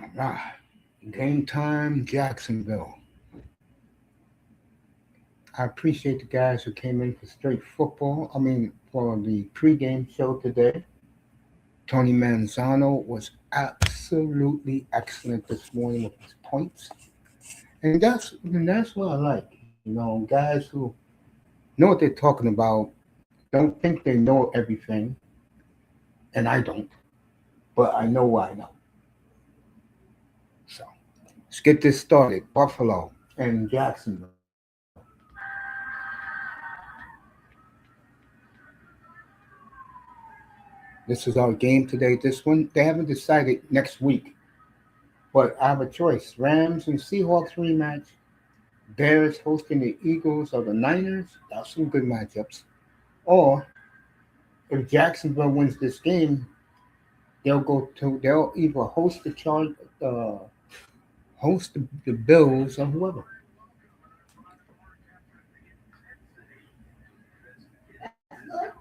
All right. Game time, Jacksonville. I appreciate the guys who came in for straight football. For the pregame show today. Tony Manzano was absolutely excellent this morning with his points. And that's what I like. Guys who know what they're talking about, don't think they know everything, and I don't, but I know what I know. So let's get this started. Buffalo and Jacksonville. This is our game today. This one, they haven't decided next week, but I have a choice. Rams and Seahawks rematch. Bears hosting the Eagles or the Niners. That's some good matchups. Or if Jacksonville wins this game, they'll either uh, host the Bills or whoever.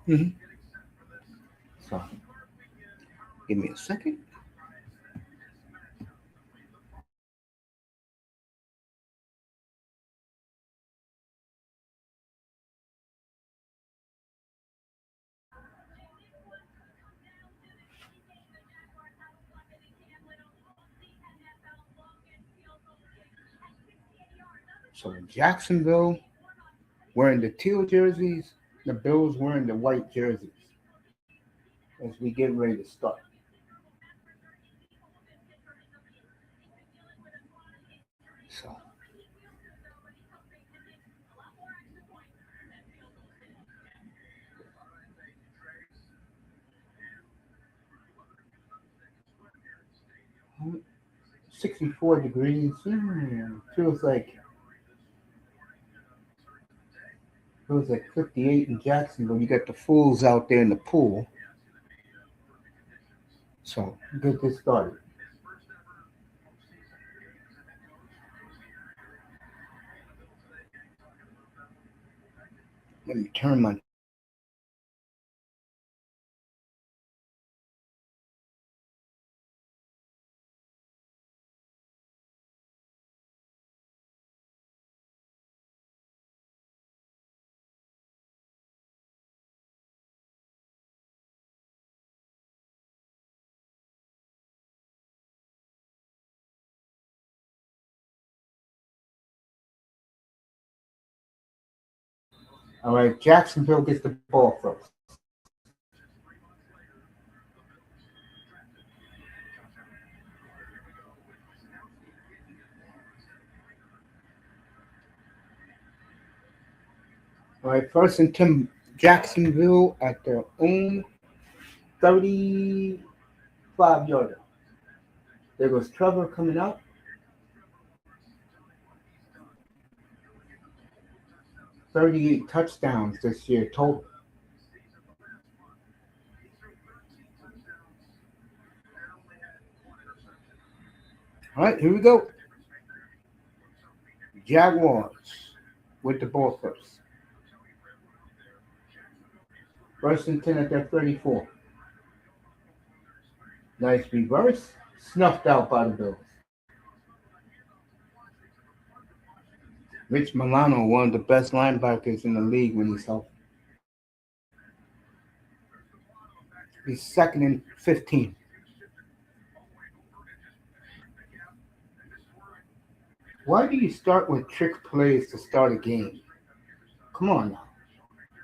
Hmm. So give me a second. So in Jacksonville wearing the teal jerseys, the Bills wearing the white jerseys as we get ready to start. So 64 degrees. Feels like 58 in Jacksonville. You got the fools out there in the pool. So get this started. Let me turn my all right. Jacksonville gets the ball first. All right, first and 10, Jacksonville at their own 35-yarder. There goes Trevor coming out. 38 touchdowns this year total. All right, here we go. Jaguars with the ball first. First and 10 at their 34. Nice reverse. Snuffed out by the Bills. Rich Milano, one of the best linebackers in the league when he's healthy. He's second and 15. Why do you start with trick plays to start a game? Come on now.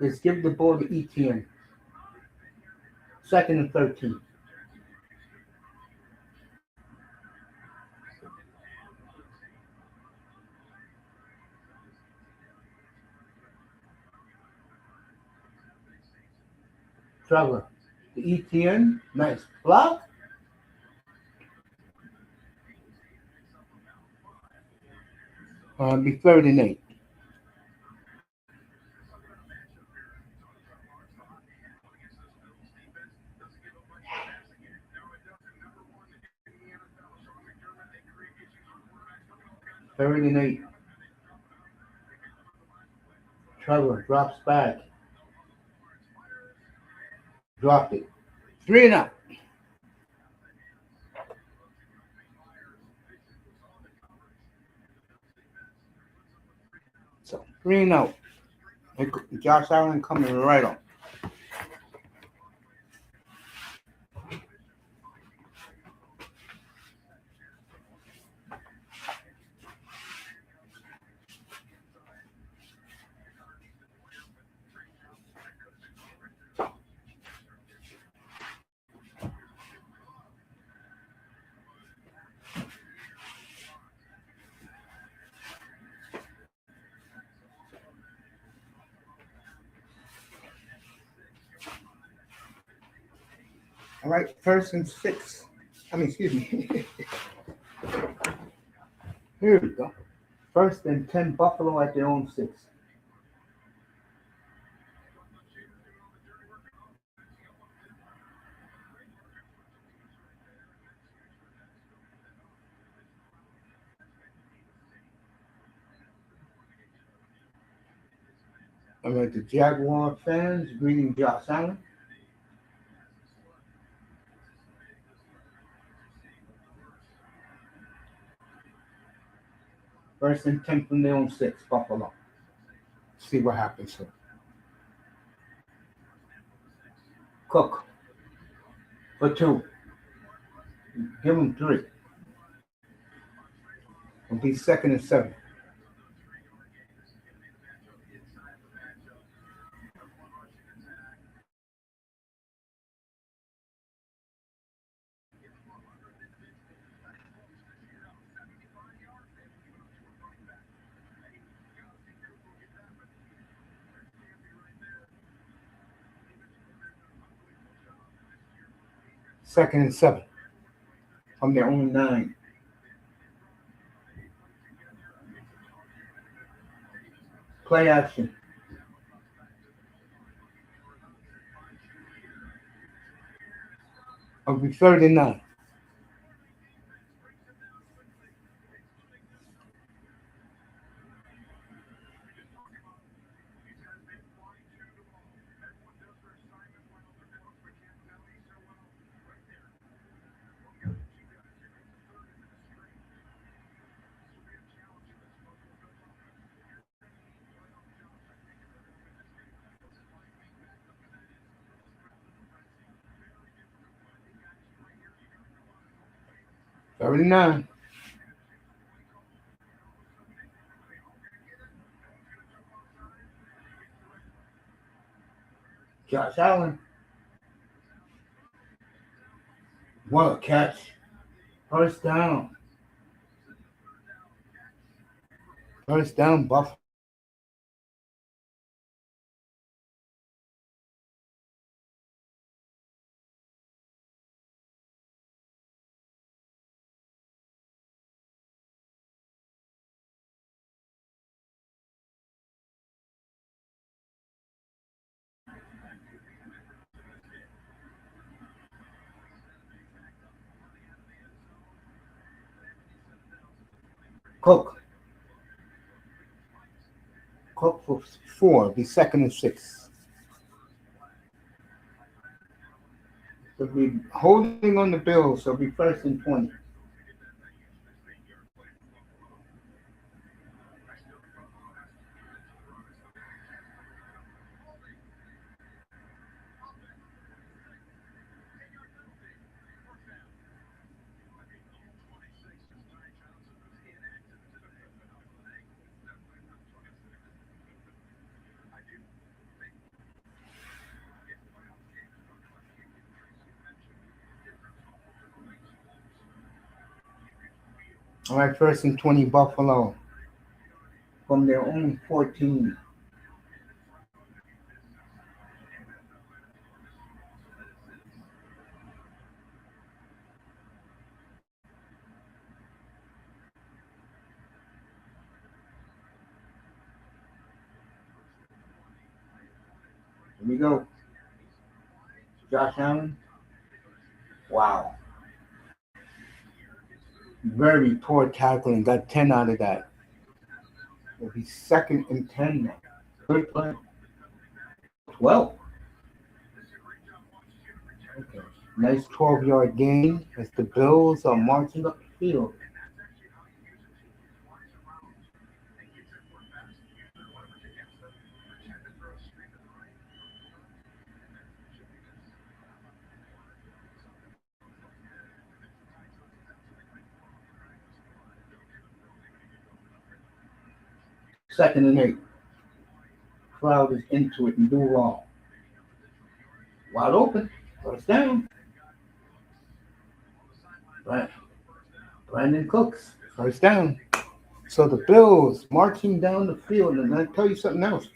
Let's give the ball to ETN. Second and 13. Trevor. The ETN. Nice block. Be third and 8. Third and 8. Trevor drops back. Dropped it. 3 and out. So 3-0. Josh Allen coming right on. All right, 1st and 6. Excuse me. Here we go. 1st and 10, Buffalo at their own 6. All right, the Jaguar fans greeting Josh Allen. First and 10 from their own 6, Buffalo. See what happens here. Cook for 2. Give him 3. It'll be 2nd and 7. Second and 7 from their own 9. Play action. It'll be 3rd and 9. Third and 9. Josh Allen. What a catch. First down. First down, Buffalo. Cook. Cook for 4. Be 2nd and 6. They'll be holding on the Bills. So it'll be 1st and 20. All right, 1st and 20, Buffalo from their own 14. Here we go. Josh Allen. Wow. Very poor tackling. Got 10 out of that. It'll be 2nd and 10 now. Good play. 12. Okay. Nice 12-yard gain as the Bills are marching up the field. Second and 8. Crowd is into it and Duval. Wide open. First down. Brandon Cooks. First down. So the Bills marching down the field, and I tell you something else.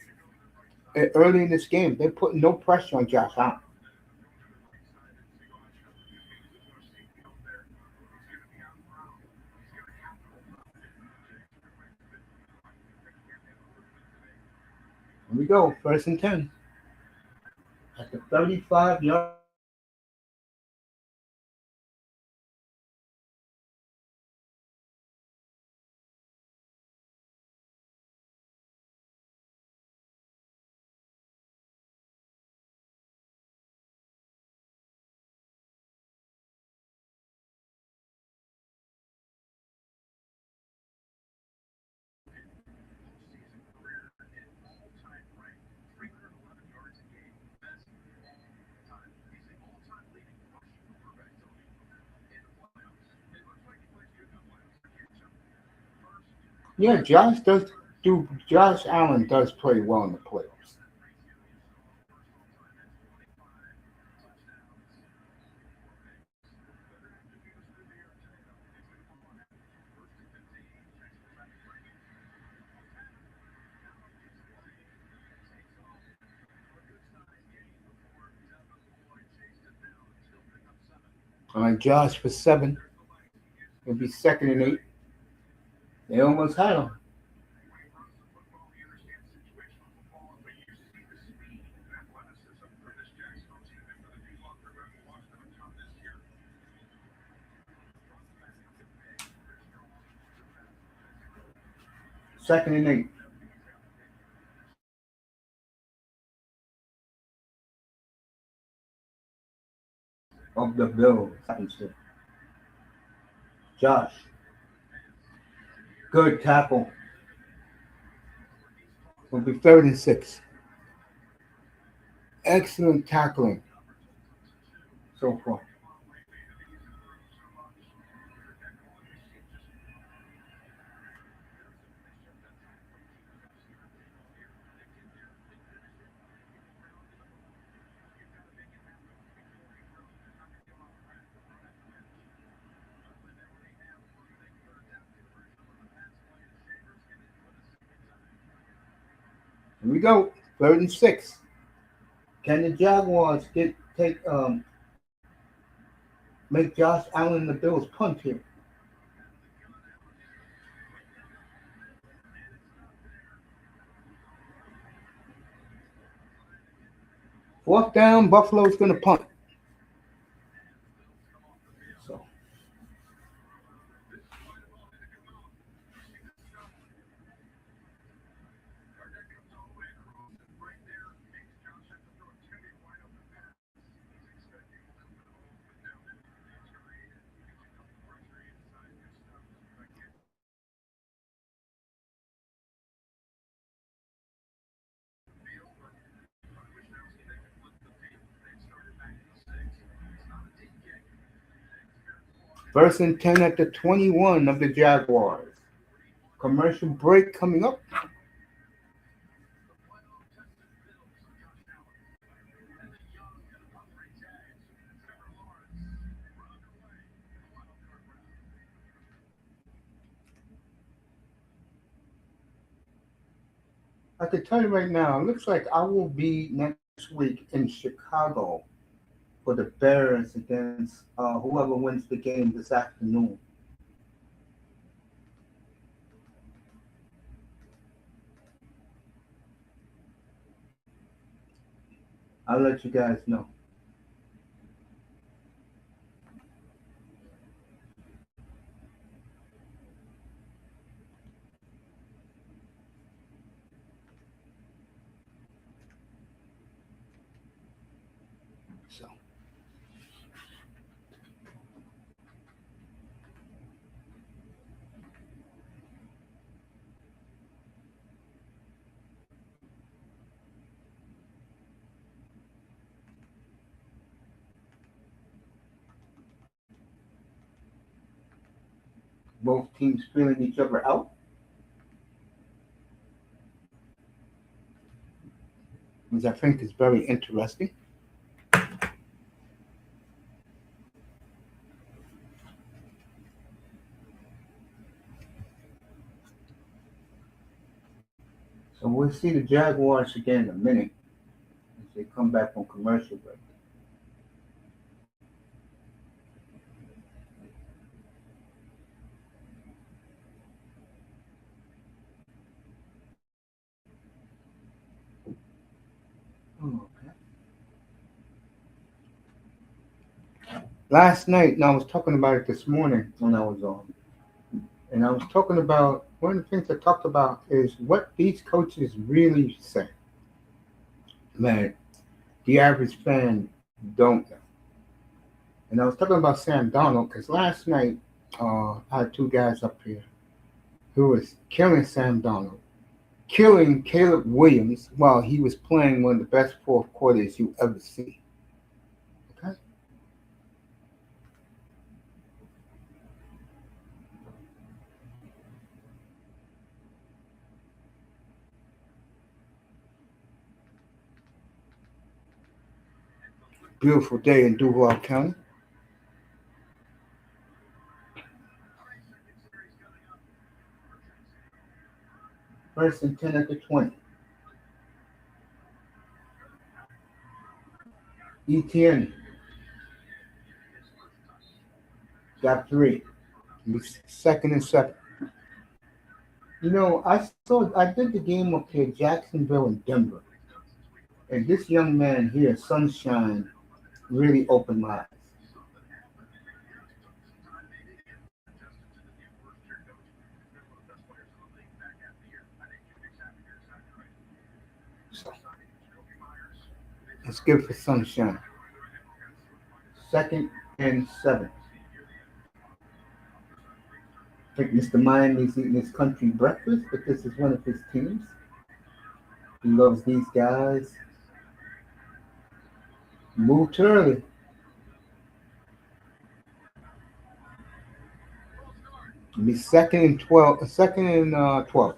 Early in this game, they put no pressure on Josh Allen. Here we go. First and 10. At the 35-yard. Yeah, Josh Allen does play well in the playoffs. All right, Josh for 7. It'll be second and 8. They almost had him. Second and 8 of the Bills. Josh, good tackle. Will be third and 6. Excellent tackling so far. Here we go. Third and 6. Can the Jaguars make Josh Allen and the Bills punt here? Fourth down, Buffalo's going to punt. So first and 10 at the 21 of the Jaguars. Commercial break coming up. I can tell you right now, it looks like I will be next week in Chicago for the Bears against whoever wins the game this afternoon. I'll let you guys know. So both teams feeling each other out. which I think is very interesting. So we'll see the Jaguars again in a minute as they come back from commercial break. Okay. Last night, and I was talking about it this morning when I was on, and I was talking about one of the things I talked about is what these coaches really say that the average fan don't know. And I was talking about Sam Donald because last night I had two guys up here who was killing Sam Donald, killing Caleb Williams while he was playing one of the best fourth quarters you ever see. Okay? Beautiful day in Duval County. First and 10 at the 20. ETN got 3. Second and 7. You know, I did the game up here, Jacksonville and Denver. And this young man here, Sunshine, really opened my eyes. So let's give it for Sunshine. Second and 7. I think Mr. Miami's eating his country breakfast, but this is one of his teams. He loves these guys. Moved early. It'll be second and 12. Second and 12.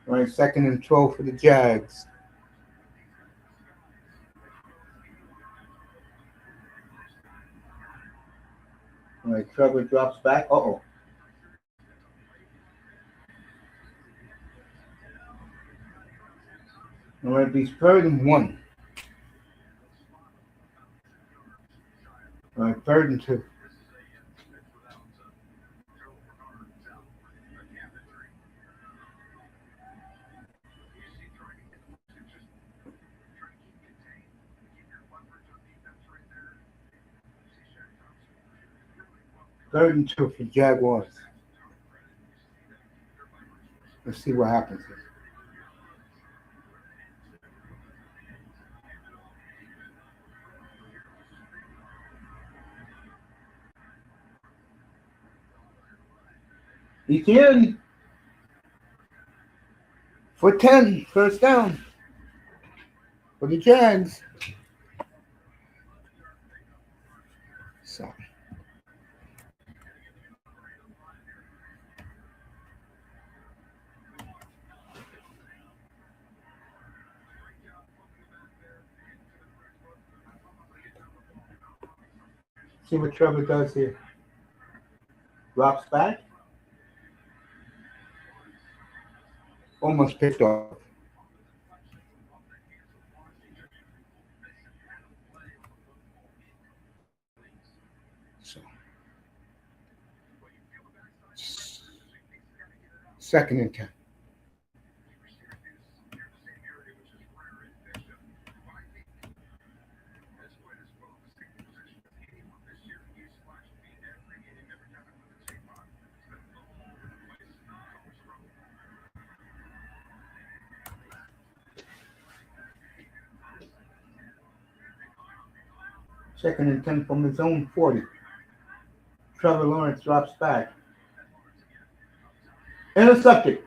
All right, second and 12 for the Jags. All right, Trevor drops back. Uh-oh. All right, be third and 1. All right, third and 2. Third and 2 for Jaguars. Let's see what happens here. He's in for 10. First down for the Jags. So. See what Trevor does here. Drops back. Almost picked off. So. Second and 10. Second and 10 from his own 40. Trevor Lawrence drops back. Intercepted.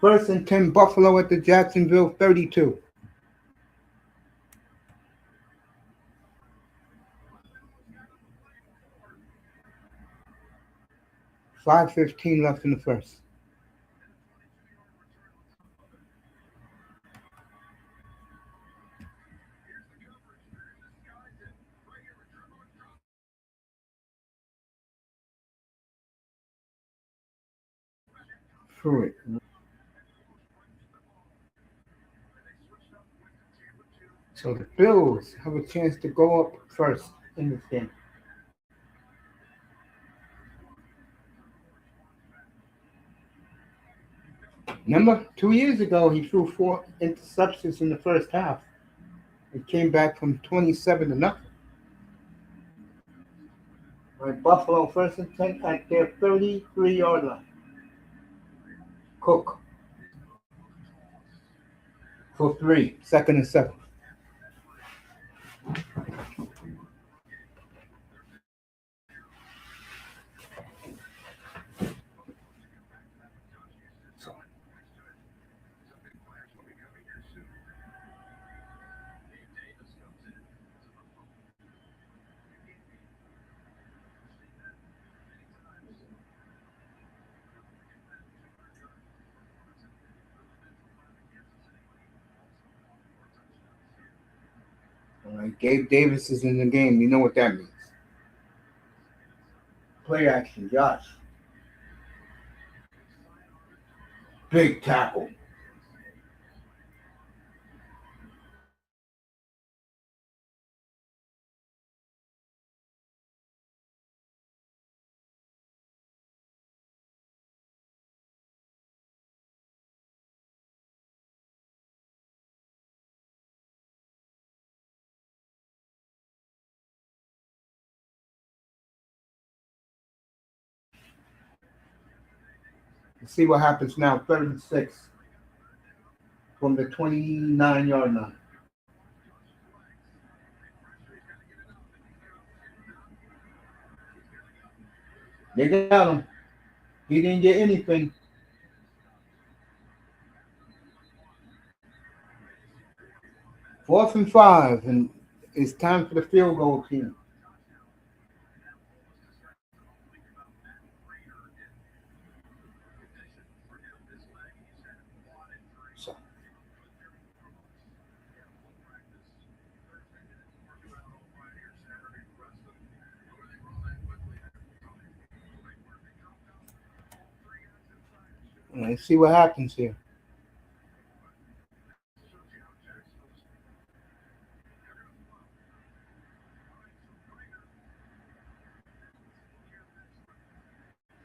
First and 10 Buffalo at the Jacksonville 32. 5:15 left in the first. Through it. So the Bills have a chance to go up first in this game. Remember, 2 years ago, he threw 4 interceptions in the first half. It came back from 27 to nothing. All right, Buffalo first and 10 at their 33-yard line. Cook for 3, second and 7. All right, Gabe Davis is in the game. You know what that means. Play action, Josh. Big tackle. Let's see what happens now. 36 from the 29-yard line. They got him. He didn't get anything. Fourth and 5, and it's time for the field goal team. So, let's see what happens here.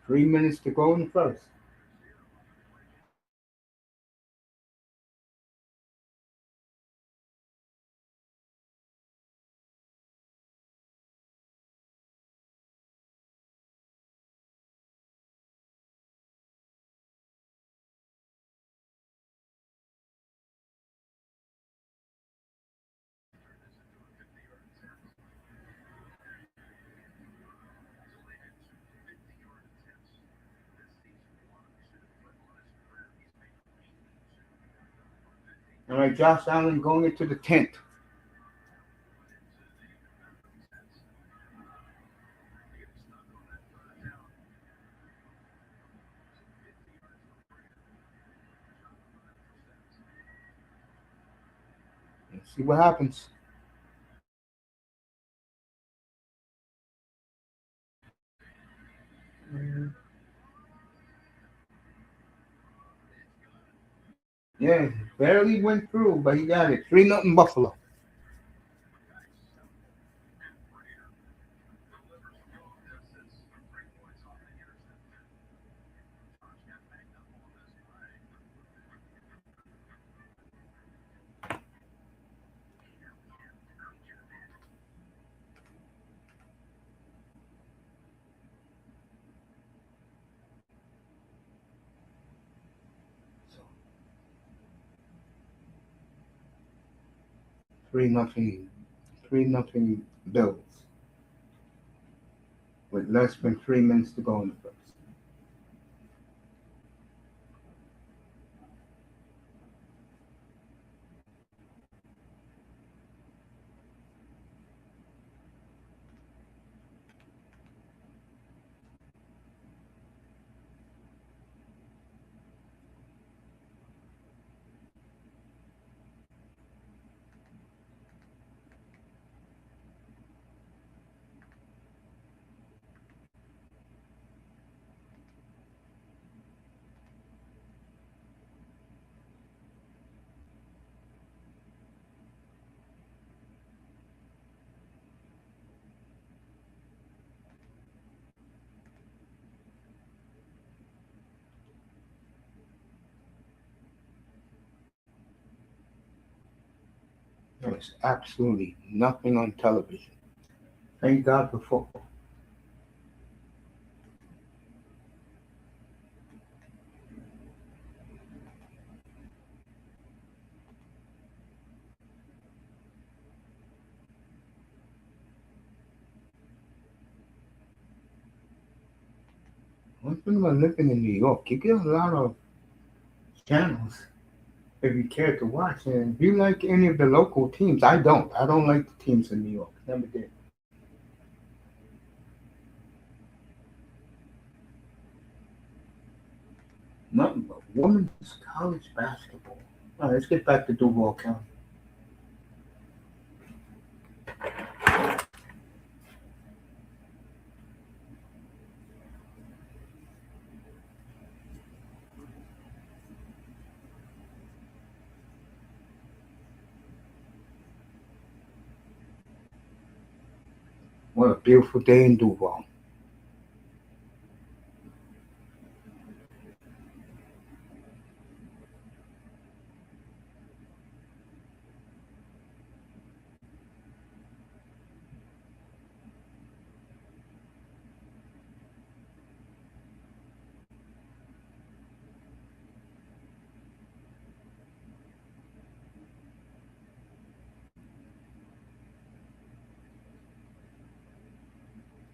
Three minutes to go in the first. All right, Josh Allen going into the 10th. Let's see what happens. Yeah, barely went through, but he got it. 3-0 Buffalo. 3-0, 3-0 Bills with less than 3 minutes to go in the first. There's absolutely nothing on television. Thank God for football. One thing about living in New York, you get a lot of channels if you care to watch. And if you like any of the local teams, I don't. I don't like the teams in New York. Never did. Nothing but women's college basketball. All right, let's get back to Duval County. What a beautiful day in Duval.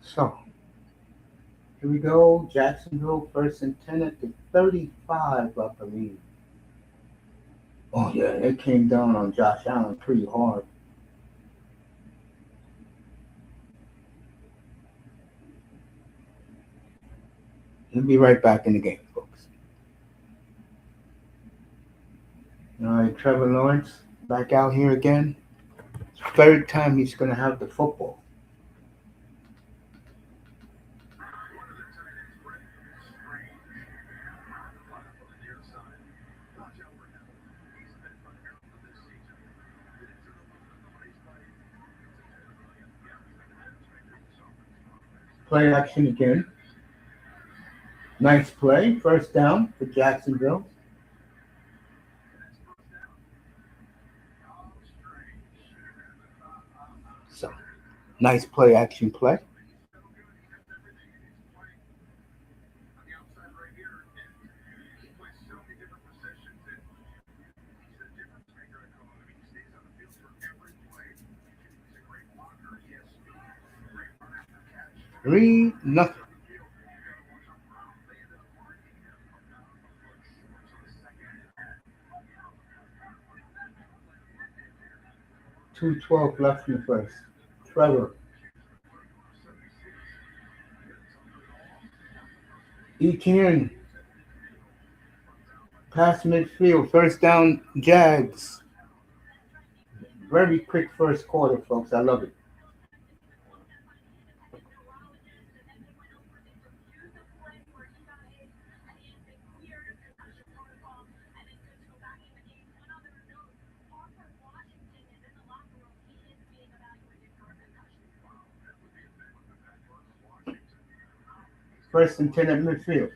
So, here we go. Jacksonville first and 10 at the 35, I believe. Oh, yeah, it came down on Josh Allen pretty hard. He'll be right back in the game, folks. All right, Trevor Lawrence back out here again. Third time he's going to have the football. Play action again. Nice play. First down for Jacksonville. So, nice play action play. Three nothing. Two 12 left in the first. Trevor. ETN. Pass midfield. First down, Jags. Very quick first quarter, folks. I love it. First and 10 at midfield.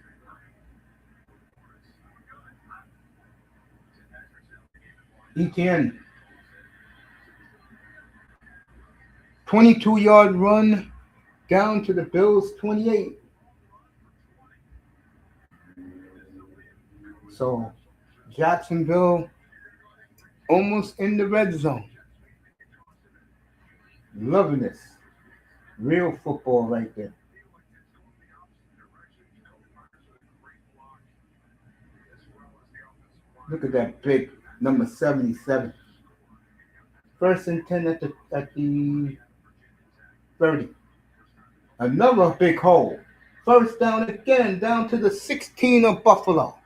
ETN. 22-yard run down to the Bills 28. So Jacksonville almost in the red zone. Loving this. Real football right there. Look at that big number 77. First and 10 at the 30. Another big hole. First down again, down to the 16 of Buffalo.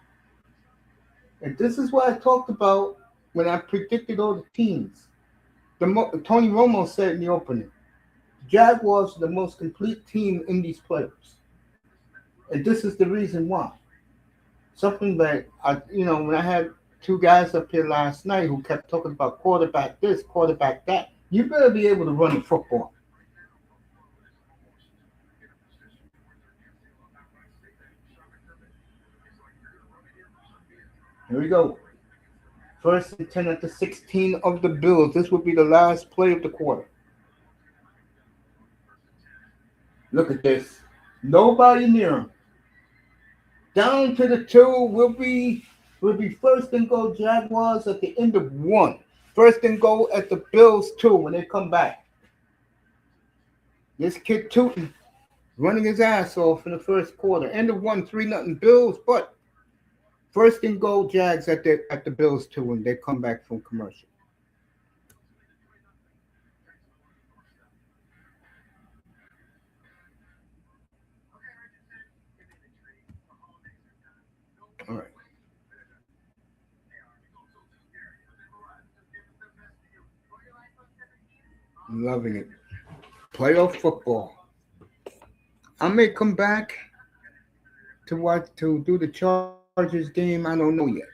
And this is what I talked about when I predicted all the teams. Tony Romo said in the opening, Jaguars are the most complete team in these playoffs. And this is the reason why. Something that when I had two guys up here last night who kept talking about quarterback this, quarterback that, you better be able to run the football. Here we go. First and 10 at the 16 of the Bills. This would be the last play of the quarter. Look at this. Nobody near him. Down to the 2 will be first and goal Jaguars at the end of 1. First and goal at the Bills 2 when they come back. This kid Tootin running his ass off in the first quarter. End of 1, 3-0 Bills, but first and goal Jags at the Bills 2 when they come back from commercial. All right. I'm loving it. Playoff football. I may come back to do the Chargers game. I don't know yet.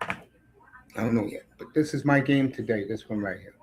I don't know yet. But this is my game today. This one right here.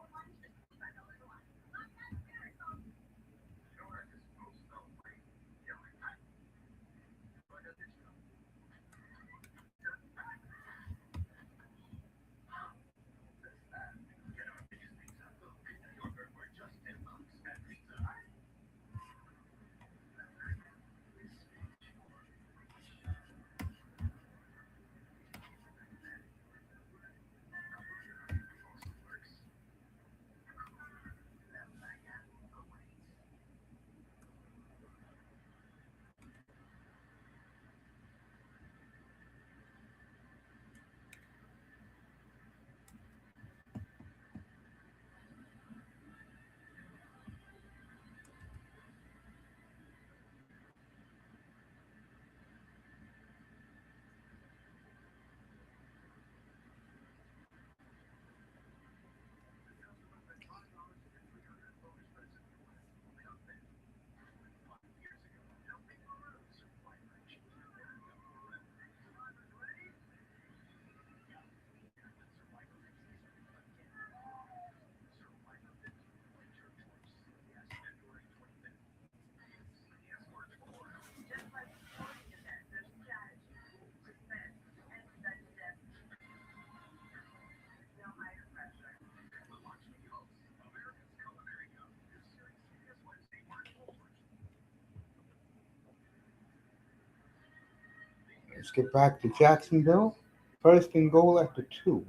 Let's get back to Jacksonville. First and goal at the 2.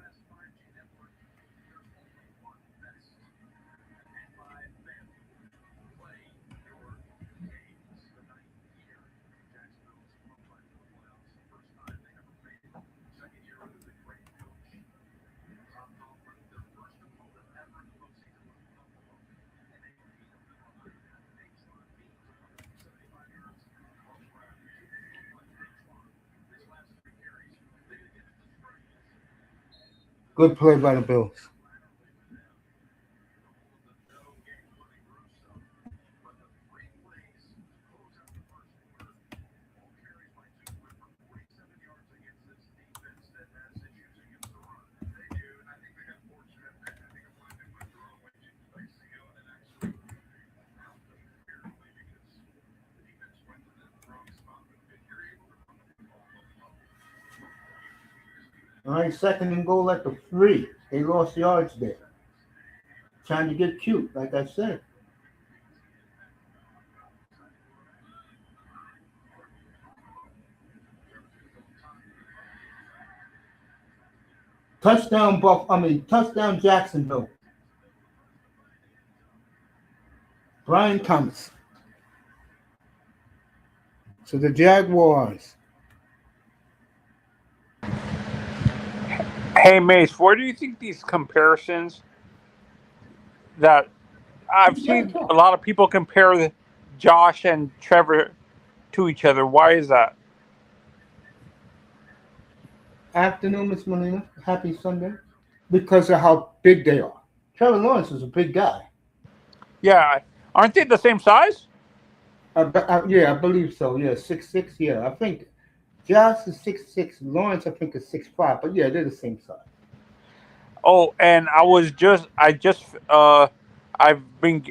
Good play by the Bills. All right, second and goal at the 3. They lost yards there. Trying to get cute, like I said. Touchdown Jacksonville. Brian Thomas. So the Jaguars. Hey, Mace, where do you think these comparisons that I've Yeah, seen a talk. lot of people compare Josh and Trevor to each other? Why is that? Afternoon, Miss Molina. Happy Sunday. Because of how big they are. Trevor Lawrence is a big guy. Yeah, aren't they the same size? Yeah, I believe so. Yeah, 6'6". Yeah, I think Josh is 6'6". Lawrence, I think, is 6'5". But yeah, they're the same size. Oh, and I've been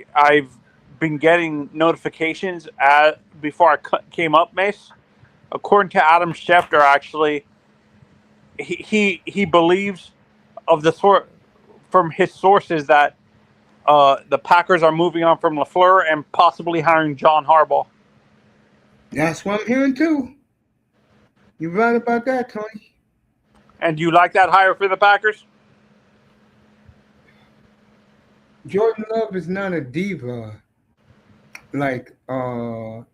getting notifications before came up, Mace. According to Adam Schefter, actually, he believes of the sort from his sources that the Packers are moving on from LaFleur and possibly hiring John Harbaugh. That's what I'm hearing too. You're right about that, Tony. And do you like that hire for the Packers? Jordan Love is not a diva like Lamar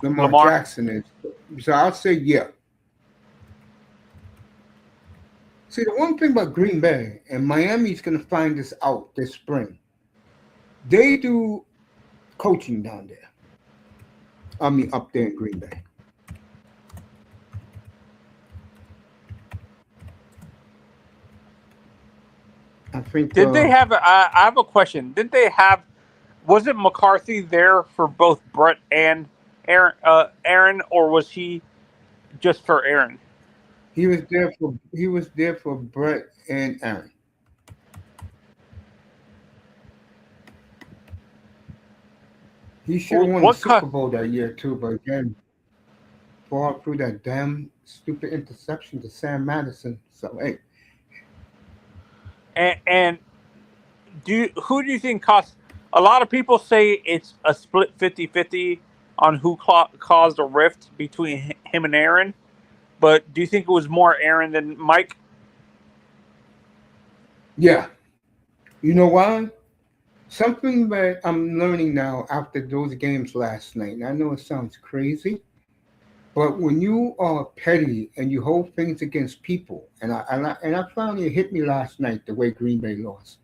Lamar. Jackson is. So I'll say yeah. See, the one thing about Green Bay, and Miami's going to find this out this spring, they do coaching down there. I mean, up there in Green Bay. I think, Did they have? I have a question. Did they have? Was it McCarthy there for both Brett and Aaron? Aaron, or was he just for Aaron? he was there for Brett and Aaron. He should have won the What Super kind? Bowl that year too, but again, fall through that damn stupid interception to Sam Madison. So hey, And who do you think cost? A lot of people say it's a split 50-50 on who caused a rift between him and Aaron. But do you think it was more Aaron than Mike? yeah, you know why? Something that I'm learning now after those games last night. And I know it sounds crazy, but when you are petty and you hold things against people, and I found it hit me last night the way Green Bay lost.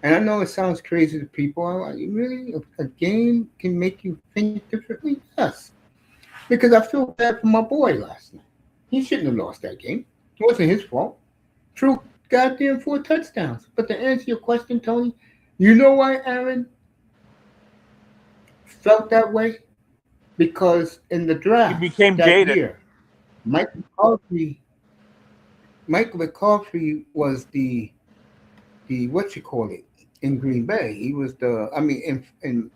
And I know it sounds crazy to people. Really, a game can make you think differently? Yes, because I feel bad for my boy last night. He shouldn't have lost that game. It wasn't his fault. True, goddamn 4 touchdowns. But to answer your question, Tony, you know why Aaron felt that way? Because in the He draft became that jaded. year, Mike McCarthy, Mike McCarthy was the what you call it in Green Bay. He was the I mean in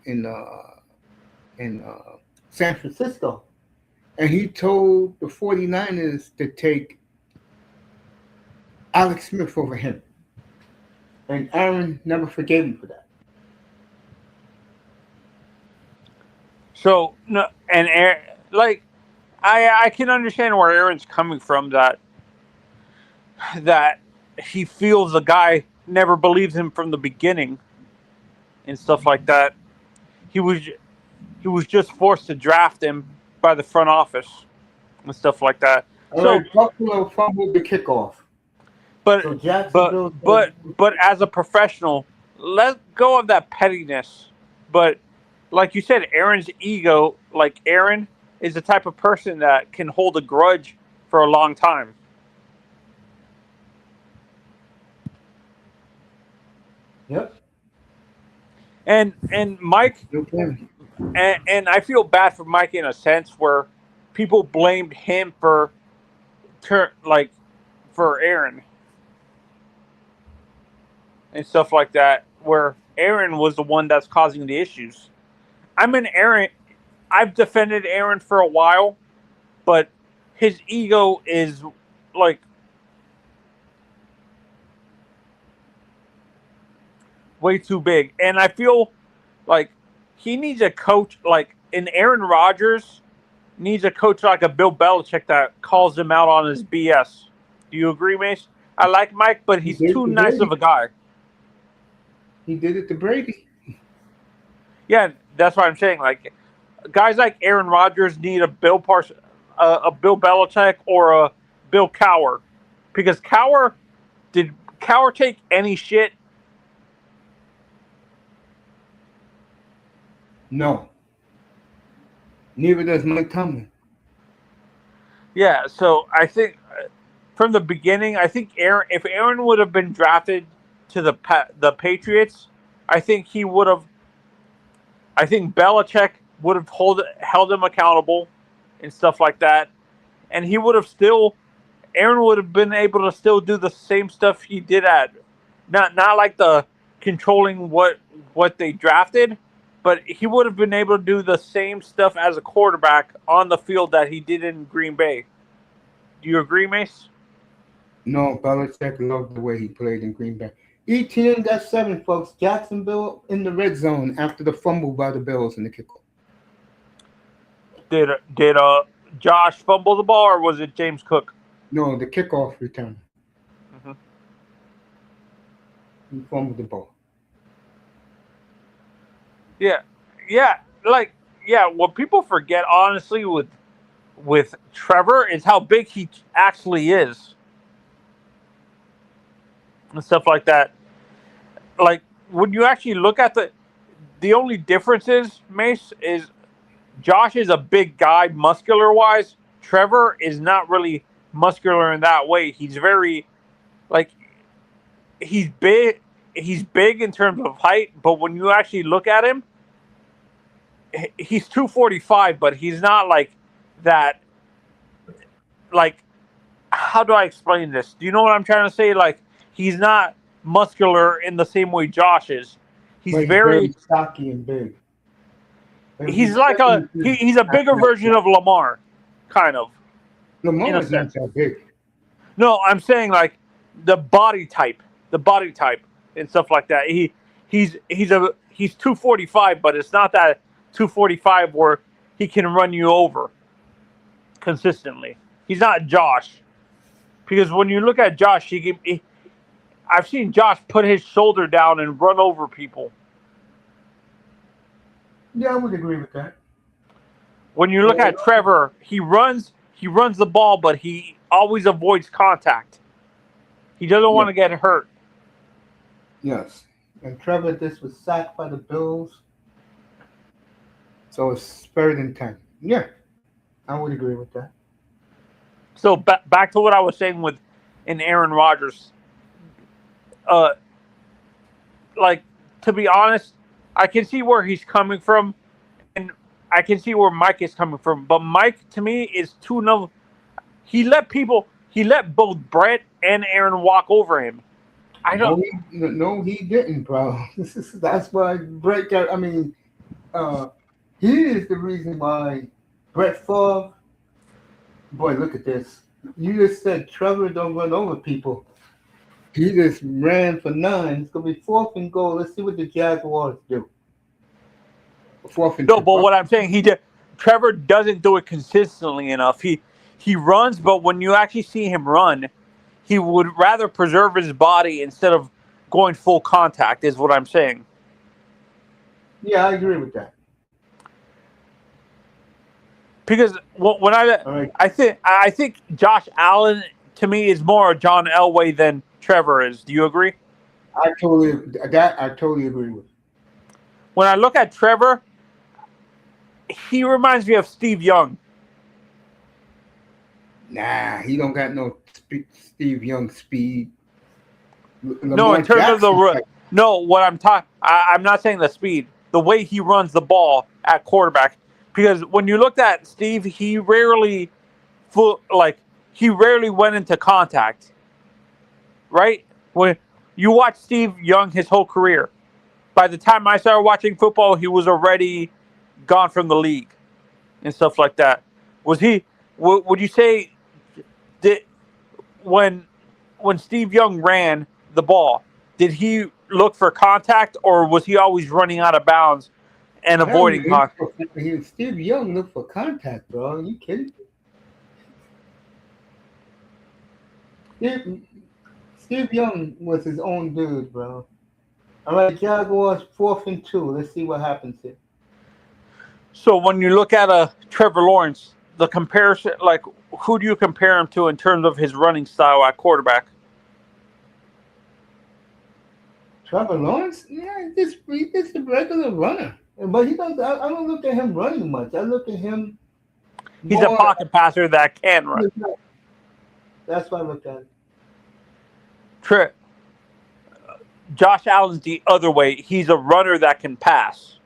San Francisco, and he told the 49ers to take Alex Smith over him, and Aaron never forgave him for that. So no, and Aaron, like I can understand where Aaron's coming from. That he feels the guy never believed him from the beginning and stuff like that. He was he was just forced to draft him by the front office and stuff like that. All right, So, Buffalo fumbled the kickoff, but so Jacksonville said, but as a professional, let go of that pettiness. But like you said, Aaron's ego, like Aaron, is the type of person that can hold a grudge for a long time. "Yep, And Mike, okay, and I feel bad for Mike in a sense where people blamed him for like for Aaron and stuff like that, where Aaron was the one that's causing the issues. I'm an Aaron. I've defended Aaron for a while, but his ego is like way too big, and I feel like he needs a coach like an Aaron Rodgers needs a coach like a Bill Belichick that calls him out on his BS. Do you agree, Mace? I like Mike, but he he's did it too to nice of Brady. a guy. He did it to Brady." Yeah, that's what I'm saying. Like guys like Aaron Rodgers need a Bill Belichick or a Bill Cowher, because did Cowher take any shit? No, neither does Mike Tomlin. Yeah, so I think from the beginning, I think if Aaron would have been drafted to the Patriots, I think he would have. I think Belichick would have held him accountable and stuff like that, and he would have still. Aaron would have been able to still do the same stuff he did at, not like the controlling what they drafted, but he would have been able to do the same stuff as a quarterback on the field that he did in Green Bay. Do you agree, Mace? No, Belichick loved the way he played in Green Bay. ETN got 7, folks. Jacksonville in the red zone after the fumble by the Bills in the kickoff. Did Josh fumble the ball, or was it James Cook? No, the kickoff return. Mm-hmm. He fumbled the ball. Yeah, yeah, What people forget, honestly, with Trevor is how big he actually is and stuff like that. Like when you actually look at the only difference is, Mace, is Josh is a big guy, muscular wise. Trevor is not really muscular in that way. He's very like he's big. He's big in terms of height, but when you actually look at him, he's 245, but he's not like that. Like, how do I explain this? Do you know what I'm trying to say? Like, he's not muscular in the same way Josh is. He's But he's very very. stocky and big. And He's he's like definitely he's a bigger version of Lamar, kind of, in Lamar a is not sense. that big. No, I'm saying like the body type and stuff like that. He's 245, but it's not that 245 where he can run you over consistently. He's not Josh, because when you look at Josh, I've seen Josh put his shoulder down and run over people. Yeah, I would agree with that. When you look at Trevor, he runs the ball, but he always avoids contact. He doesn't Yeah, want to get hurt. yes. And Trevor, this was sacked by the Bills, so it's 3rd and 10. Yeah, I would agree with that. So back to what I was saying with in Aaron Rodgers. Uh, like, to be honest, I can see where he's coming from, and I can see where Mike is coming from. But Mike, to me, is too no. He let both Brett and Aaron walk over him. I don't. No, he didn't, bro. That's why Brett got. I mean, uh, he is the reason why Brett Favre. Boy, look at this. You just said Trevor don't run over people. He just ran for 9. It's gonna be 4th and goal. Let's see what the Jaguars do. 4th and No, 2. but what I'm saying, Trevor doesn't do it consistently enough. He runs, but when you actually see him run, he would rather preserve his body instead of going full contact. Is what I'm saying. Yeah, I agree with that. Because when All right. I think Josh Allen to me is more a John Elway than Trevor is. Do you agree? I totally agree with. When I look at Trevor, he reminds me of Steve Young. Nah, he don't got no Steve Young speed. No, Lamar in terms of Jackson type. no, what I'm talking, I'm not saying the speed, the way he runs the ball at quarterback. Because when you looked at Steve, like he rarely went into contact, right? When you watch Steve Young his whole career, by the time I started watching football, he was already gone from the league and stuff like that. Was he? Would you say did when Steve Young ran the ball, did he look for contact, or was he always running out of bounds and Hell avoiding yeah, contact? Steve Young looked for contact, bro. Are you kidding? Steve Young was his own dude, bro. All right, Jaguars 4th and 2. Let's see what happens here. So when you look at Trevor Lawrence, the comparison, like who do you compare him to in terms of his running style at quarterback? Trevor Lawrence, yeah, he's just a regular runner, but he does. I don't look at him running much. I look at him He's a more. pocket passer that can run. That's why I look at it. Tre- Josh Allen's the other way. He's a runner that can pass.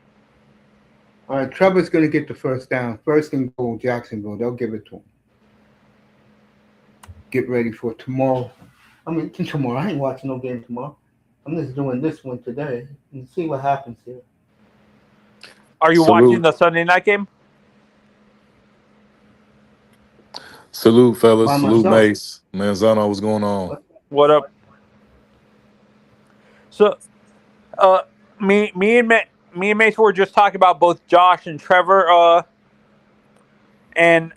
All right, Trevor's going to get the first down. First and goal, Jacksonville. They'll give it to him. Get ready for tomorrow. I mean, tomorrow. I ain't watching no game tomorrow. I'm just doing this one today and see what happens here. Are you watching the Sunday night game? Salute, fellas. By Salute, myself. Mace. Manzano, what's going on? What up? So, me and Mace were just talking about both Josh and Trevor, and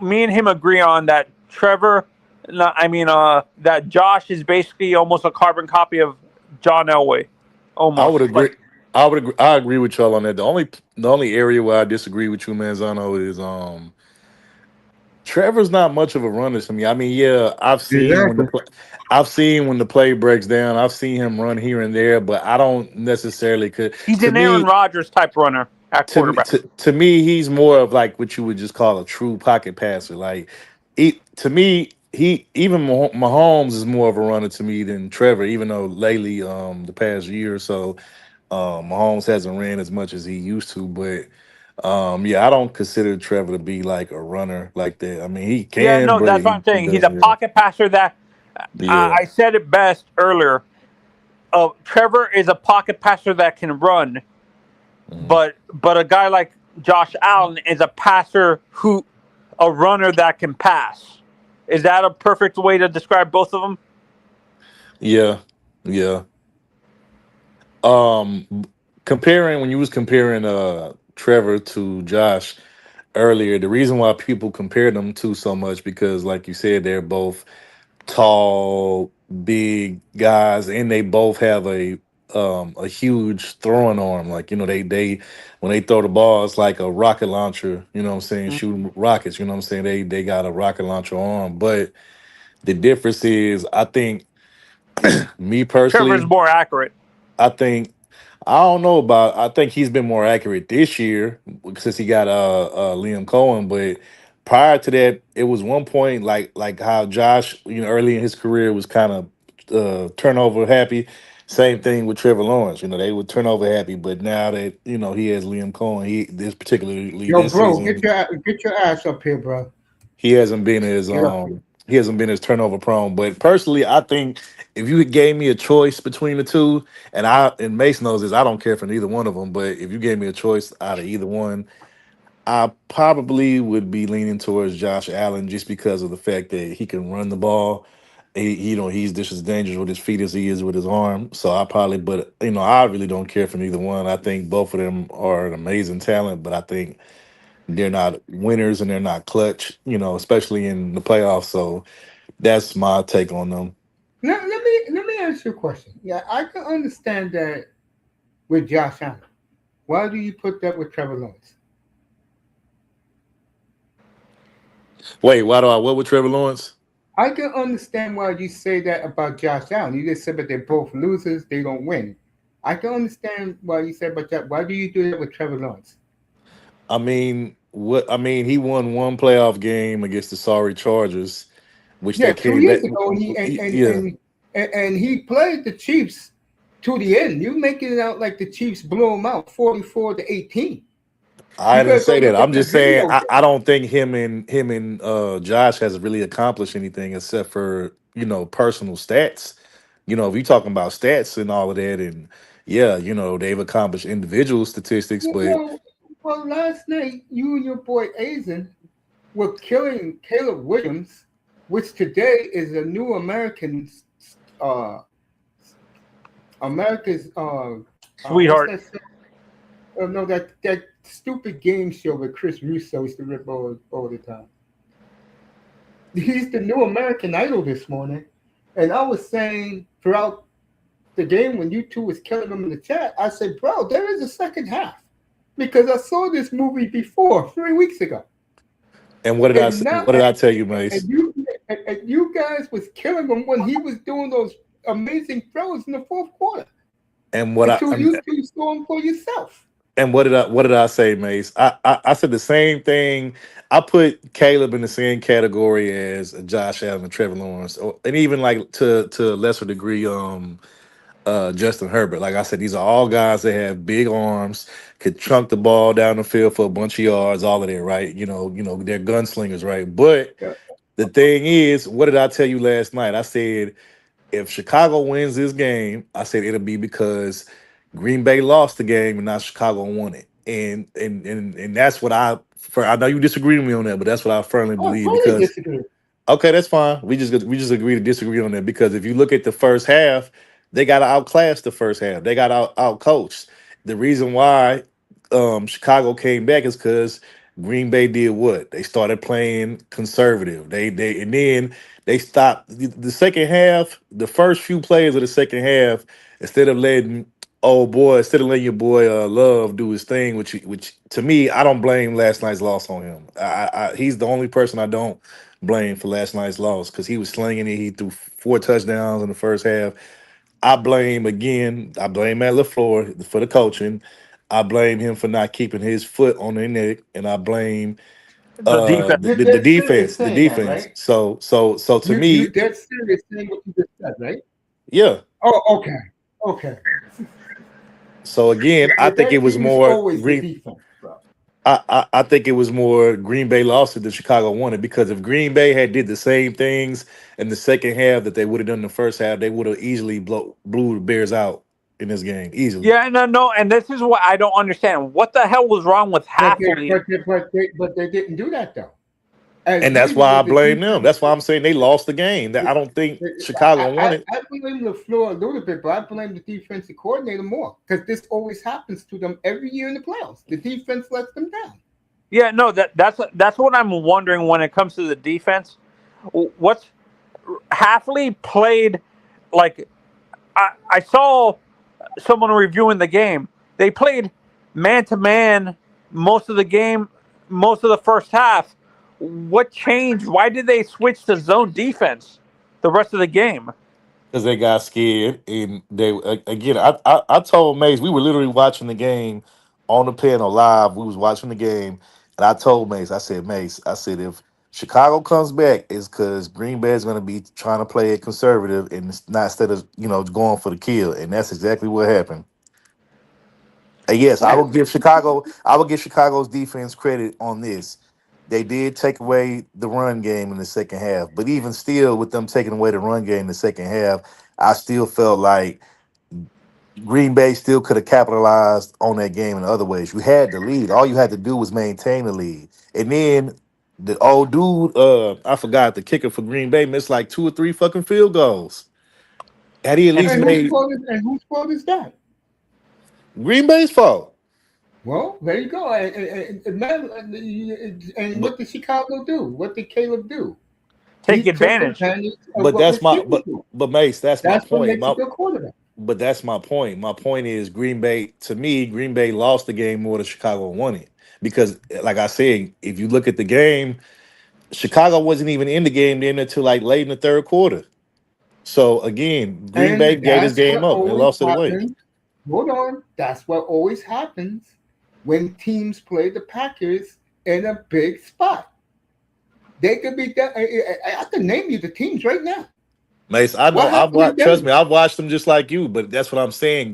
me and him agree on that Trevor. That Josh is basically almost a carbon copy of John Elway. Almost. I would agree. I agree with y'all on that. The only area where I disagree with you, Manzano, is Trevor's not much of a runner to me. I mean, yeah, Exactly. I've seen when the play breaks down. I've seen him run here and there, but I don't necessarily could. He's To an Aaron me, Rodgers type runner at to me, quarterback. to me, he's more of like what you would just call a true pocket passer. Like, to me, even Mahomes is more of a runner to me than Trevor. Even though lately, the past year or so, Mahomes hasn't ran as much as he used to. But yeah, I don't consider Trevor to be like a runner like that. I mean, he Yeah, can, no, but that's what I'm he saying. He's a doesn't. pocket passer that Yeah, I said it best earlier. Trevor is a pocket passer that can run, mhm. but a guy like Josh Allen is a runner that can pass. Is that a perfect way to describe both of them? Yeah, yeah. Um, comparing when you was comparing Trevor to Josh earlier, the reason why people compare them to so much because, like you said, they're both tall, big guys, and they both have a huge throwing arm. Like they when they throw the ball, it's like a rocket launcher. You know what I'm saying? Mhm. Shooting rockets. You know what I'm saying? They got a rocket launcher arm, but the difference is, I think, me Trevor's personally, more accurate. I think I don't know about. I think he's been more accurate this year since he got Liam Cohen. But prior to that, it was one point like how Josh, early in his career was kind of turnover happy. Same thing with Trevor Lawrence. They were turnover happy, but now that he has Liam Cohen, particularly Yo, this bro, season, get your ass up here, bro. he hasn't been as Get up here. turnover prone. But personally, I think if you gave me a choice between the two, and Mace knows this, I don't care for neither one of them. But if you gave me a choice out of either one, I probably would be leaning towards Josh Allen just because of the fact that he can run the ball. He's just as dangerous with his feet as he is with his arm. So but I really don't care for neither one. I think both of them are an amazing talent, but I think they're not winners and they're not clutch, especially in the playoffs. So that's my take on them. Now, let me ask you a question. Yeah, I can understand that with Josh Allen. Why do you put that with Trevor Lawrence? Wait, why do I what with Trevor Lawrence? I can understand why you say that about Josh Allen. You just said that they're both losers, they don't win. I can understand why you said about that. Why do you do that with Trevor Lawrence? He won one playoff game against the sorry Chargers, which Yeah, they 2 came back. years ago, and he Yeah, and he played the Chiefs to the end. You making it out like the Chiefs blew him out 44-18. I You didn't gotta go say that. look at I'm the just saying video. I don't think him and Josh has really accomplished anything except for personal stats. If you're talking about stats and all of that, and yeah, they've accomplished individual statistics, but Well, last night you and your boy Azen were killing Caleb Williams, which today is a new uh, America's what's Sweetheart. that? No, that stupid game show with Chris Russo used to rip all the time. He's the new American Idol this morning, and I was saying throughout. the game when you two was killing them in the chat, I said, bro, there is a second half because I saw this movie before 3 weeks ago, And what did I and say? now What did I tell you, Mace? and you guys was killing him when he was doing those amazing throws in the fourth quarter And what I until you two saw him for yourself. and what did I say, Mace? I said the same thing. I put Caleb in the same category as Josh Allen and Trevor Lawrence, and even like to a lesser degree, Justin Herbert. Like I said, these are all guys that have big arms, could chunk the ball down the field for a bunch of yards, all of that, right? They're gunslingers, right? But Yeah. the thing is, what did I tell you last night? I said if Chicago wins this game, I said it'll be because Green Bay lost the game and not Chicago won it. And that's what I know you disagree with me on that, but that's what I firmly Oh, I believe totally because disagree. okay, that's fine. We just agree to disagree on that because if you look at the first half, they got outclassed the first half. They got out coached. The reason why Chicago came back is because Green Bay did what? They started playing conservative. They and then they stopped the second half. The first few plays of the second half, instead of letting instead of letting your boy Love do his thing, which to me, I don't blame last night's loss on him. He's the only person I don't blame for last night's loss because he was slinging it. He threw 4 touchdowns in the first half. I blame Matt LaFleur for the coaching. I blame him for not keeping his foot on their neck, and I blame The defense. You're the dead serious defense. The saying that, defense. right? So to You me, dead serious saying what you just said, right? yeah. Oh, okay, okay. So again, I think it That was team is more always the Green. defense, bro. I think it was more Green Bay lost it than Chicago won it because if Green Bay had did the same things in the second half that they would have done in the first half, they would have easily blew the Bears out in this game easily. Yeah, no, and this is what I don't understand. What the hell was wrong with But they, Halfley? but they didn't do that though. As And that's good why I with the blame them. defense. That's why I'm saying they lost the game. That I don't think Chicago won it. I blame the floor a little bit, but I blame the defensive coordinator more because this always happens to them every year in the playoffs. The defense lets them down. Yeah, no, that's what I'm wondering when it comes to the defense. What's Halfley played like? I saw someone reviewing the game. They played man to man most of the game, most of the first half. What changed? Why did they switch to zone defense the rest of the game? Because they got scared and they again. I told Mace we were literally watching the game on the panel live. We was watching the game, and I told Mace. I said, Mace. I said if Chicago comes back, it's because Green Bay is going to be trying to play it conservative and it's not instead of going for the kill, and that's exactly what happened. And yes, I Yeah, will give Chicago. I will give Chicago's defense credit on this. They did take away the run game in the second half, but even still, with them taking away the run game in the second half, I still felt like Green Bay still could have capitalized on that game in other ways. You had the lead. All you had to do was maintain the lead, and then the old dude, I forgot the kicker for Green Bay missed like 2 or 3 fucking field goals. Had he at And least made and whose fault is that? Green Bay's fault? Well, there you go. And But what did Chicago do? What did Caleb do? take He took advantage. advantage of but what that's my receivers do. but Mace, that's my That's what point. makes a good quarterback. But that's my point. My point is Green Bay, to me, Green Bay lost the game more than Chicago won it. Because like I said, if you look at the game, Chicago wasn't even in the game then until like late in the third quarter. So again, Green Bay And gave this that's game what up and always lost it away. happens. Hold on. That's what always happens when teams play the Packers in a big spot. They could be. I can name you the teams right now. Mace, I know What I've happened in watched. Trust Denver? me, I've watched them just like you. But that's what I'm saying.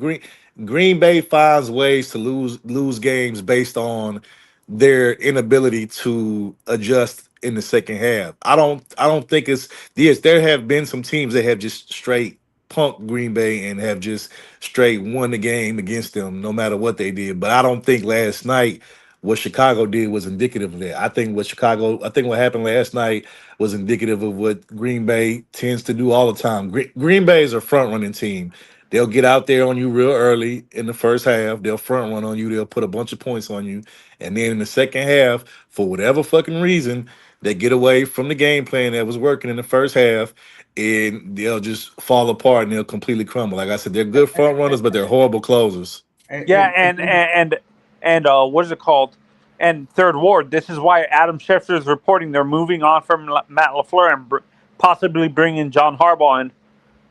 Green Bay finds ways to lose games based on their inability to adjust in the second half. I don't think it's yes. There have been some teams that have just straight punked Green Bay and have just straight won the game against them, no matter what they did. But I don't think last night what Chicago did was indicative of that. I think what happened last night was indicative of what Green Bay tends to do all the time. Green Bay is a front running team. They'll get out there on you real early in the first half. They'll front run on you. They'll put a bunch of points on you. And then in the second half, for whatever fucking reason, They get away from the game plan that was working in the first half, and they'll just fall apart and they'll completely crumble. Like I said, they're good front runners, but they're horrible closers. Yeah, Again, and what is it called? And Third Ward. This is why Adam Schefter is reporting they're moving on from Matt LaFleur and possibly bringing John Harbaugh in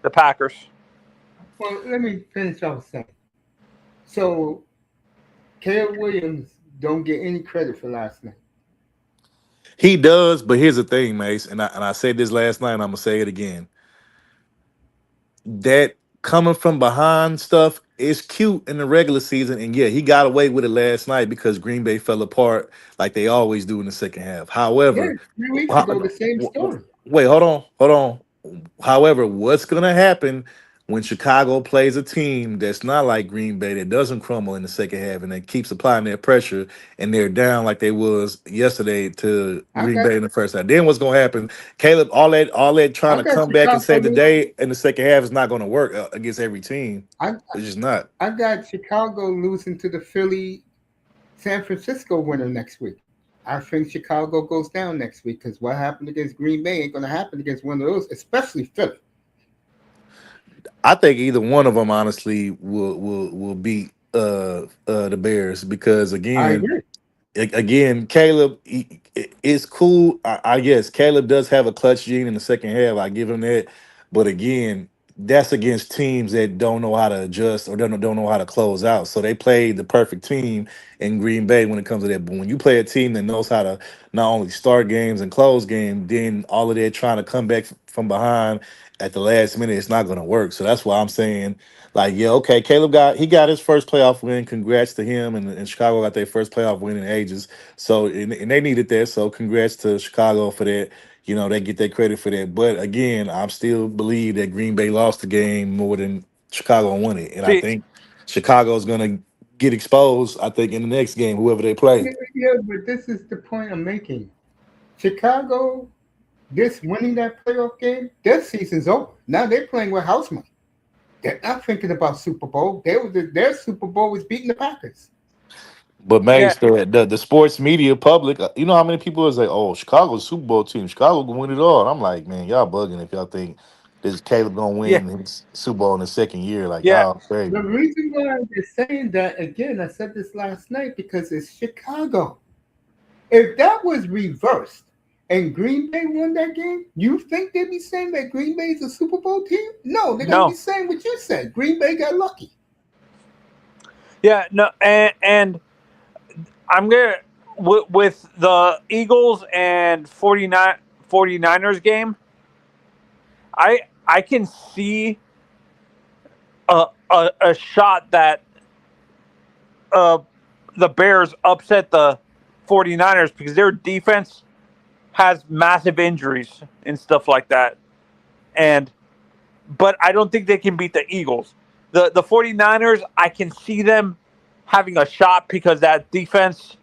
the Packers. well, let me finish off saying. So, Caleb Williams don't get any credit for last night. He does, but here's the thing, Mace, and I said this last night, and I'm gonna say it again. That coming from behind stuff is cute in the regular season, and yeah, he got away with it last night because Green Bay fell apart like they always do in the second half. Yeah, However, 3 weeks ho- ago, the same story. wait, hold on. However, what's gonna happen when Chicago plays a team that's not like Green Bay that doesn't crumble in the second half and that keeps applying their pressure and they're down like they was yesterday to I Green got Bay in the first half? Then what's gonna happen? Caleb, all that trying I to got come back and Chicago save the losing. day in the second half is not gonna work against every team. I It's just not. I got Chicago losing to the Philly San Francisco winner next week. I think Chicago goes down next week because what happened against Green Bay ain't going to happen against one of those, especially Philly. I think either one of them honestly will beat the Bears because I again, agree. Caleb, it's cool. I guess Caleb does have a clutch gene in the second half. I give him that, but again, that's against teams that don't know how to adjust or don't know how to close out. So they played the perfect team in Green Bay when it comes to that. But when you play a team that knows how to not only start games and close games, then all of that trying to come back from behind at the last minute, it's not going to work. So that's why I'm saying like, yeah, okay, Caleb got his first playoff win. Congrats to him, and Chicago got their first playoff win in ages. So and they needed that. So congrats to Chicago for that. You know, they get that credit for that. But again, I'm still believe that Green Bay lost the game more than Chicago won it, and I See, think Chicago's gonna get exposed. I think in the next game, whoever they play. Yeah, but this is the point I'm making. Chicago, this winning that playoff game, their season's over. Now they're playing with house money. They're not thinking about Super Bowl. Their Super Bowl was beating the Packers. But yeah, Mace, the sports media public, you know how many people is like, oh, Chicago's Super Bowl team, Chicago gonna win it all. And I'm like, man, y'all bugging if y'all think this Caleb gonna yeah, win his Super Bowl in the second year. Like yeah, The y'all crazy. reason why they're saying that, again, I said this last night, because it's Chicago. If that was reversed and Green Bay won that game, you think they'd be saying that Green Bay is a Super Bowl team? No, they're going to be no, saying what you said. Green Bay got lucky. yeah, no, and I'm gonna with the Eagles and 49ers game. I can see a shot that uh, the Bears upset the 49ers because their defense has massive injuries and stuff like that. And but I don't think they can beat the Eagles. The 49ers, I can see them having a shot because that defense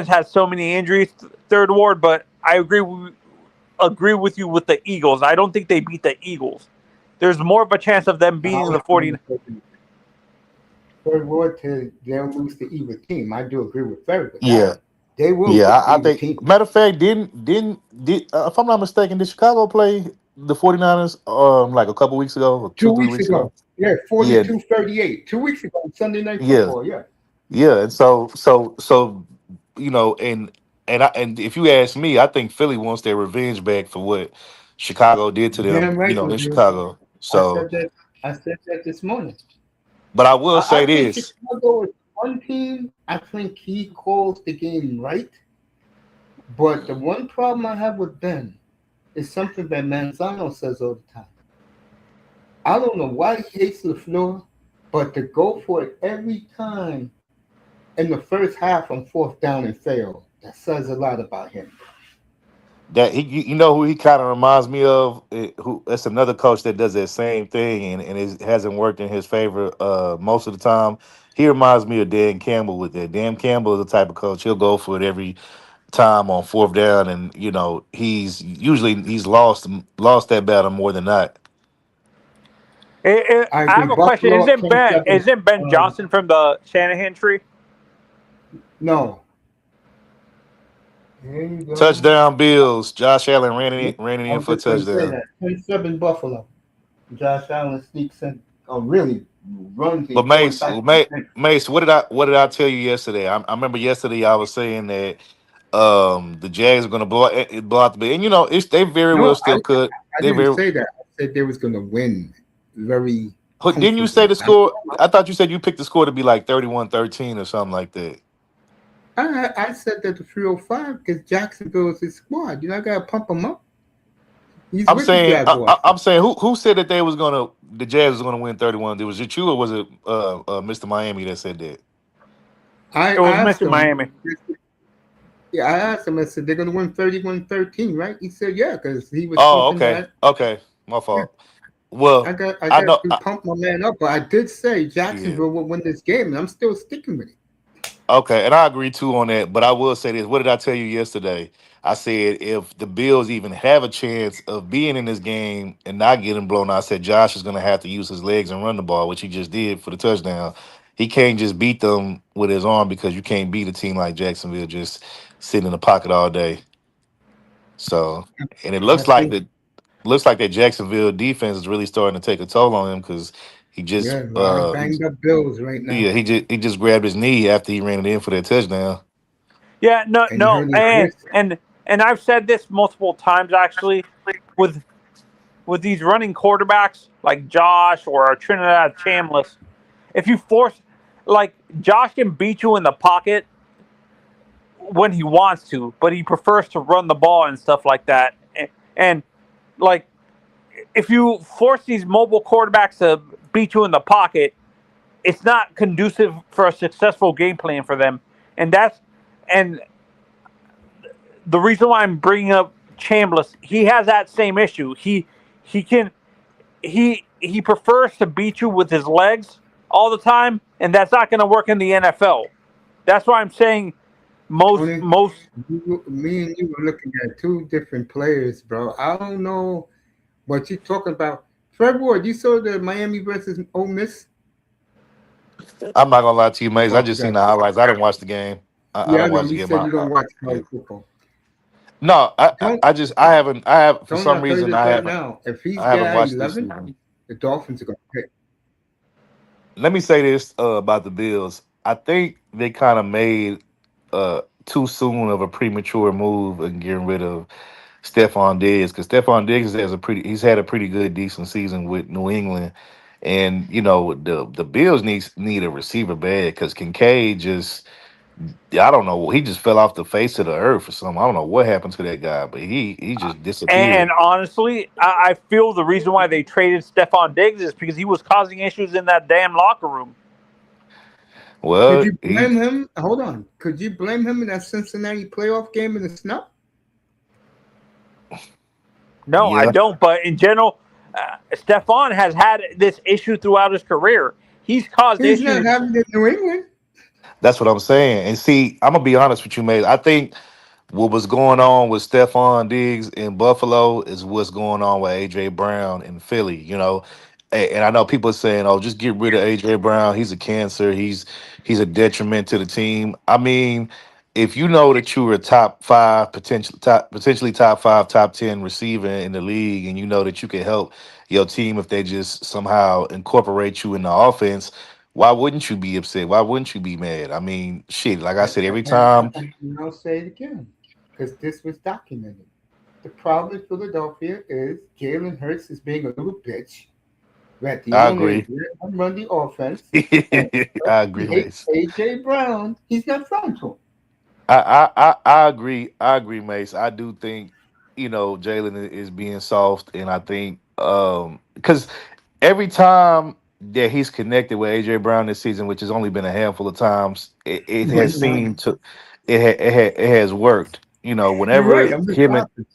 has so many injuries, Third Ward, but I agree with you with the Eagles. I don't think they beat the Eagles. There's more of a chance of them I beating was the 40. Third word to they'll lose to either team. I do agree with Ferry with that. Yeah, They will yeah. lose to I either think team. matter of fact, didn't did if I'm not mistaken, did Chicago play the 49ers like a couple weeks ago or Two two, three weeks weeks ago. ago? Yeah, Yeah, 42-38. 2 weeks ago, Sunday Night yeah, Football. Yeah. yeah. And so you know, and if you ask me, I think Philly wants their revenge back for what Chicago did to them, Damn you right know, they in do. Chicago. I So, said that. I said that this morning. but I will I say think this. Chicago is one team. I think he calls the game right. But the one problem I have with them is something that Manzano says all the time. I don't know why he hates LaFleur, but to go for it every time in the first half on fourth down and fail, that says a lot about him. That you know who he kind of reminds me of. Who that's another coach that does that same thing, and it hasn't worked in his favor most of the time. He reminds me of Dan Campbell with that. Dan Campbell is the type of coach he'll go for it every time on fourth down, and you know he's lost that battle more than not. I I agree. have a question. Buffalo at 27. Isn't Ben Um, Johnson from the Shanahan tree? no, There you go. Touchdown Bills. Josh Allen Yep. ran it I in was for a just going to say touchdown. that. 27 Buffalo. Josh Allen sneaks in, or really runs a But Mace, quarterback defense. Mace, what did I tell you yesterday? I remember yesterday I was saying that the Jags are going to blow out the Bills, and they very well No, still could. I They didn't very. say that. I said they was going to win very Didn't you say comfortably. the score? I thought you said you picked the score to be like 31-13 or something like that. I said that the 305 because Jacksonville is his squad. You know, I got to pump him up. He's I'm with the saying, Jaguars. I'm saying, who said that the Jazz was gonna win 31? Was it you or was it Mr. Miami that said that? I It was asked Mr. him. Miami. Yeah, I asked him. I said they're going to win 31-13, right? He said yeah, because he was Oh, thinking okay, that. okay, my Yeah, fault. Well, I I got know, to pump my man up, but I did say yeah, Jacksonville will win this game, and I'm still sticking with it. okay, and I agree too on that. But I will say this: what did I tell you yesterday? I said if the Bills even have a chance of being in this game and not getting blown out, I said Josh is gonna have to use his legs and run the ball, which he just did for the touchdown. He can't just beat them with his arm because you can't beat a team like Jacksonville just sitting in the pocket all day. So, and it I think looks like that Jacksonville defense is really starting to take a toll on him because he just yeah, a lot of banged up Bills right yeah now, he just grabbed his knee after he ran it in for that touchdown. Yeah, no, and he no, hurt his wrist. and I've said this multiple times actually, with these running quarterbacks like Josh or Trinidad Chambliss. If you force, like Josh can beat you in the pocket when he wants to, but he prefers to run the ball and stuff like that. And like if you force these mobile quarterbacks to beat you in the pocket, it's not conducive for a successful game plan for them. And and the reason why I'm bringing up Chambliss, he has that same issue. He can he prefers to beat you with his legs all the time, and that's not going to work in the NFL. That's why I'm saying Tony, most. me and you were looking at two different players, bro. I don't know what you're talking about. Trevor, you saw the Miami versus Ole Miss? I'm not gonna lie to you, Maze. I Oh, just seen God. the highlights. I didn't watch the game. I Yeah, I don't know. watch the You game. said you don't watch Yeah. college football. No, Don't I just I have for don't some I tell you reason this right now? If he's I there haven't at watched this 11, season. the Dolphins are going to pick. Let me say this about the Bills. I think they kind of made too soon of a premature move and getting rid of Stephon Diggs because Stephon Diggs he's had a pretty good decent season with New England, and the Bills need a receiver bad because Kincaid just I don't know he just fell off the face of the earth or something. I don't know what happened to that guy, but he just And disappeared. honestly, I feel the reason why they traded Stephon Diggs is because he was causing issues in that damn locker room. Could Well, you blame him? Hold on. Could you blame him in that Cincinnati playoff game in the snub? No, I yeah, don't. But in general, Stephon has had this issue throughout his career. He's caused He's not issues. having it in New England. that's what I'm saying. And see, I'm gonna be honest with you, mate. I think what was going on with Stephon Diggs in Buffalo is what's going on with AJ Brown in Philly. And I know people are saying, "Oh, just get rid of AJ Brown. He's a cancer. He's a detriment to the team." I mean, if you know that you were a top five, potentially top five, top 10 receiver in the league, and you know that you can help your team if they just somehow incorporate you in the offense. Why wouldn't you be upset? Why wouldn't you be mad? I mean, shit. Like I said, every time. And I'll say it again because this was documented. The problem in Philadelphia is Jalen Hurts is being a little bitch. Let I Dion agree. run the offense, and I he agree, hates Mace. AJ Brown. He's not throwing to him. I agree. I agree, Mace. I do think Jalen is being soft, and I think because every time that he's connected with AJ Brown this season, which has only been a handful of times, it has seemed to it has worked. You're right. Whenever I'm just him and laughing.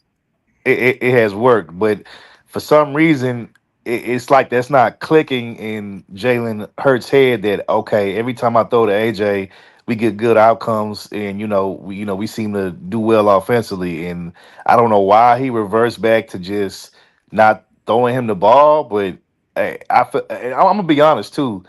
it has worked, but for some reason, it's like that's not clicking in Jalen Hurts' head. That okay, every time I throw to AJ, we get good outcomes, and we seem to do well offensively. And I don't know why he reversed back to just not throwing him the ball, but hey, I'm gonna be honest too.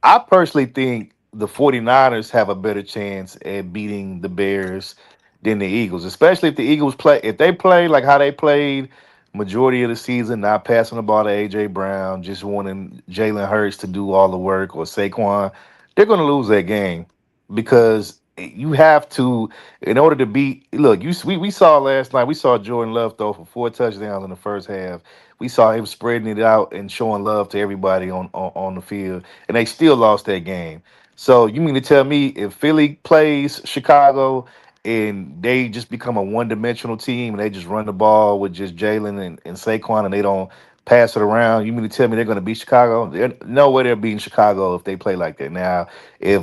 I personally think the 49ers have a better chance at beating the Bears than the Eagles, especially if the Eagles play. If they play like how they played majority of the season, not passing the ball to AJ Brown, just wanting Jalen Hurts to do all the work or Saquon, they're going to lose that game because you have to, in order to beat. Look, we saw last night. We saw Jordan Love throw for 4 touchdowns in the first half. We saw him spreading it out and showing love to everybody on the field, and they still lost that game. So you mean to tell me if Philly plays Chicago and they just become a one-dimensional team and they just run the ball with just Jalen and Saquon and they don't pass it around, you mean to tell me they're going to beat Chicago? No way they're beating Chicago if they play like that. Now, if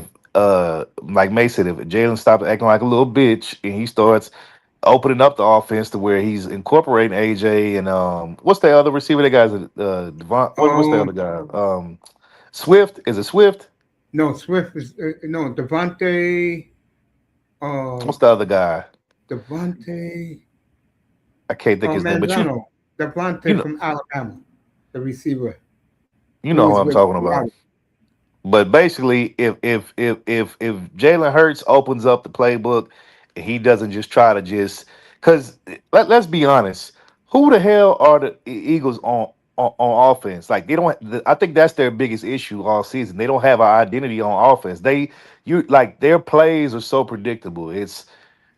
like May said, if Jalen stops acting like a little bitch and he starts opening up the offense to where he's incorporating AJ and what's the other receiver? That guy's Devon. What's the other Um, guy? Swift. Is it Swift? no, Swift is no Devontae. Uh, What's the other guy? Devontae. I can't think his name, but Manzano. you Devontae know from Alabama, the receiver you who know who was I'm with talking about. Robert. But basically, if Jalen Hurts opens up the playbook, and he doesn't just try to just because let's be honest, who the hell are the Eagles on offense? Like they don't. I think that's their biggest issue all season. They don't have an identity on offense. You like their plays are so predictable. It's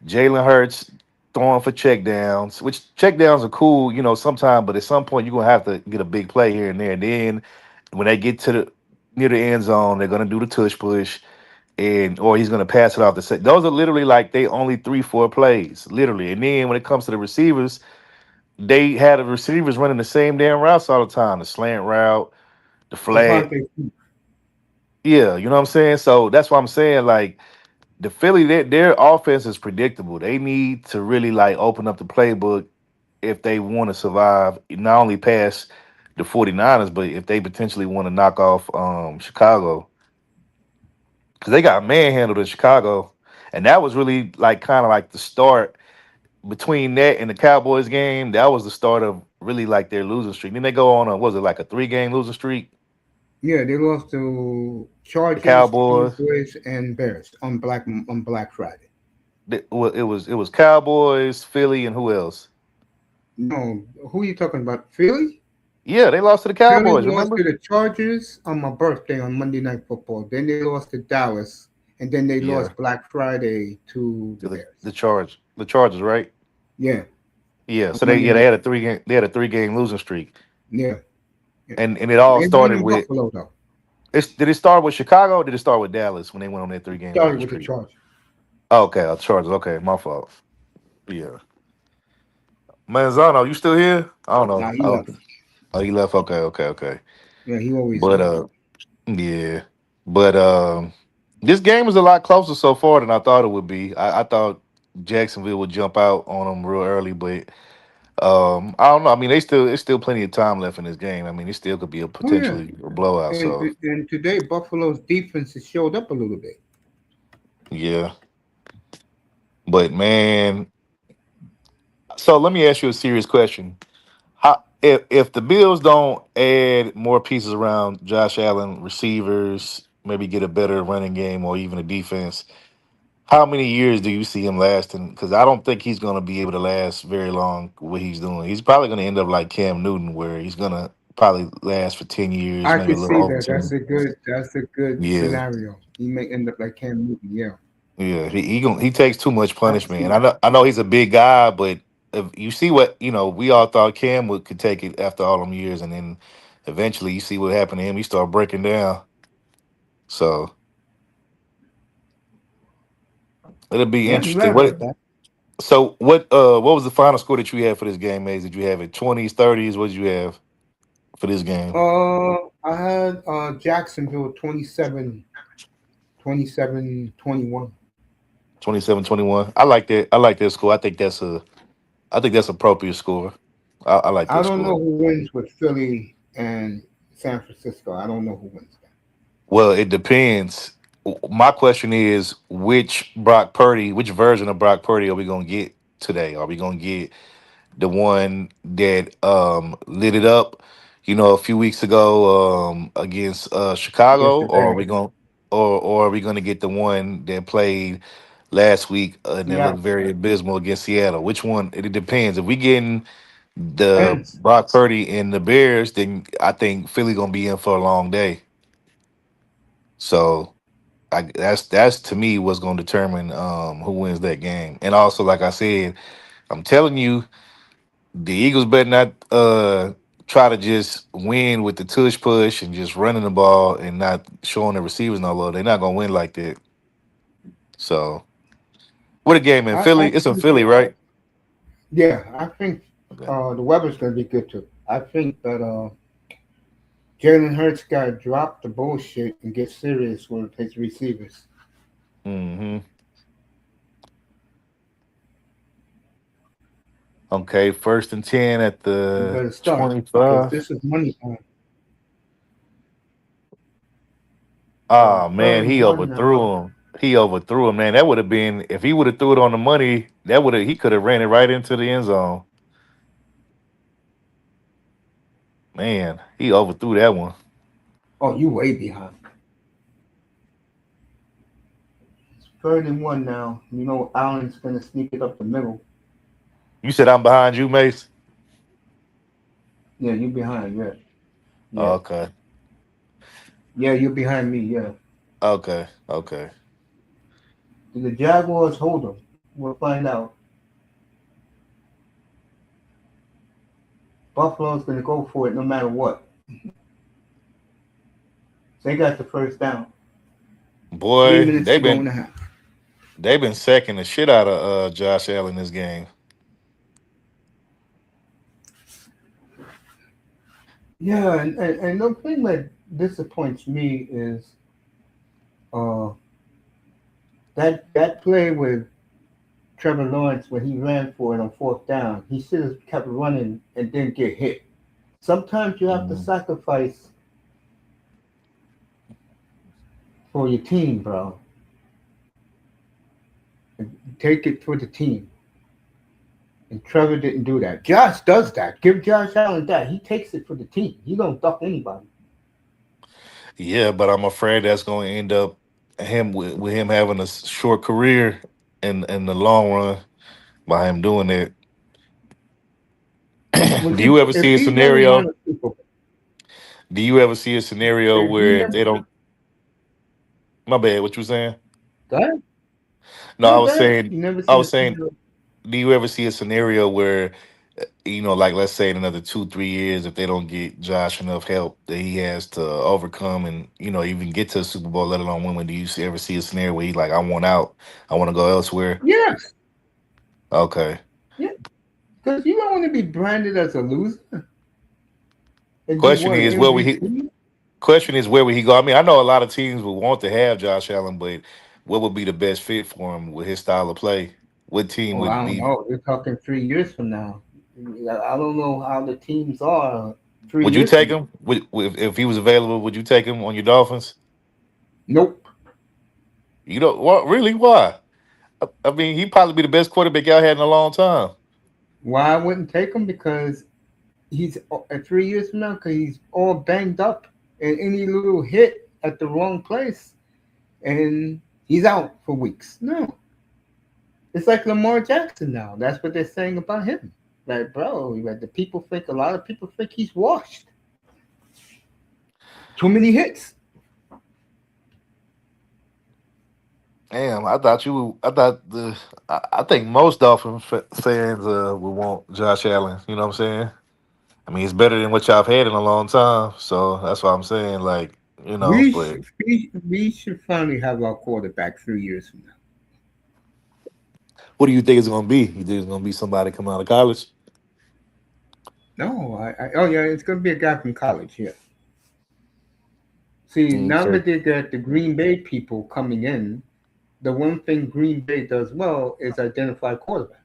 Jalen Hurts throwing for checkdowns, which checkdowns are cool, sometime, but at some point you're gonna have to get a big play here and there. And then when they get to the near the end zone, they're gonna do the tush push and or he's gonna pass it off the set. Those are literally like they only 3-4 plays, literally. And then when it comes to the receivers, they had the receivers running the same damn routes all the time, the slant route, the flat. Devontae. Yeah, you know what I'm saying? So that's why I'm saying like the Philly, their offense is predictable. They need to really like open up the playbook if they want to survive, not only past the 49ers, but if they potentially want to knock off Chicago. Because they got manhandled in Chicago. And that was really like kind of like the start between that and the Cowboys game. That was the start of really like their losing streak. Then they go on a was it like a 3 game losing streak? Yeah, they lost to The Chargers, Cowboys. Cowboys, and Bears on Black Friday. It was Cowboys, Philly, and who else? No, who are you talking about? Philly? Yeah, they lost to the Philly Cowboys. lost to Remember? the Chargers on my birthday on Monday Night Football. Then they lost to Dallas, and then they Yeah, lost Black Friday to the to the Bears. the Chargers, right? Yeah, Yeah. on So Monday they Night. had a 3 game losing streak, Yeah, yeah. and it all They won started in with Buffalo though. did it start with Chicago or did it start with Dallas when they went on that 3 game Started losing with the streak? Chargers. Oh, okay, Chargers. Okay, my fault. Yeah, Manzano, you still here? I don't know. Now he Oh, left. oh, you left. Okay, okay, okay. Yeah, he always But leave. yeah, but this game is a lot closer so far than I thought it would be. I thought Jacksonville would jump out on them real early, but I don't know. I mean, it's still plenty of time left in this game. I mean, it still could be a Oh yeah, potentially a blowout. and So and today Buffalo's defense has showed up a little bit. yeah, but man, so let me ask you a serious question. How if the Bills don't add more pieces around Josh Allen, receivers, maybe get a better running game or even a defense, how many years do you see him lasting? Because I don't think he's going to be able to last very long. What he's doing, he's probably going to end up like Cam Newton, where he's going to probably last for 10 years, I maybe a could little see over that. 10. That's a good Yeah, scenario. He may end up like Cam Newton. Yeah, yeah. He takes too much I could punishment, see and that. I know he's a big guy, but if you see what we all thought Cam could take it after all them years, and then eventually you see what happened to him. He started breaking down. So it'll be Yeah, you're interesting. right about that. What was the final score that you had for this game, Maze? Did you have it 20s, 30s? What did you have for this game? I had Jacksonville 27, 27, 21. 27-21. I like that. I like that score. I think that's appropriate score. I like I that don't know score. who wins with Philly and San Francisco. I don't know who wins that. Well, it depends. My question is which version of Brock Purdy are we gonna get today? Are we gonna get the one that lit it up, a few weeks ago against Against Chicago, the or are Bears. we going or are we going to get the one that played last week, and it Yeah, looked very abysmal against Seattle. Which one? It depends. If we getting the depends. Brock Purdy and the Bears, then I think Philly gonna be in for a long day. So that's to me what's gonna determine who wins that game. And also, like I said, I'm telling you, the Eagles better not try to just win with the tush push and just running the ball and not showing the receivers no love. They're not gonna win like that. So what a game in I Philly. It's in think, Philly, right? yeah, I think Okay. the weather's going to be good too. I think that Jalen Hurts got to drop the bullshit and get serious with his receivers. Hmm. Okay, 1st and 10 at You the better start because 25. this is money time. Oh man, Third and he one now. overthrew him. He overthrew him, man. That would have been if he would have threw it on the money. That would have he could have ran it right into the end zone. Man, he overthrew that one. Oh, you way behind. Third and one now. You know Allen's going to sneak it up the middle. You said I'm behind you, Mace. Yeah, you behind. Yeah, yeah, Okay, yeah. You behind me. Yeah. okay. Do the Jaguars hold them? We'll find out. Buffalo's going to go for it no matter what. They got the first down. Three Boy, minutes to go in the half. they've been sacking the shit out of Josh Allen this game. Yeah, and the thing that disappoints me is uh, that play with Trevor Lawrence when he ran for it on fourth down. He should have kept running and didn't get hit. Sometimes you have to Mhm. sacrifice for your team, bro. Take it for the team. And Trevor didn't do that. Josh does that. Give Josh Allen that. He takes it for the team. He don't duck anybody. Yeah, but I'm afraid that's going to end up with him having a short career in the long run by him doing that. When Do you ever if see a he never won scenario? a Super Bowl, Do you ever see a scenario if he where if never they don't? My bad. What you saying? go ahead, No, no, go ahead. You never I seen a was saying, scenario. do you ever see a scenario where, like let's say in another 2, 3 years, if they don't get Josh enough help that he has to overcome and even get to a Super Bowl, let alone win? Do you ever see a scenario where he's like, I want out, I want to go elsewhere? Yes, Okay. yeah, because you don't want to be branded as a loser and you Question won an is, where would he? MVP. Question is, where would he go? I mean, I know a lot of teams would want to have Josh Allen, but what would be the best fit for him with his style of play? What team Oh, I would don't be? know. We're talking 3 years from now. I don't know how the teams are three Would you years take from now. him? If he was available, would you take him on your Dolphins? Nope. You don't. What? Really? Why? I mean, he'd probably be the best quarterback y'all had in a long time. Why I wouldn't take him? Because he's 3 years from now, because he's all banged up, and any little hit at the wrong place, and he's out for weeks. No, it's like Lamar Jackson now. That's what they're saying about him. Like, bro, like the people think a lot of people think he's washed. Too many hits. Damn, I thought you. I thought the. I think most Dolphin fans would want Josh Allen. You know what I'm saying? I mean, it's better than what y'all have had in a long time. So that's what I'm saying. Like, but We should finally have our quarterback 3 years from now. what do you think it's gonna be? You think it's gonna be somebody coming out of college? No, oh yeah, it's gonna be a guy from college. Yeah. See, now Okay. that they got the Green Bay people coming in, the one thing Green Bay does well is identify quarterback.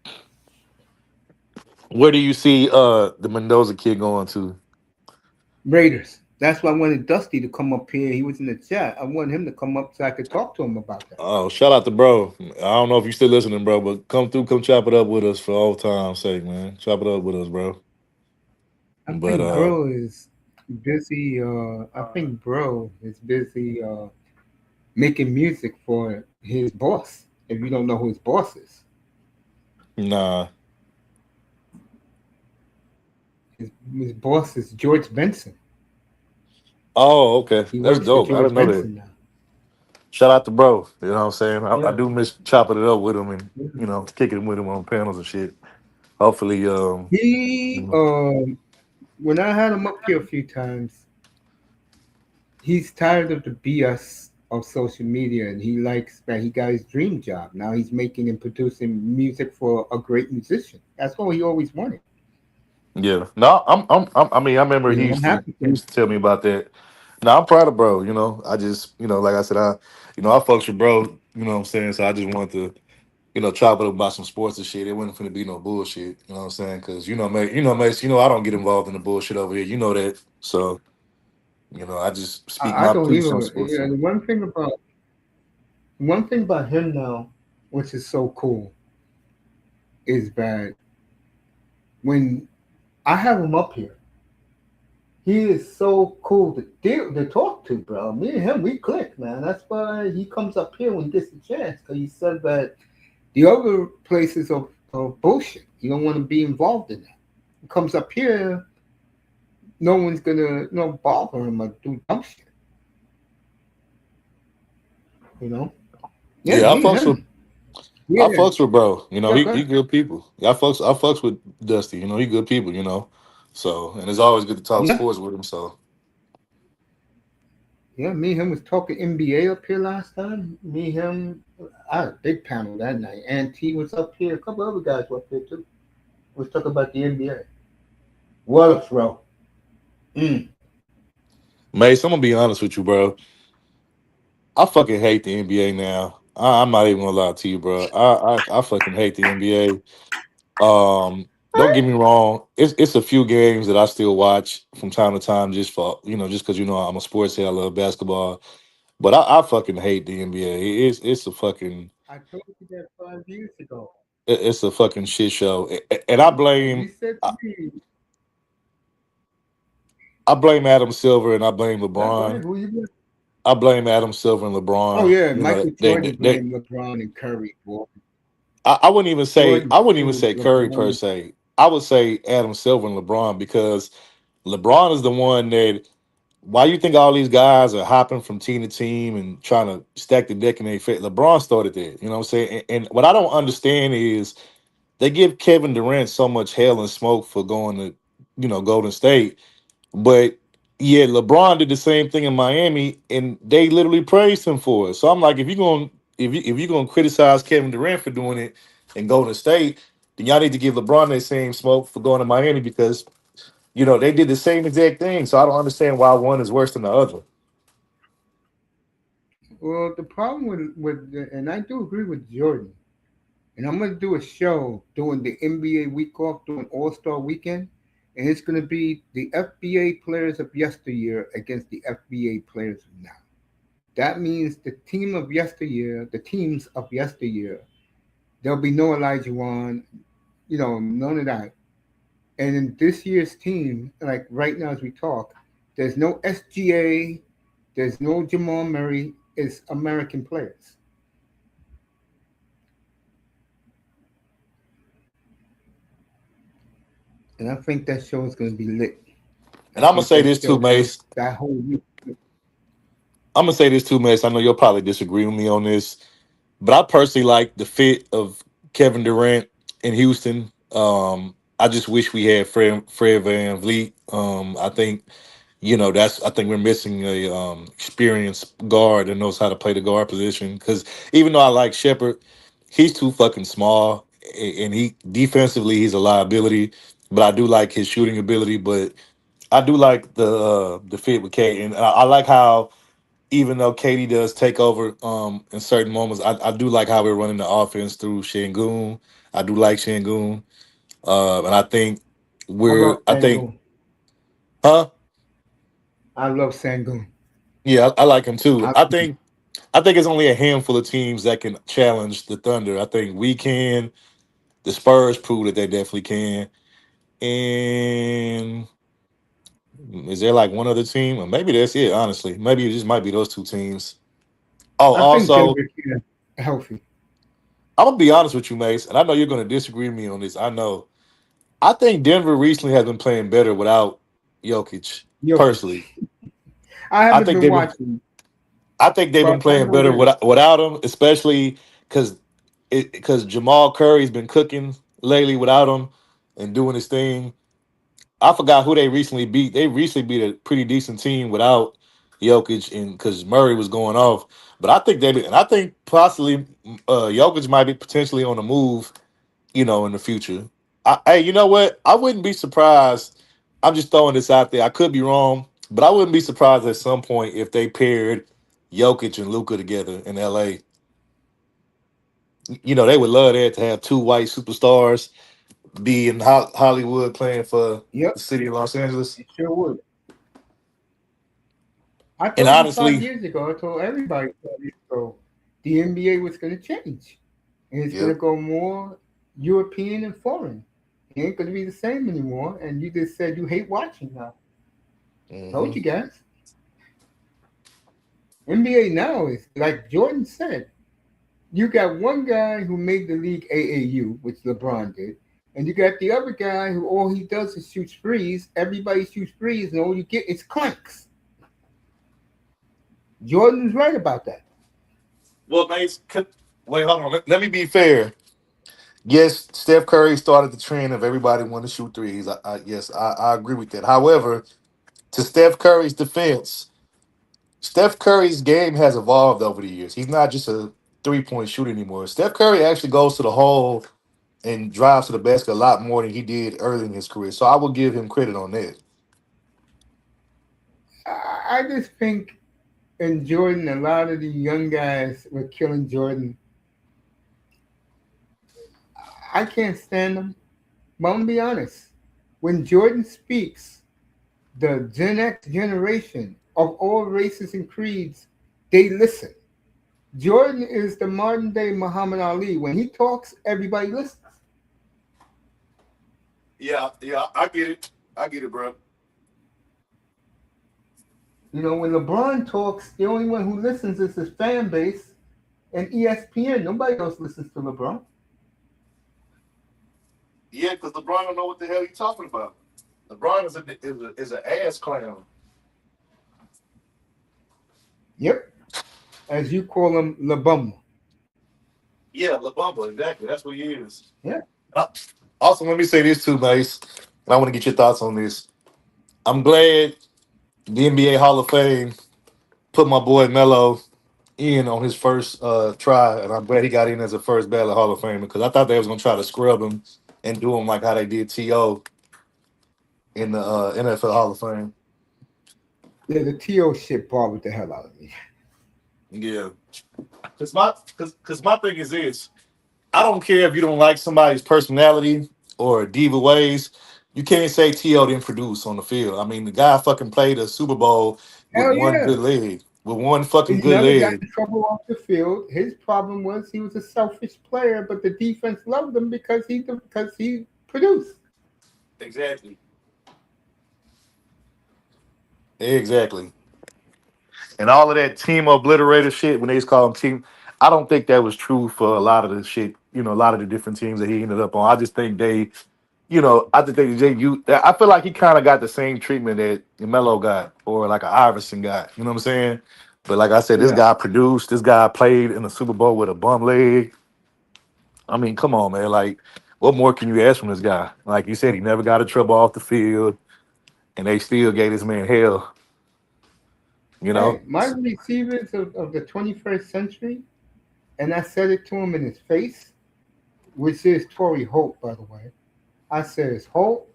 Where do you see the Mendoza kid going to? Raiders. That's why I wanted Dusty to come up here. He was in the chat. I wanted him to come up so I could talk to him about that. Oh, shout out to bro. I don't know if you still listening, bro, but come through, come chop it up with us for all time's sake, man. Chop it up with us, bro. I But think Bro is busy. I think Bro is busy making music for his boss. If you don't know who his boss is, Nah. his boss is George Benson. Oh, okay. He That's works for dope. I George didn't know that. Benson now. Shout out to bro. You know what I'm saying? I Yeah. do miss chopping it up with him and Yeah. kicking it with him on panels and shit. Hopefully, you He know. when I had him up here a few times, he's tired of the BS of social media and he likes that he got his dream job. Now he's making and producing music for a great musician. That's all he always wanted. Yeah. No, I mean, I remember You know, I'm happy he for him. used to tell me about that. No, I'm proud of bro. I just, like I said, I fucks with bro. You know what I'm saying? So I just wanted to, chop it up about some sports and shit. It wasn't finna be no bullshit. You know what I'm saying? Because Mace, I don't get involved in the bullshit over here. You know that. So I just speak I my don't piece on either. sports. Yeah, the one thing about him now, which is so cool, is that when I have him up here, he is so cool to talk to, bro. Me and him, we click, man. That's why he comes up here when he gets a chance. Because he said that the other places are bullshit. You don't want to be involved in that. He comes up here, no one's gonna bother him or do dumb shit. You know? Yeah, Yeah, me and him. I Yeah, fucks with bro. yeah, He go good people. Yeah, I fucks with Dusty. He good people. So and it's always good to talk yeah, sports with him. So yeah. Me and him was talking NBA up here last time. Me and him, I had a big panel that night. And T was up here. A couple other guys were up here too. We was talking about the NBA. What a throw! Mm. Mace, I'm gonna be honest with you, bro. I fucking hate the NBA now. I'm not even gonna lie to you, bro. I fucking hate the NBA. Don't get me wrong. It's a few games that I still watch from time to time, just for just because I'm a sports head. I love basketball, but I fucking hate the NBA. It's a fucking I told you that 5 years ago, it's a fucking shit show, and I and you blame said to me, I blame Adam Silver and I blame "Yeah, go ahead. LeBron. Who you with?" I blame Adam Silver and Oh LeBron. yeah, Michael Jordan They blamed LeBron and Curry. Boy. I Jordan wouldn't even proved say Curry per LeBron. se. I would say Adam Silver and LeBron because LeBron is the one that why you think all these guys are hopping from team to team and trying to stack the deck in their fit. LeBron started that. You know what I'm saying? And what I don't understand is they give Kevin Durant so much hell and smoke for going to, Golden State. But yeah, LeBron did the same thing in Miami, and they literally praised him for it. So I'm like, if you're gonna criticize Kevin Durant for doing it in Golden State, then y'all need to give LeBron that same smoke for going to Miami because they did the same exact thing. So I don't understand why one is worse than the other. Well, the problem and I do agree with Jordan. And I'm gonna do a show during the NBA week off, during All Star Weekend, and it's gonna be the FBA players of yesteryear against the FBA players of now. That means the teams of yesteryear. There'll be no Elijah Wan, none of that. And in this year's team, like right now as we talk, there's no SGA, there's no Jamal Murray. It's American players, and I think that show is going to be lit. And I I'm gonna think say that this too, show Mace. that whole week. I'm gonna say this too, Mace. I know you'll probably disagree with me on this, but I personally like the fit of Kevin Durant in Houston. I just wish we had Fred Van Vliet. I think I think we're missing a experienced guard that knows how to play the guard position. Because even though I like Shepard, he's too fucking small, and he defensively he's a liability. But I do like his shooting ability. But I do like the fit with Kate, and I like how even though Katie does take over in certain moments, I do like how we're running the offense through Shangoon. I do like Shangoon, and I think I love I think, Sangoon. huh? I love Sangoon. Yeah, I like him too. I, I think it's only a handful of teams that can challenge the Thunder. I think we can. The Spurs prove that they definitely can. And is there like one other team? Or maybe that's it. Honestly, maybe it just might be those two teams. Oh, I think also, Denver can healthy. I'm gonna be honest with you, Mace, and I know you're gonna disagree with me on this. I know. I think Denver recently has been playing better without Jokic. Jokic. Personally, I I haven't think been they've been. watching, I think they've been but I playing know better this. without him, especially because Jamal Curry's been cooking lately without him and doing his thing. I forgot who they recently beat. They recently beat a pretty decent team without Jokic, and because Murray was going off. But I think and I think possibly Jokic might be potentially on the move. In the future. Hey, you know what? I wouldn't be surprised. I'm just throwing this out there. I could be wrong, but I wouldn't be surprised at some point if they paired Jokic and Luca together in LA. They would love that to have two white superstars be in Hollywood playing for Yep, the city of Los Angeles. it sure would. I And told you five honestly, years ago. I told everybody 5 years ago the NBA was going to change, and it's going yep. to go more European and foreign. It ain't going to be the same anymore. And you just said you hate watching now. Told Hmm. you guys. NBA now is like Jordan said. You got one guy who made the league AAU, which LeBron did, and you got the other guy who all he does is shoot threes. Everybody shoots threes, and all you get is clanks. Jordan's right about that. Well, Mace, wait, hold on. Let me be fair. Yes, Steph Curry started the trend of everybody wanting to shoot threes. Yes, I agree with that. However, to Steph Curry's defense, Steph Curry's game has evolved over the years. He's not just a 3-point shooter anymore. Steph Curry actually goes to the hole and drives to the basket a lot more than he did early in his career. So I will give him credit on that. I just think in Jordan, a lot of the young guys were killing Jordan. I can't stand them. But I'm gonna be honest. When Jordan speaks, the Gen X generation of all races and creeds, they listen. Jordan is the modern day Muhammad Ali. When he talks, everybody listens. Yeah, I get it. I get it, bro. When LeBron talks, the only one who listens is his fan base and ESPN. Nobody else listens to LeBron. Yeah, because LeBron don't know what the hell he's talking about. LeBron is an ass clown. Yep, as you call him, LeBum. Yeah, LeBumba, exactly. That's what he is. Yeah, Uh, Also, let me say this too, Mace. And I want to get your thoughts on this. I'm glad the NBA Hall of Fame put my boy Melo in on his first try, and I'm glad he got in as a first ballot Hall of Famer because I thought they was gonna try to scrub him and do him like how they did To in the NFL Hall of Fame. yeah. The TO shit bothered the hell out of me. Yeah, because my thing is this: I don't care if you don't like somebody's personality or diva ways. You can't say To didn't produce on the field. I mean, the guy fucking played a Super Bowl with Hell one yeah. good leg, with one fucking He good never got leg. in trouble off the field. His problem was he was a selfish player, but the defense loved him because he produced. Exactly. Exactly. And all of that team obliterator shit when they just call them team. I don't think that was true for a lot of the shit. A lot of the different teams that he ended up on. I just think I just think I feel like he kind of got the same treatment that Melo got or like a Iverson got. You know what I'm saying? But like I said, this Yeah. guy produced. This guy played in the Super Bowl with a bum leg. I mean, come on, man. Like, what more can you ask from this guy? Like you said, he never got in trouble off the field, and they still gave this man hell. You Hey, know. my receivers of the 21st century, and I said it to him in his face, which is Torrey Holt, by the way. I said it's Holt,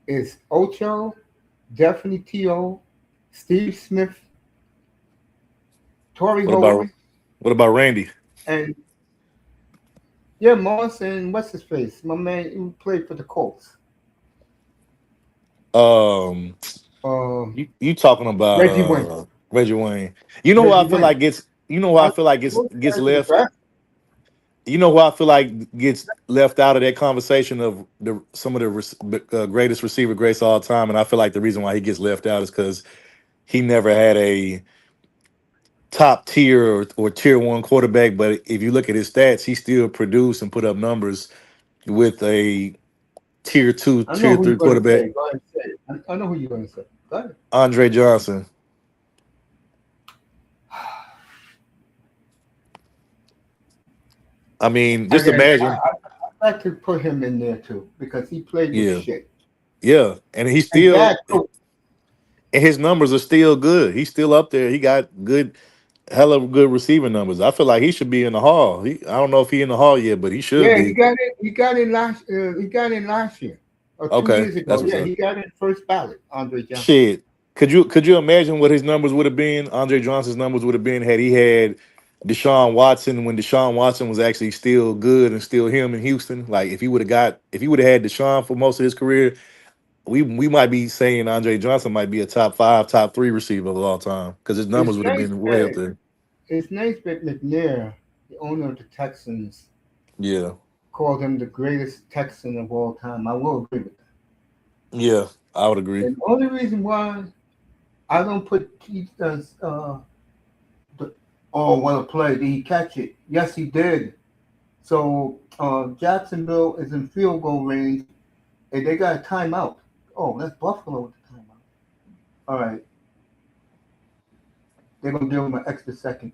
it's Ocho, definitely T.O., Steve Smith, Torrey What Holt, about what about Randy? and yeah, Moss and what's his face? My man who played for the Colts. Um, Um, you talking about Reggie Wayne. Reggie Wayne? You know who Reggie I feel Wayne. like gets. You know who I I feel like those gets guys were left. drafted. You know who I feel like gets left out of that conversation of some of the greatest receiver greats of all time, and I feel like the reason why he gets left out is because he never had top tier or tier one quarterback, but if you look at his stats, he still produced and put up numbers with a tier two, I know tier who you're three going to quarterback, say. Go ahead and say it. I know who you're going to say. Go ahead. Andre Johnson. I mean, just Again, imagine. I like to put him in there too because he played with Yeah, shit yeah, and he's and still, bad coach. and his numbers are still good. He's still up there. He got good, hell of good receiving numbers. I feel like he should be in the hall. I don't know if he in the hall yet, but he should Yeah, he be. got it. He got in last. He got in last year or two Okay, years that's ago. what's Yeah, up. he got in first ballot. Andre Johnson. Shit. Could you imagine what his numbers would have been? Andre Johnson's numbers would have been had he had Deshaun Watson when Deshaun Watson was actually still good and still him in Houston. Like if he would have had Deshaun for most of his career, we might be saying Andre Johnson might be a top five, top three receiver of all time because his It's numbers would have nice been way up that there. it's nice that McNair, the owner of the Texans, Yeah, called him the greatest Texan of all time. I will agree with that. yeah, I would agree. And the only reason why I don't put the, oh, what a play! Did he catch it? Yes, he did. So Jacksonville is in field goal range, and they got a timeout. Oh, that's Buffalo with the timeout. All right, they're gonna give him an extra second.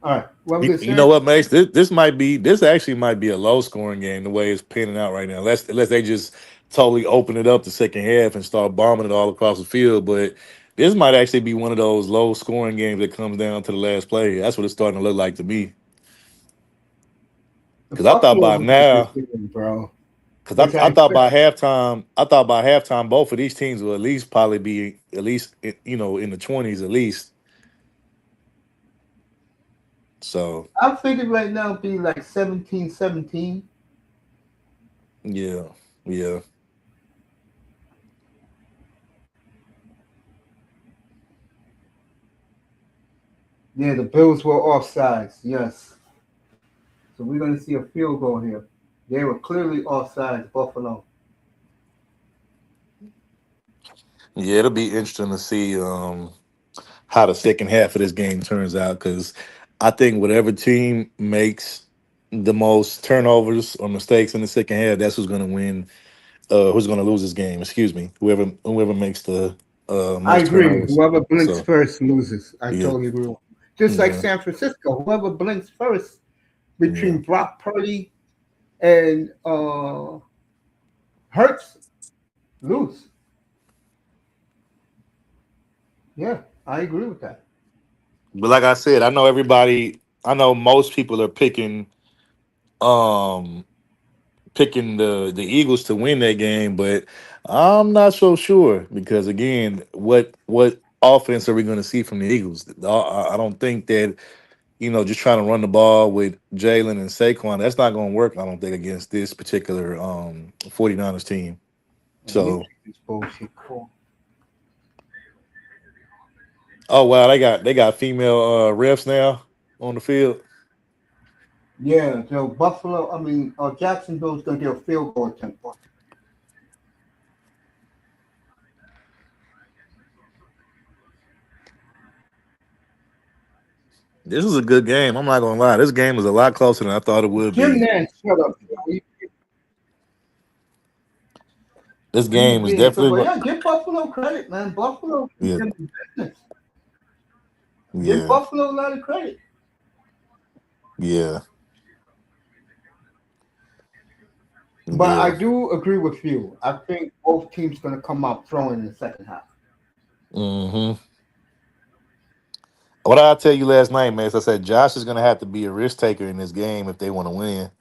All right, what was You, it you know saying? what, Mace? This actually might be a low scoring game the way it's panning out right now. Unless they just totally open it up the second half and start bombing it all across the field. But this might actually be one of those low scoring games that comes down to the last play. That's what it's starting to look like to me. The Because I thought Buffalo by was a good now, game, bro. because Which I expect. I thought by halftime both of these teams will at least probably be at least in the 20s at least. So I figured right now it'd be like 17-17. yeah, yeah. Yeah, the Bills were offsides. Yes. So we're going to see a field goal here. They were clearly offsides, Buffalo. Yeah, it'll be interesting to see how the second half of this game turns out because I think whatever team makes the most turnovers or mistakes in the second half, that's who's going to win. Who's going to lose this game? Excuse me. Whoever makes the I most agree. turnovers. Whoever blinks So first loses. I yeah, totally agree. Just like yeah, San Francisco, whoever blinks first yeah, between Brock Purdy and Hurts lose. Yeah, I agree with that. but like I said, I know everybody. I know most people are um picking the Eagles to win that game, but I'm not so sure because again, what offense are we going to see from the Eagles? I don't think that just trying to run the ball with Jalen and Saquon, that's not going to work. I don't think against this particular 49ers team. Let me So, take this bullshit call. oh wow, they got female refs now on the field. Yeah, so Buffalo, I mean, Jacksonville's going to get a field goal attempt. This is a good game. I'm not gonna lie. This game is a lot closer than I thought it would Jim be. Nance, shut up. This He's game is being so, definitely but going. yeah, give Buffalo credit, man. Buffalo is Yeah, in the business. Give yeah, Buffalo a lot of credit. yeah, But I yeah. do agree with you. I think both teams going to come out throwing in the second half. Hmm. What did I tell you last night, man? Is I said Josh is going to have to be a risk taker in this game if they want to win.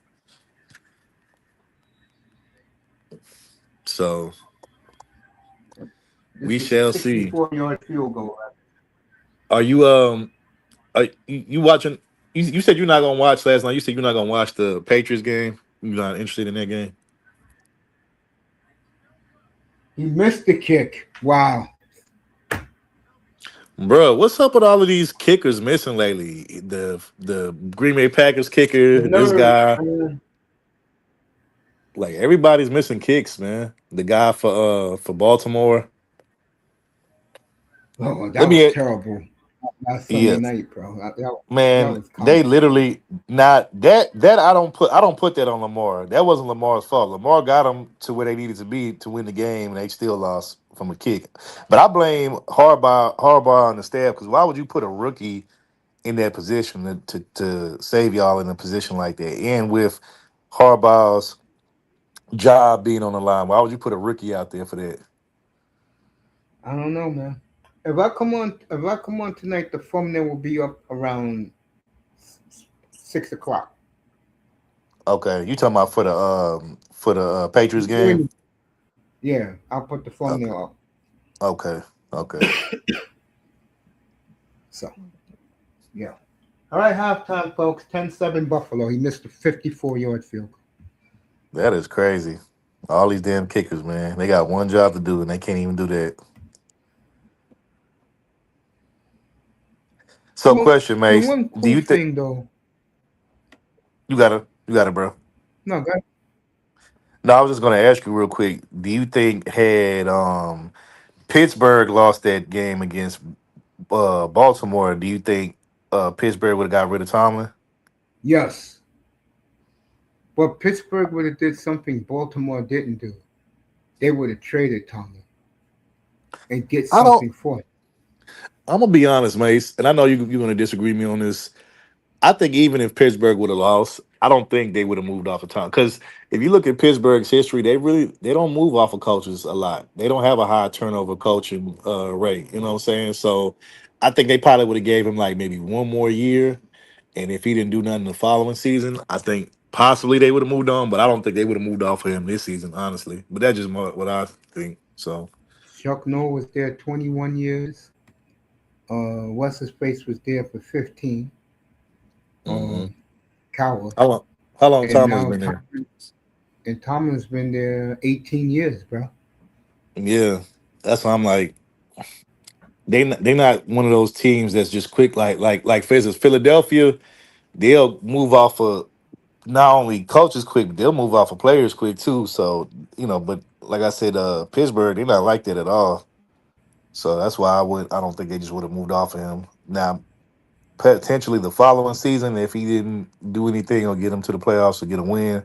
So we This is a shall see. 64-yard field goal. Are you watching? You said you're not gonna watch last night. You said you're not gonna watch the Patriots game. You're not interested in that game, He missed the kick. Wow. bro. What's up with all of these kickers missing lately? The Green Bay Packers The kicker, this nerve, guy, man. like everybody's missing kicks, man. The guy for Baltimore. Oh, Let that was me. terrible. Last Sunday Yeah, night, bro. That man, was they comical. literally not that I don't put that on Lamar. That wasn't Lamar's fault. Lamar got them to where they needed to be to win the game, and they still lost from a kick. But I blame Harbaugh and the staff because why would you put a rookie in that position to save y'all in a position like that, and with Harbaugh's job being on the line, why would you put a rookie out there for that? I don't know, man. If I come on tonight, the thumbnail will be up around 6 o'clock. Okay, you talking about for the Patriots game? Yeah, I'll put the Okay, thumbnail up. okay, okay. So yeah. All right, halftime, folks. 10-7 Buffalo. He missed a 54-yard field goal. That is crazy. All these damn kickers, man. They got one job to do and they can't even do that. So, Well, question, the Mace. one Do cool you think thing though, you got it, bro? no, go No, I was just gonna ask you real quick. Do you think had Pittsburgh lost that game against Baltimore, do you think Pittsburgh would have got rid of Tomlin? yes, but Pittsburgh would have did something Baltimore didn't do. They would have traded Tommy and get I don't. something for it. I'm gonna be honest, Mace, and I know you're gonna disagree with me on this. I think even if Pittsburgh would have lost, I don't think they would have moved off of Tom. Because if you look at Pittsburgh's history, they don't move off of coaches a lot. They don't have a high turnover coaching rate. You know what I'm saying? So I think they probably would have gave him like maybe one more year, and if he didn't do nothing the following season, I think possibly they would have moved on. But I don't think they would have moved off of him this season, honestly. But that's just what I think. So. Chuck Noll was there 21 years. What's his face was there for 15. Hmm. Um, Cowher. How long? How long And Tomlin's now been there? Tomlin's been there 18 years, bro. Yeah, that's why I'm like. They not one of those teams that's just quick like for instance Philadelphia. They'll move off of not only coaches quick, but they'll move off of players quick too. So but like I said, Pittsburgh, they're not like that at all. So that's why I don't think they just would have moved off of him. Now potentially the following season, if he didn't do anything or get him to the playoffs or get a win,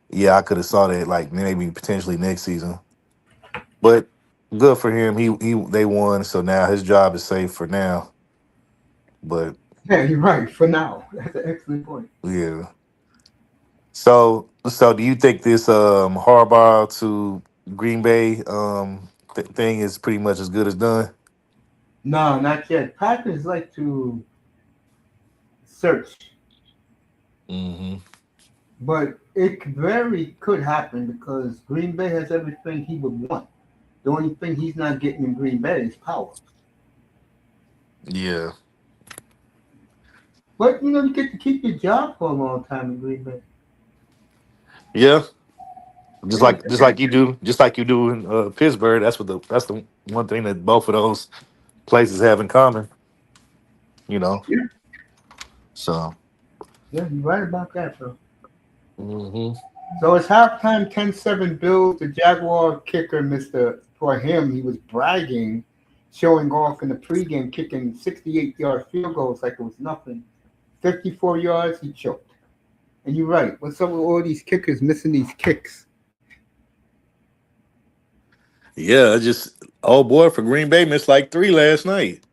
yeah, I could have saw that like maybe potentially next season. But good for him. He they won, so now his job is safe for now. But Yeah, you're right. For now, that's an excellent point. yeah. So do you think this Harbaugh to Green Bay thing is pretty much as good as done? No, not yet. Packers like to search, Hmm. but it very could happen because Green Bay has everything he would want. The only thing he's not getting in Green Bay is power. Yeah. But you get to keep your job for a long time in Green Bay. Yeah. Just Yeah, like just like you do in Pittsburgh. That's the one thing that both of those places have in common. You know. yeah, So. yeah, you're right about that, bro. Hmm. So it's halftime 10-7 Bills. The Jaguar kicker, for him, he was bragging, showing off in the pregame, kicking 68-yard field goals like it was nothing. 54 yards, he choked. And you're right. What's up with all these kickers missing these kicks? Yeah. Just oh boy for Green Bay missed like three last night.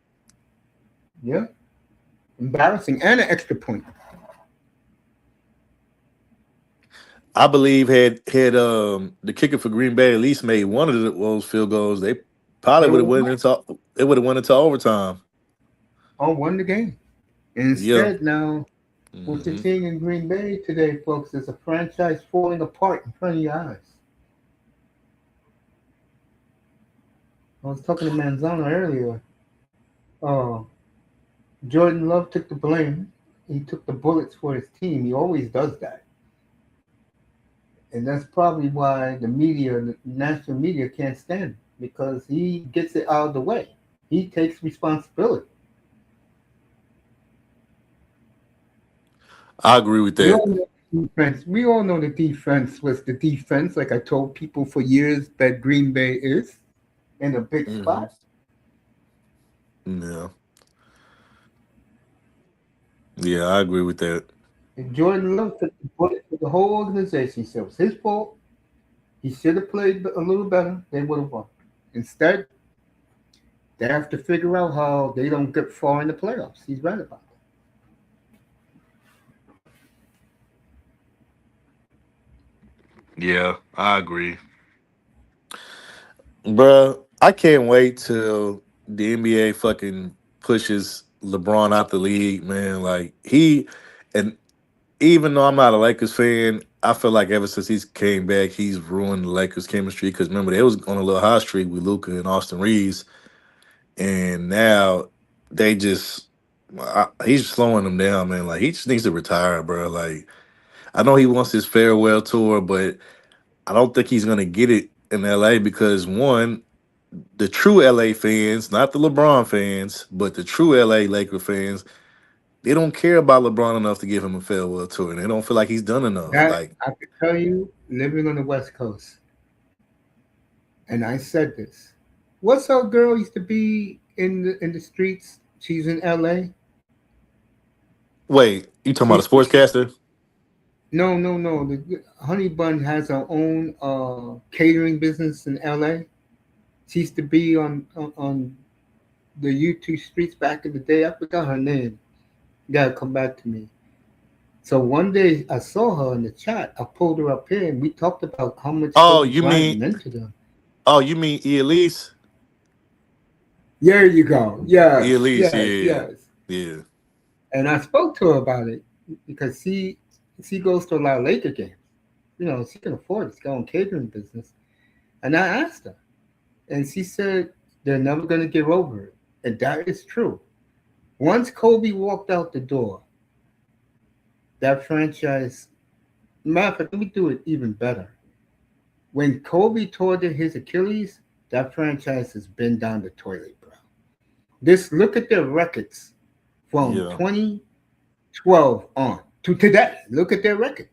Yeah, embarrassing. And an extra point. I believe had the kicker for Green Bay at least made one of those field goals, they probably They would have would went into it would have went into overtime. have won the game. And Yeah. instead, now, what you're Hmm. seeing in Green Bay today, folks, is a franchise falling apart in front of your eyes. I was talking to Manzano earlier. Uh, Jordan Love took the blame. He took the bullets for his team. He always does that. And that's probably why the national media can't stand him because he gets it out of the way. He takes responsibility. I agree with We that. all know the defense. We all know the defense was the defense, like I told people for years that Green Bay is in a big Hmm. spot. Yeah, yeah, I agree with that. And Jordan Love took the bullet for the whole organization. He said it was his fault. He should have played a little better. They would have won. Instead, they have to figure out how they don't get far in the playoffs. He's right about Yeah, I agree, bruh. I can't wait till the NBA fucking pushes LeBron out the league, man. Like and even though I'm not a Lakers fan, I feel like ever since he's came back, he's ruined the Lakers chemistry. Because remember, they was on a little hot streak with Luca and Austin Reeves, and now they just he's slowing them down, man. Like he just needs to retire, bro. Like I know he wants his farewell tour, but I don't think he's gonna get it in LA because one, the true LA fans, not the LeBron fans, but the true LA Laker fans, they don't care about LeBron enough to give him a farewell tour, and they don't feel like he's done it. enough. That Like, I could tell you, living on the West Coast, and I said this. What's our girl used to be in the streets? She's in L.A. wait, you talking about a She's sportscaster? no. The Honey Bun has her own catering business in L.A. She used to be on the YouTube streets back in the day. I forgot her name. You gotta come back to me. So one day I saw her in the chat. I pulled her up here and we talked about how much Oh, Kobe you Bryant mean meant to them. you mean Elise? There you go. Yes, Elise, yes, yeah, yes. yeah. And I spoke to her about it because she goes to a lot of Laker games. You know, she can afford it. She's got her own catering business. And I asked her, and she said they're never going to get over it. And that is true. Once Kobe walked out the door, that franchise, matter of fact, let me do it even better. When Kobe tore his Achilles, that franchise has been down the toilet, bro. This look at their records from Yeah. 2012 on to today. Look at their record.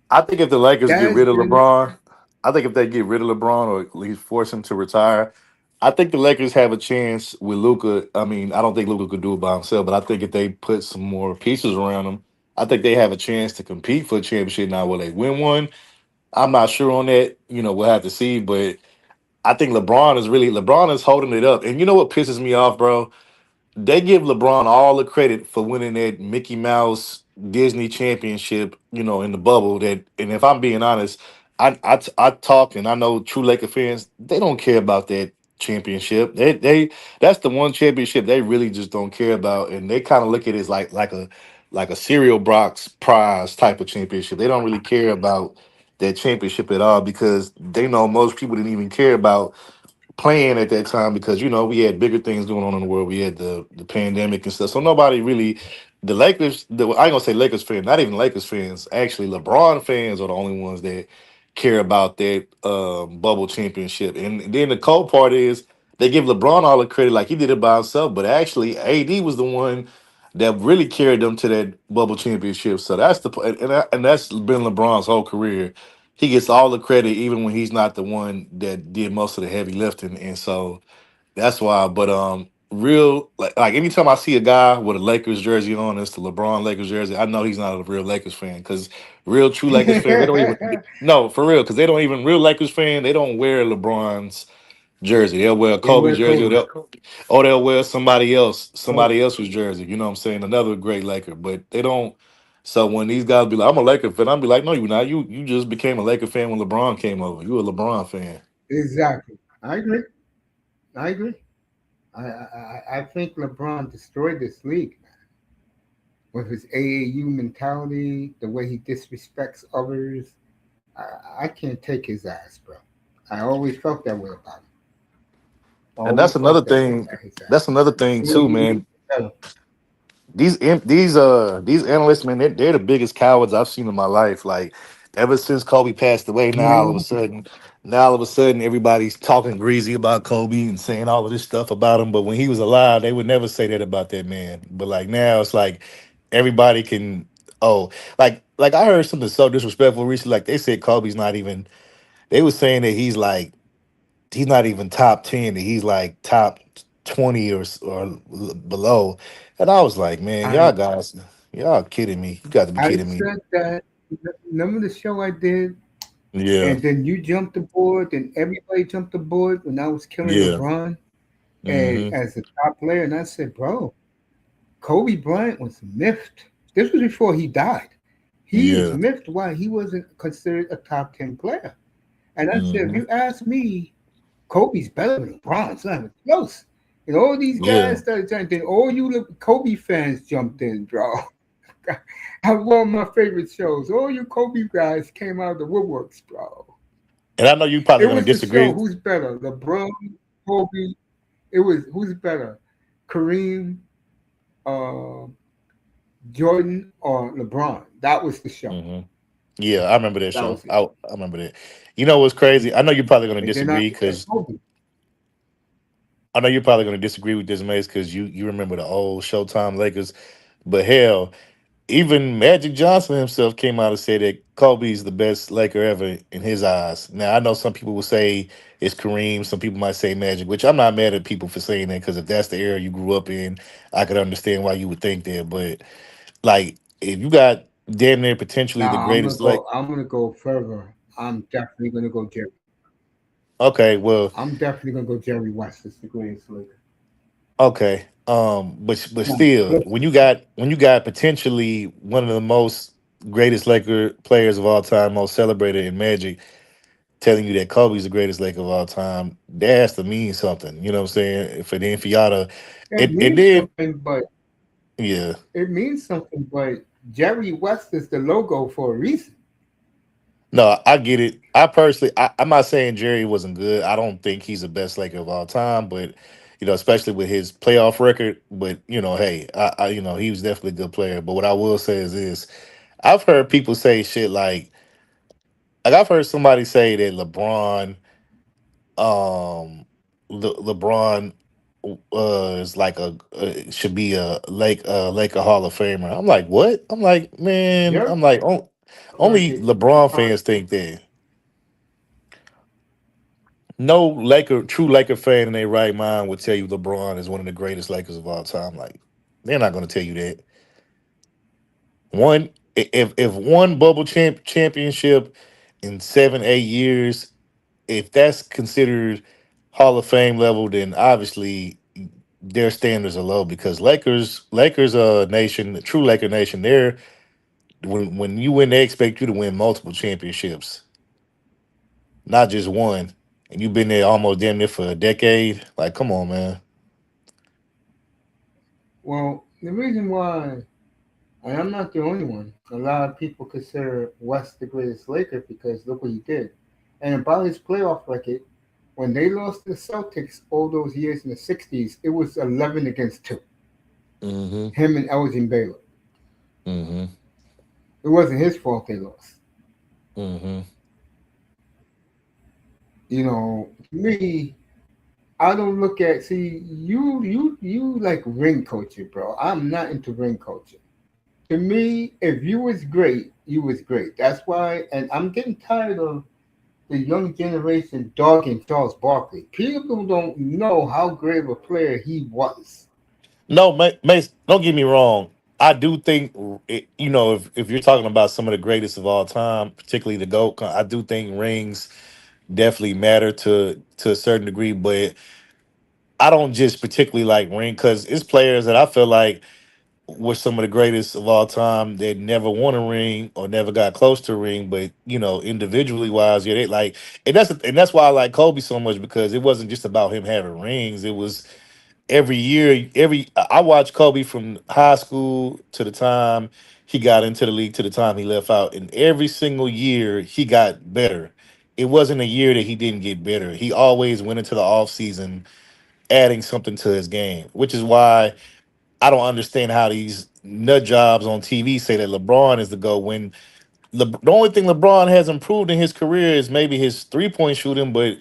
I think if the Lakers That get has rid of been LeBron, I think if they get rid of LeBron or at least force him to retire, I think the Lakers have a chance with Luca. I mean, I don't think Luca could do it by himself, but I think if they put some more pieces around him, I think they have a chance to compete for a championship. Now, will they win one? I'm not sure on that. We'll have to see. But I think LeBron is holding it up. And you know what pisses me off, bro? They give LeBron all the credit for winning that Mickey Mouse Disney championship, in the bubble. And if I'm being honest, I talk and I know true Laker fans, they don't care about that championship. They that's the one championship they really just don't care about, and they kind of look at it as like a cereal box prize type of championship. They don't really care about that championship at all because they know most people didn't even care about playing at that time because we had bigger things going on in the world. We had the pandemic and stuff. So nobody really, the Lakers. I ain't gonna say Lakers fans, not even Lakers fans. Actually, LeBron fans are the only ones that care about that bubble championship. And then the cold part is they give LeBron all the credit like he did it by himself, but actually AD was the one that really carried them to that bubble championship. So that's and that's been LeBron's whole career. He gets all the credit even when he's not the one that did most of the heavy lifting, and so that's why. But real like anytime I see a guy with a Lakers jersey on, it's the LeBron Lakers jersey. I know he's not a real Lakers fan because real true Lakers fans they don't even no for real because they don't even real Lakers fan they don't wear LeBron's jersey. They'll wear a they Kobe were jersey, Kobe. or they'll wear somebody Kobe. else's jersey. You know what I'm saying? Another great Laker, but they don't. So when these guys be like, "I'm a Laker fan," I'm be like, "No, you're not. You just became a Laker fan when LeBron came over. You a LeBron fan." Exactly. I agree. I agree. I think LeBron destroyed this league with his AAU mentality, the way he disrespects others. I can't take his ass, bro. I always felt that way about him. And that's Always another felt that way thing. about his That's ass. another I thing feel too, he needs man. to settle. These analysts, man, they're the biggest cowards I've seen in my life. Like ever since Kobe passed away, Mhm. now all of a sudden, everybody's talking greasy about Kobe and saying all of this stuff about him. But when he was alive, they would never say that about that man. But like now, it's like everybody can. Oh, like I heard something so disrespectful recently. Like they said Kobe's not even. They were saying that he's not even top 10. That he's like top. 20 below. And I was like, man, I y'all kidding me. You got to be I kidding me. said that. Remember the show I did, Yeah, and then you jumped aboard, and everybody jumped aboard when I was killing yeah, LeBron and hmm, as a top player, and I said, bro, Kobe Bryant was miffed. This was before he died. He is yeah, miffed why he wasn't considered a top 10 player. And I said, if hmm, you ask me, Kobe's better than LeBron. It's not even close. And all these yeah. guys started trying. Then all you Kobe fans jumped in, bro. I one of my favorite shows. All you Kobe guys came out of the woodworks, bro. And I know you probably It gonna was the show. disagree. Who's better, LeBron, Kobe? It was who's better, Kareem, uh, Jordan, or LeBron? That was the show. Hmm. Yeah, I remember that That show. was it. I remember that. You know what's crazy? I know you're probably gonna And then I disagree looked at because Kobe. I know you're probably gonna disagree with this, Mace, because you remember the old Showtime Lakers. But hell, even Magic Johnson himself came out and said that Kobe's the best Laker ever in his eyes. Now I know some people will say it's Kareem, some people might say Magic, which I'm not mad at people for saying that because if that's the era you grew up in, I could understand why you would think that. But like, if you got damn near potentially the Now I'm gonna greatest, like, go. I'm gonna go further. I'm definitely gonna go Jerry. okay, well, I'm definitely gonna go Jerry West as the greatest Laker. okay, but Now, still, listen, when you got potentially one of the most greatest Laker players of all time, most celebrated in Magic telling you that Kobe's the greatest Laker of all time, that has to mean something. You know what I'm saying? For y'all to, it it means did, something, but yeah. it means something. But Jerry West is the logo for a reason. No, I get it. I personally, I'm not saying Jerry wasn't good. I don't think he's the best Laker of all time, but especially with his playoff record. But hey, he was definitely a good player. But what I will say is this: I've heard people say shit like I've heard somebody say that um LeBron is like should be a Laker Hall of Famer. I'm like, what? I'm like, man, Jerry I'm like, like only it. LeBron fans think that. No true Laker fan in their right mind would tell you LeBron is one of the greatest Lakers of all time. Like, they're not going to tell you that. If one bubble championship in 7 8 years, if that's considered Hall of Fame level, then obviously their standards are low because Lakers nation, the true Laker nation, they're when you win, they expect you to win multiple championships, not just one. And you've been there almost damn near for a decade. Like, come on, man. Well, the reason why, and I'm not the only one. A lot of people consider West the greatest Laker because look what he did. And about his playoff record, when they lost to the Celtics all those years in the '60s, it was 11-2. Hmm. Him and Elgin Baylor. Hmm. It wasn't his fault they lost. Hmm. To me, I don't look at see you like ring culture, bro. I'm not into ring culture. To me, if you was great, you was great. That's why, and I'm getting tired of the young generation dogging Charles Barkley. People don't know how great of a player he was. No, Mace, don't get me wrong. I do think, if you're talking about some of the greatest of all time, particularly the GOAT, I do think rings definitely matter to a certain degree, but I don't just particularly like ring because it's players that I feel like were some of the greatest of all time that never won a ring or never got close to a ring, but individually wise, yeah, they like, and that's why I like Kobe so much because it wasn't just about him having rings. It was every year, I watched Kobe from high school to the time he got into the league to the time he left out, and every single year he got better. It wasn't a year that he didn't get better. He always went into the off season adding something to his game, which is why I don't understand how these nut jobs on TV say that LeBron is the GOAT when the only thing LeBron has improved in his career is maybe his 3-point shooting, but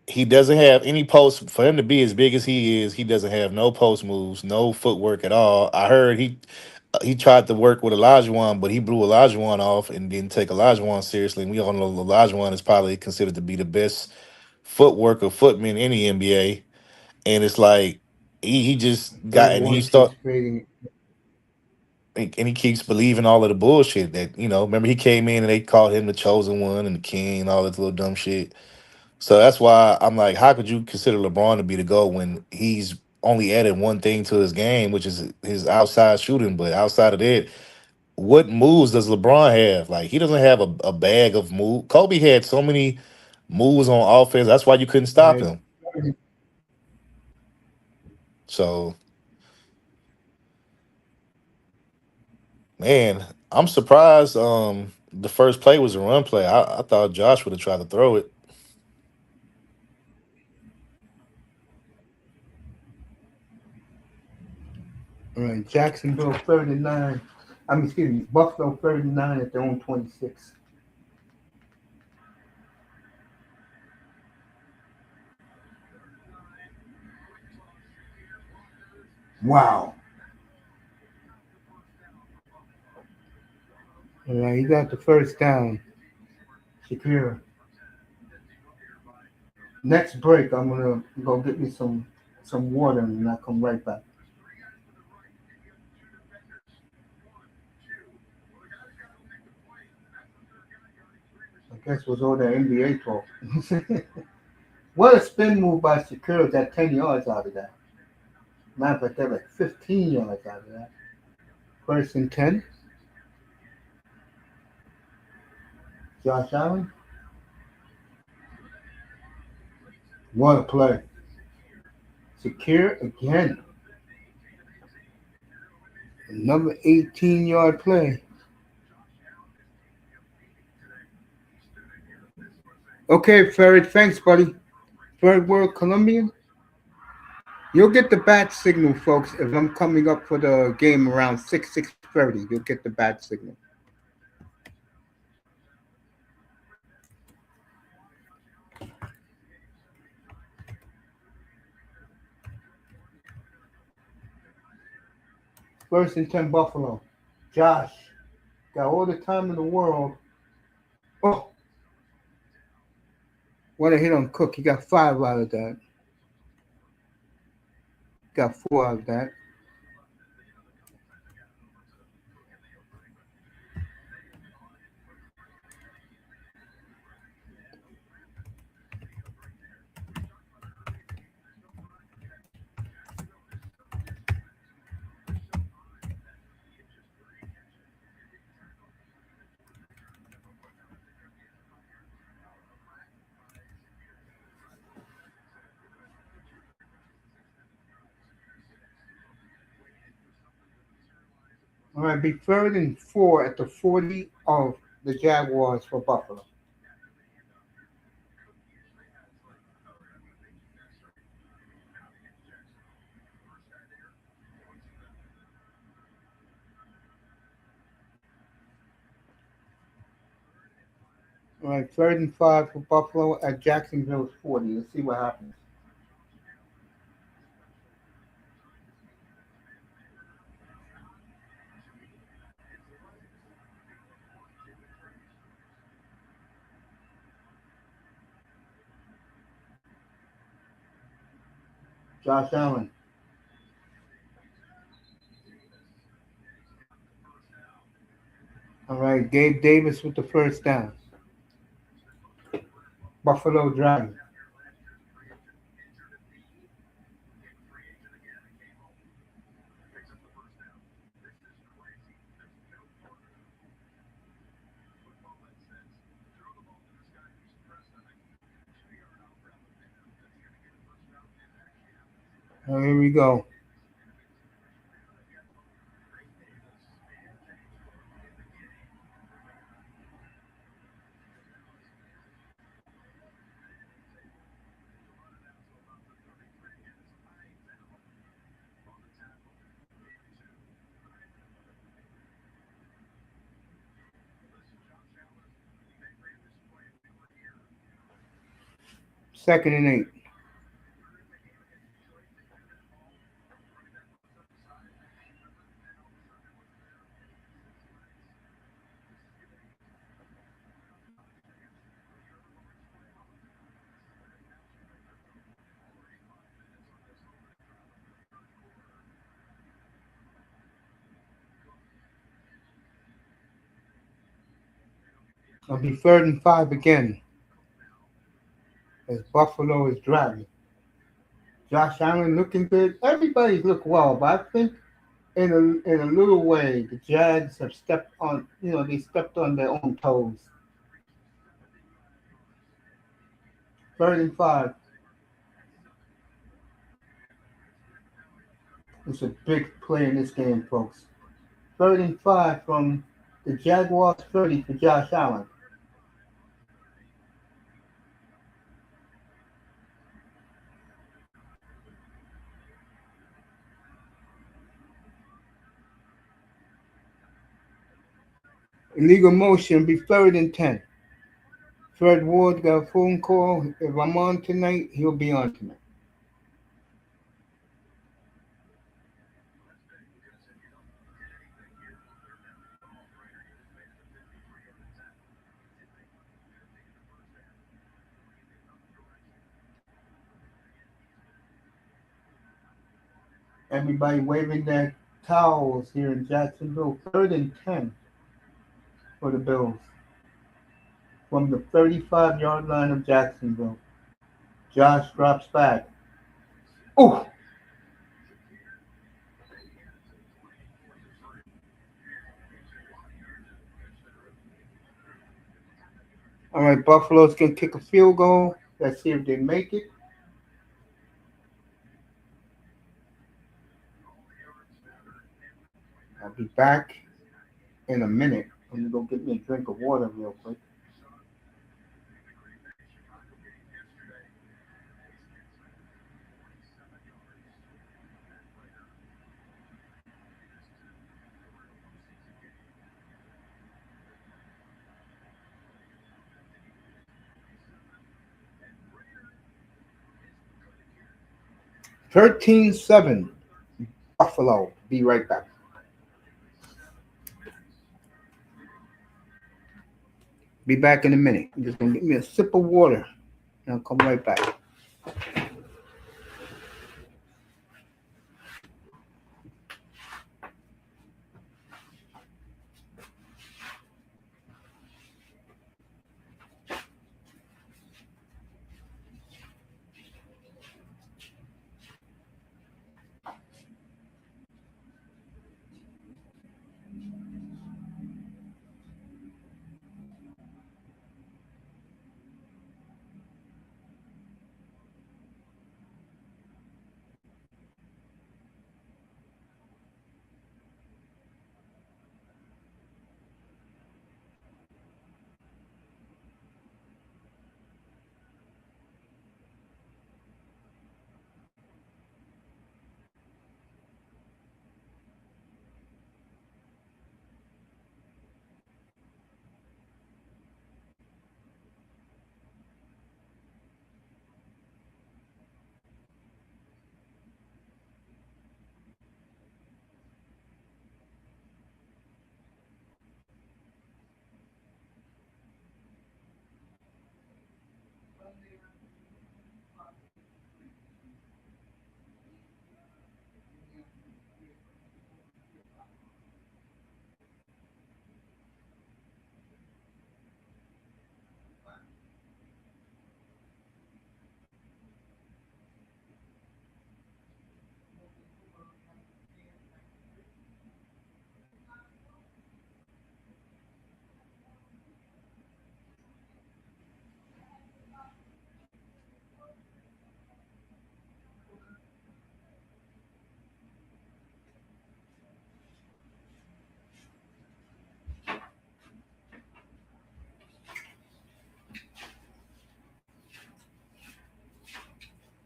he doesn't have any post for him to be as big as he is. He doesn't have no post moves, no footwork at all. I heard he tried to work with Olajuwon, but he blew Olajuwon off and didn't take Olajuwon seriously. And we all know Olajuwon is probably considered to be the best footwork or footman in the NBA. and it's like he just got Third and he one start keeps fading. and he keeps believing all of the bullshit that remember he came in and they called him the chosen one and the king and all this little dumb shit. So that's why I'm like, how could you consider LeBron to be the GOAT when he's only added one thing to his game, which is his outside shooting? But outside of that, what moves does LeBron have? Like he doesn't have a bag of moves. Kobe had so many moves on offense. That's why you couldn't stop Right. him. So man, I'm surprised. The first play was a run play. I thought Josh would have tried to throw it. All right. Jacksonville 39. Excuse me, Buffalo 39 at their own 26. Wow. All right, he got the first down. Shakira. Next break, I'm gonna go get me some water and I'll come right back. I guess was all that NBA talk. What a spin move by Shakira got 10 yards out of that. Matter of fact, they're like 15 yards out of that. First and 10. Josh Allen. What a play. Secure again. Another 18-yard play. Okay, Ferret, thanks, buddy. Third World Colombian. You'll get the bat signal, folks, if I'm coming up for the game around 6:30. You'll get the bat signal. First and 10 Buffalo. Josh got all the time in the world. Oh, what a hit on Cook. He got 5 out of that. Got 4 out of that. All right, be third and 4 at the 40 of the Jaguars for Buffalo. All right, third and 5 for Buffalo at Jacksonville's 40. Let's see what happens. Josh Allen. All right, Gabe Davis with the first down. Buffalo driving. Here we go. Second and 8. It'll be 3rd and 5 again as Buffalo is driving. Josh Allen looking good. Everybody's looked well, but I think in a little way the Jags have stepped on. They stepped on their own toes. 3rd and 5. It's a big play in this game, folks. 3rd and 5 from the Jaguars 30 for Josh Allen. Illegal motion be 3rd and 10. Fred Ward got a phone call. If I'm on tonight, he'll be on tonight. Everybody waving their towels here in Jacksonville. 3rd and 10 for the Bills from the 35-yard line of Jacksonville. Josh drops back. Oh! All right, Buffalo's going to kick a field goal. Let's see if they make it. I'll be back in a minute. I'm going to go get me a drink of water real quick. (13-7) Buffalo. Be right back. Be back in a minute. I'm just going to get me a sip of water, and I'll come right back.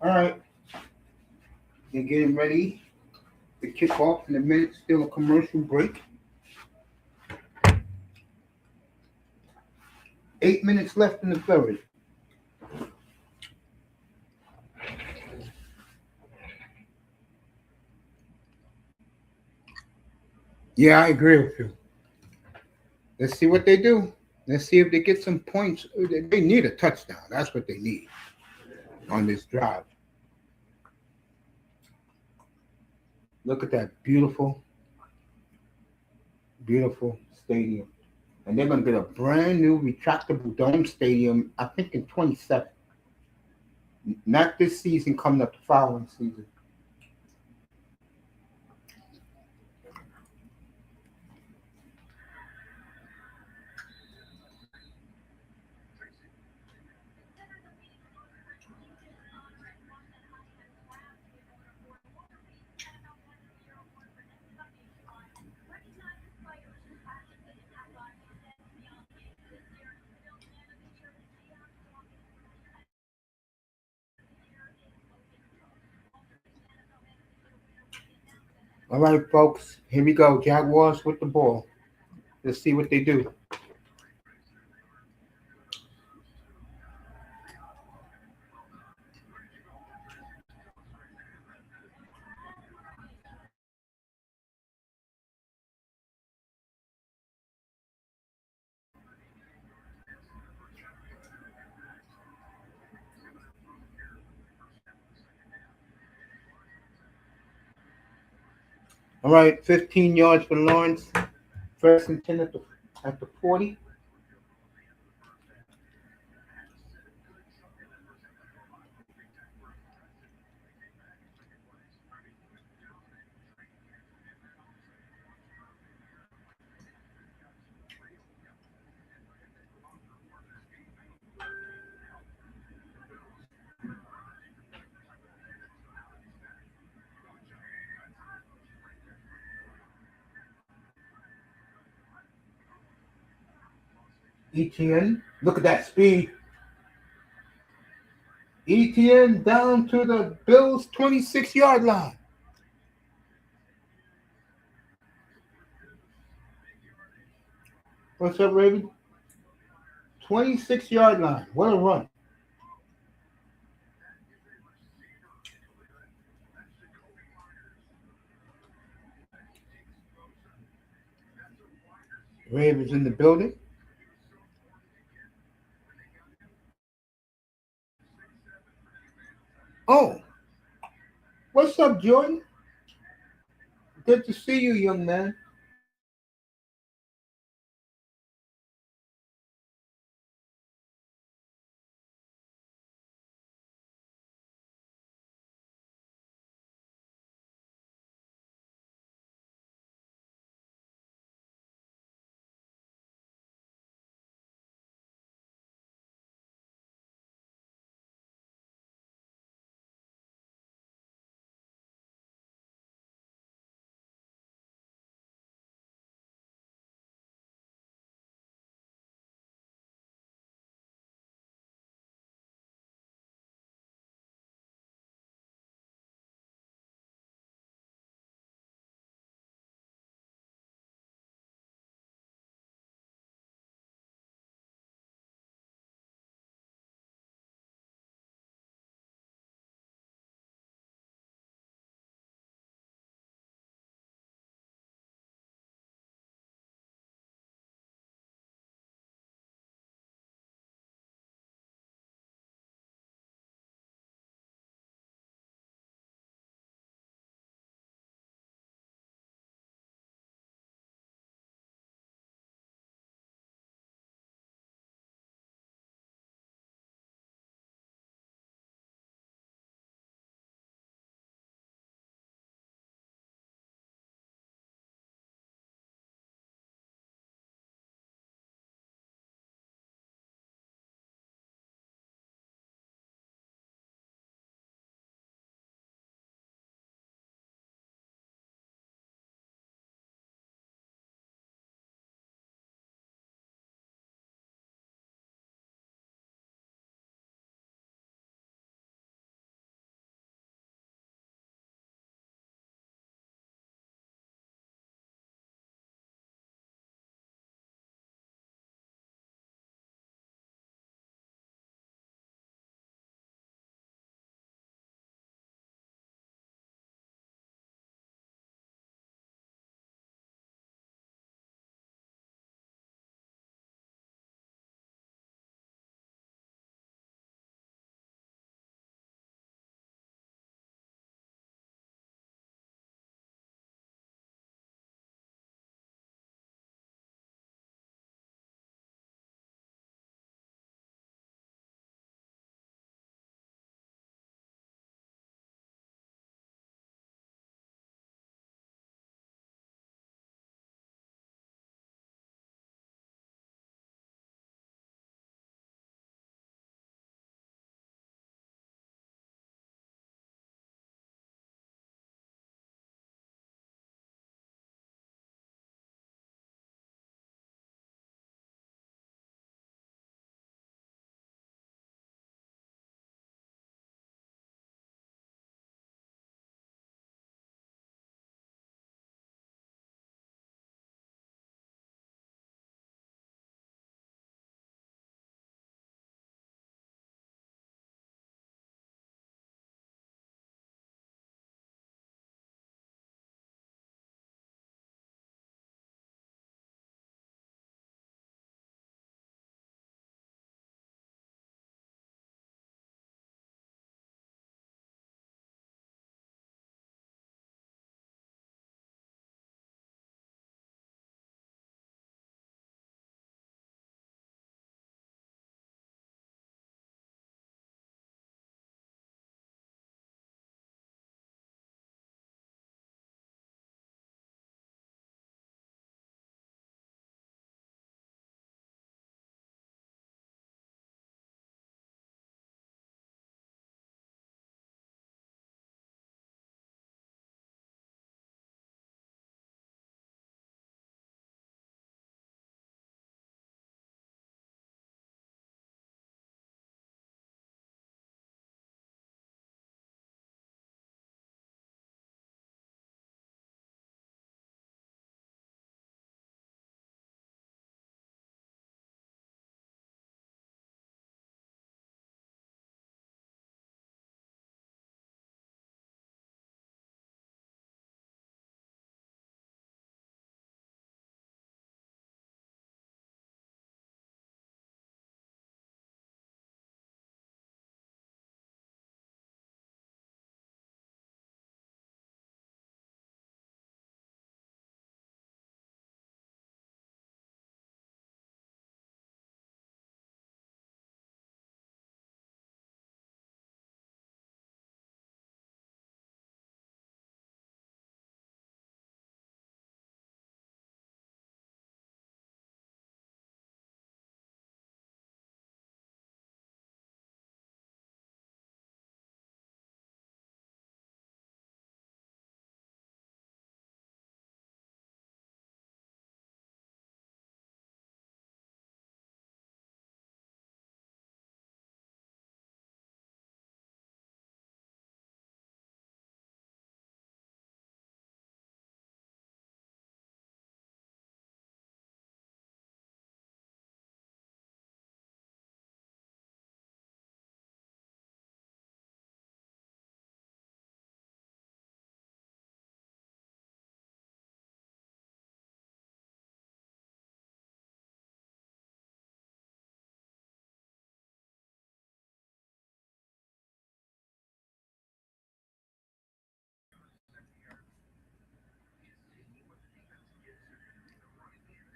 All right. They're getting ready to kick off in a minute. Still a commercial break. 8 minutes left in the third. Yeah, I agree with you. Let's see what they do. Let's see if they get some points. They need a touchdown. That's what they need on this drive. Look at that beautiful, beautiful stadium. and they're going to get a brand new retractable dome stadium. I think in 27. Not this season, coming up the following season. All right, folks, here we go. Jaguars with the ball. Let's see what they do. All right, 15 yards for Lawrence. First and 10 at the 40. ETN, look at that speed. ETN down to the Bills' 26-yard line. What's up, Raven? 26-yard line. What a run. Ravens in the building. Oh, what's up, Jordan? Good to see you, young man.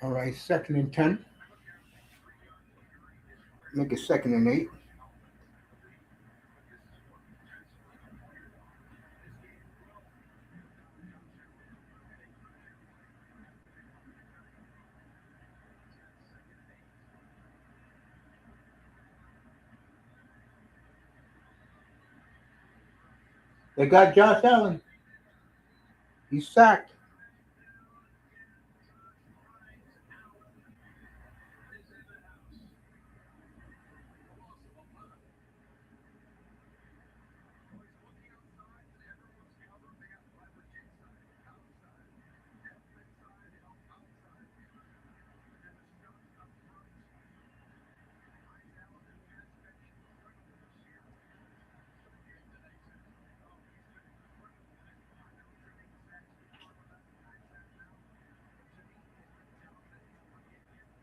All right, 2nd and 10. Make it 2nd and 8. They got Josh Allen. He's sacked.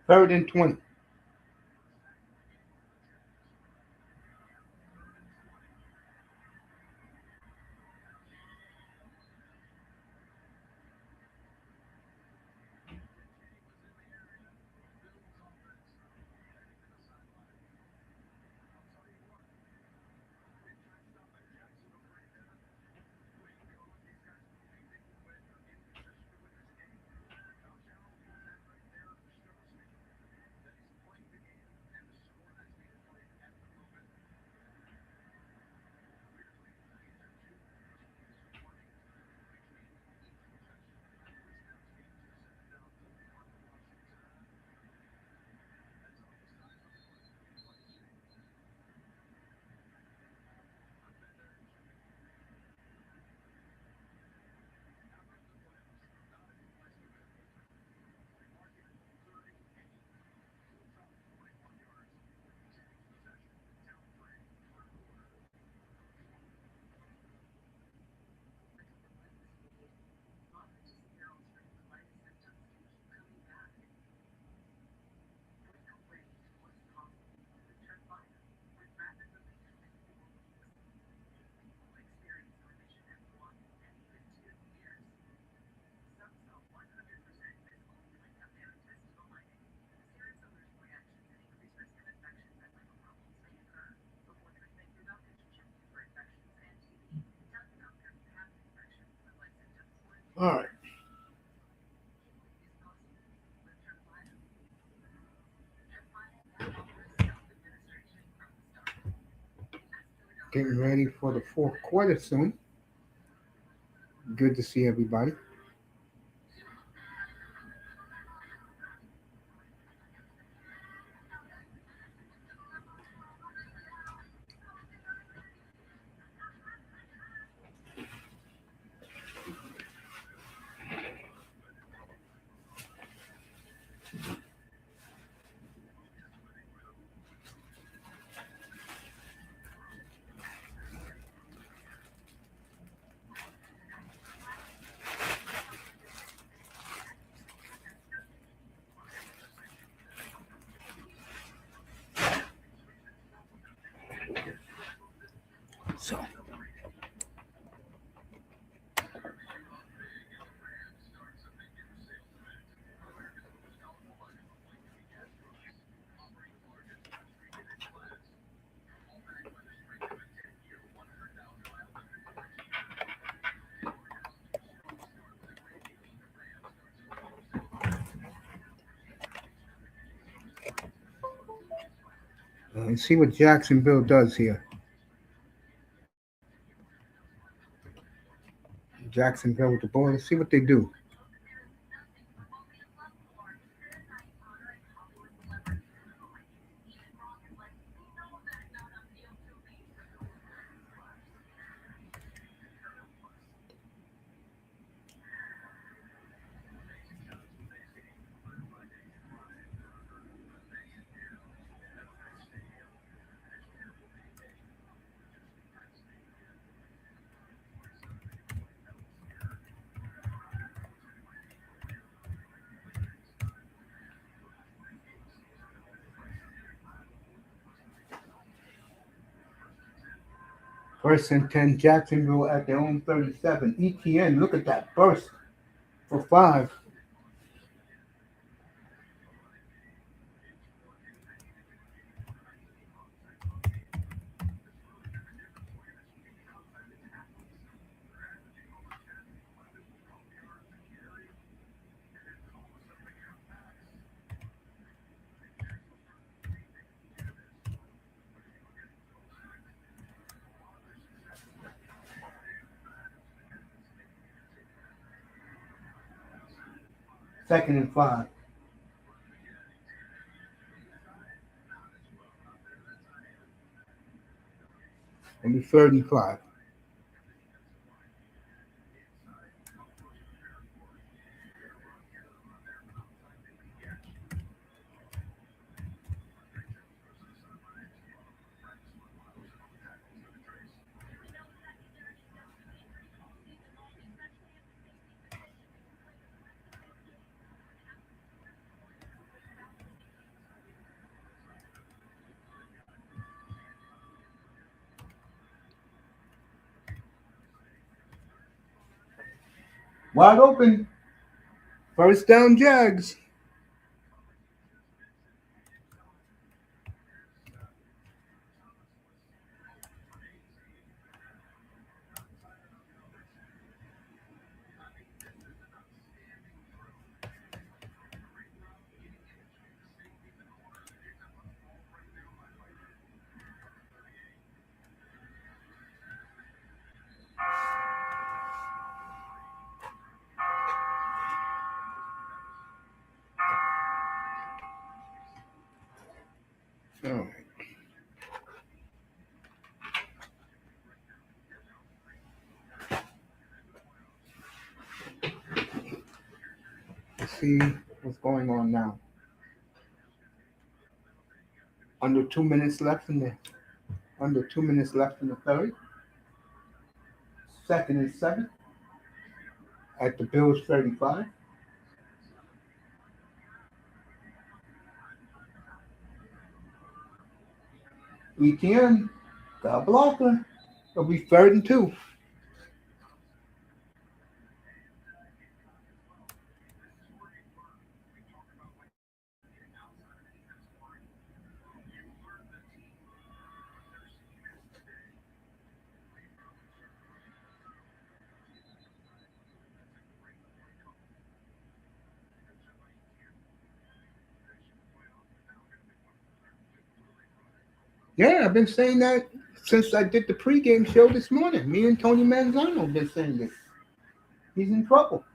Third and 20. All right. Getting ready for the fourth quarter soon. Good to see everybody. So, let's see what Jacksonville does here. Jacksonville with the ball. Let's see what they do. First and 10, Jacksonville at their own 37. ETN, look at that burst for 5. Second and 5. It'll be third and 5. Wide open. First down, Jags. All right. Let's see what's going on now. Under 2 minutes left in the third. Second and 7 at the Bills 35. ETN got a blocker. It'll be third and 2. Yeah, I've been saying that since I did the pregame show this morning. Me and Tony Manzano have been saying this. He's in trouble.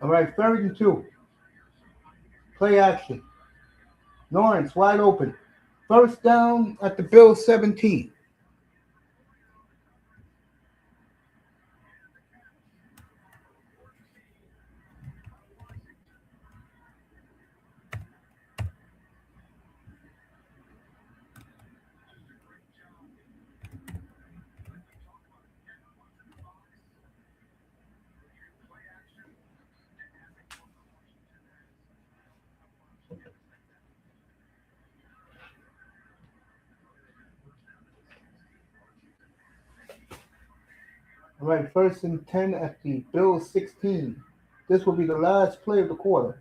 All right, third and 2. Play action. Lawrence wide open. First down at the Bills 17. All right, first and 10 at the Bills 16. This will be the last play of the quarter.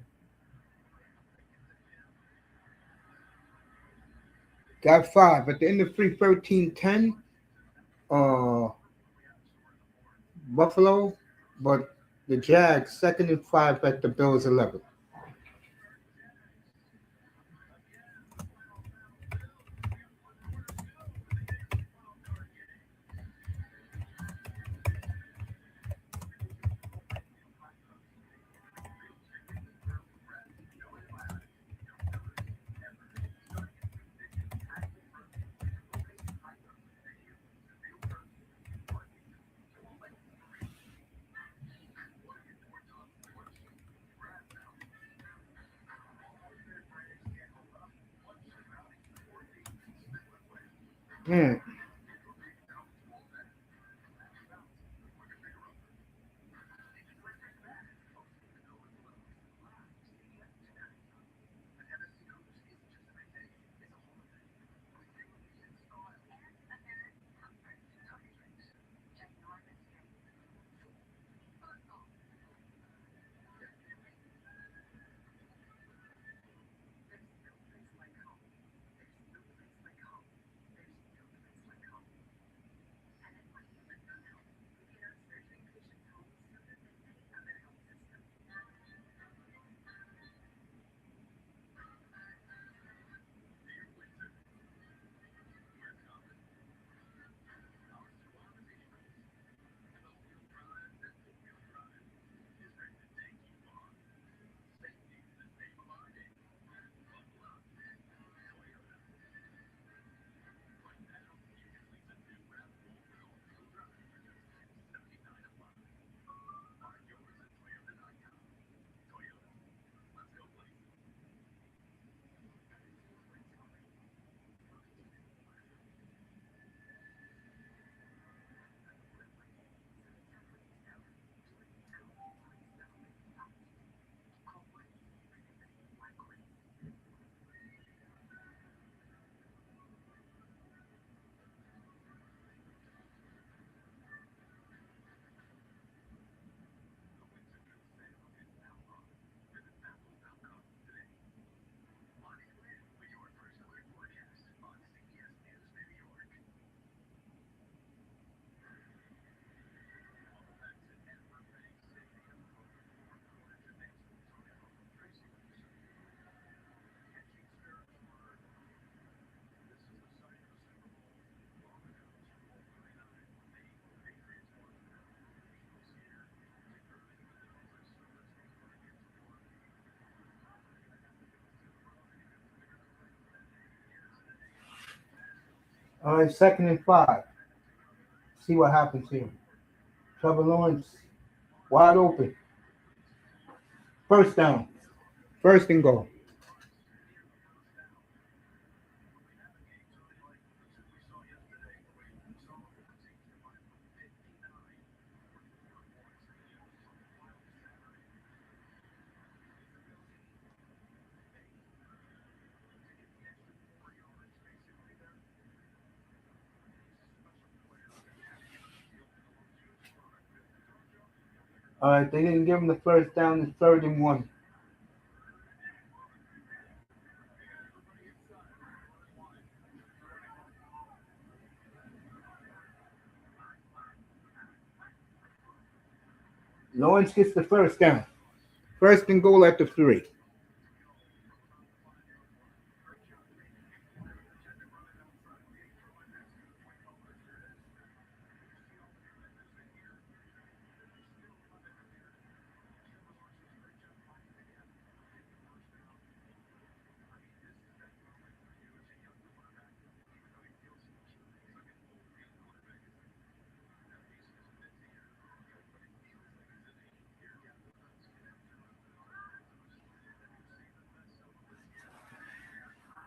Got 5 at the end of 3, 13-10. Buffalo, but the Jags second and 5 at the Bills 11. Yeah. All right, 2nd and 5. See what happens here. Trevor Lawrence wide open. First down. First and goal. All right, they didn't give him the first down. It's 3rd and 1. Lawrence gets the first down. First and goal at the 3.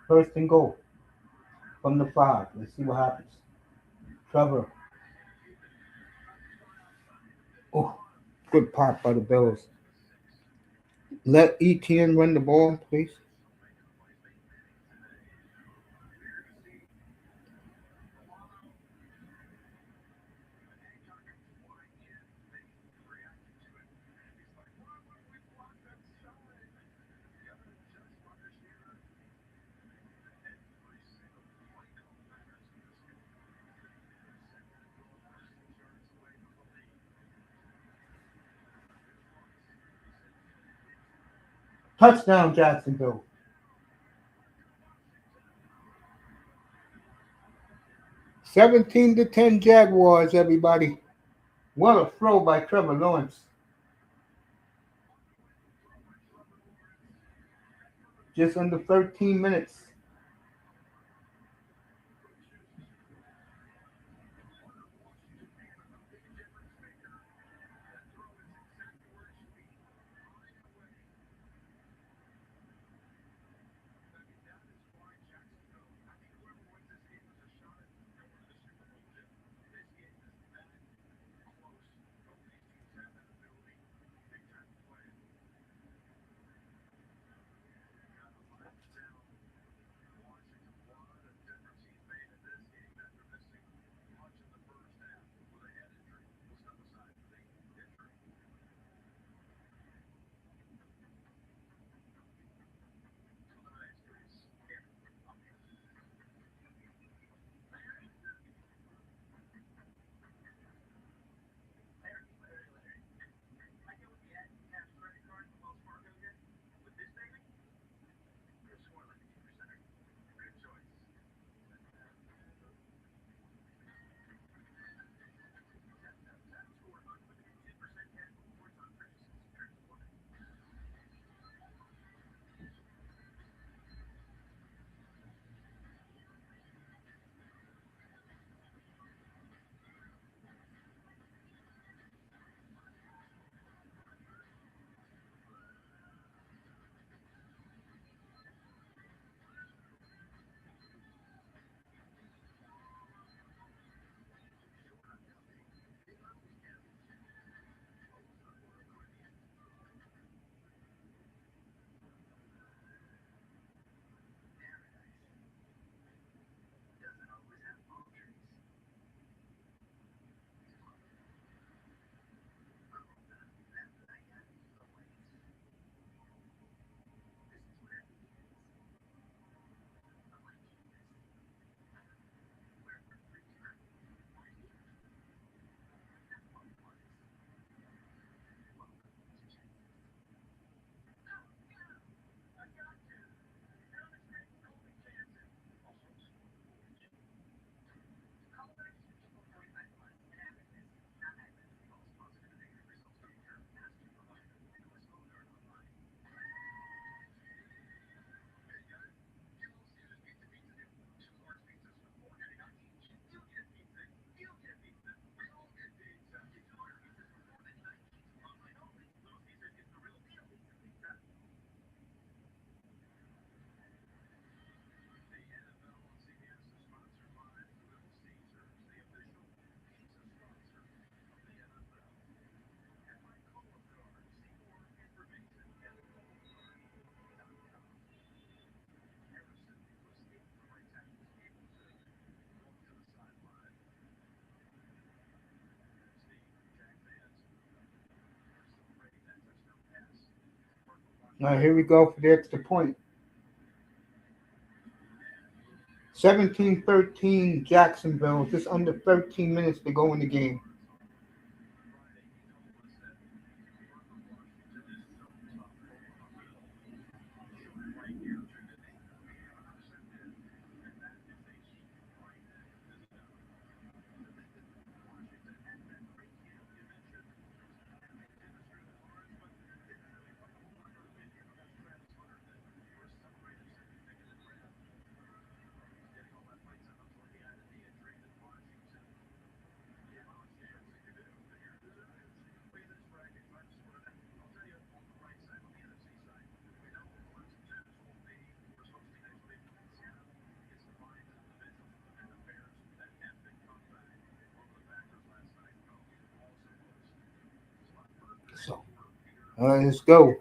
First and goal from the 5. Let's see what happens. Trevor. Oh, good pop by the Bills. Let ETN run the ball, please. Touchdown, Jacksonville. 17-10 Jaguars, everybody. What a throw by Trevor Lawrence. Just under 13 minutes. All right, here we go for the extra point. 17-13 Jacksonville. Just under 13 minutes to go in the game. So, all right, let's go.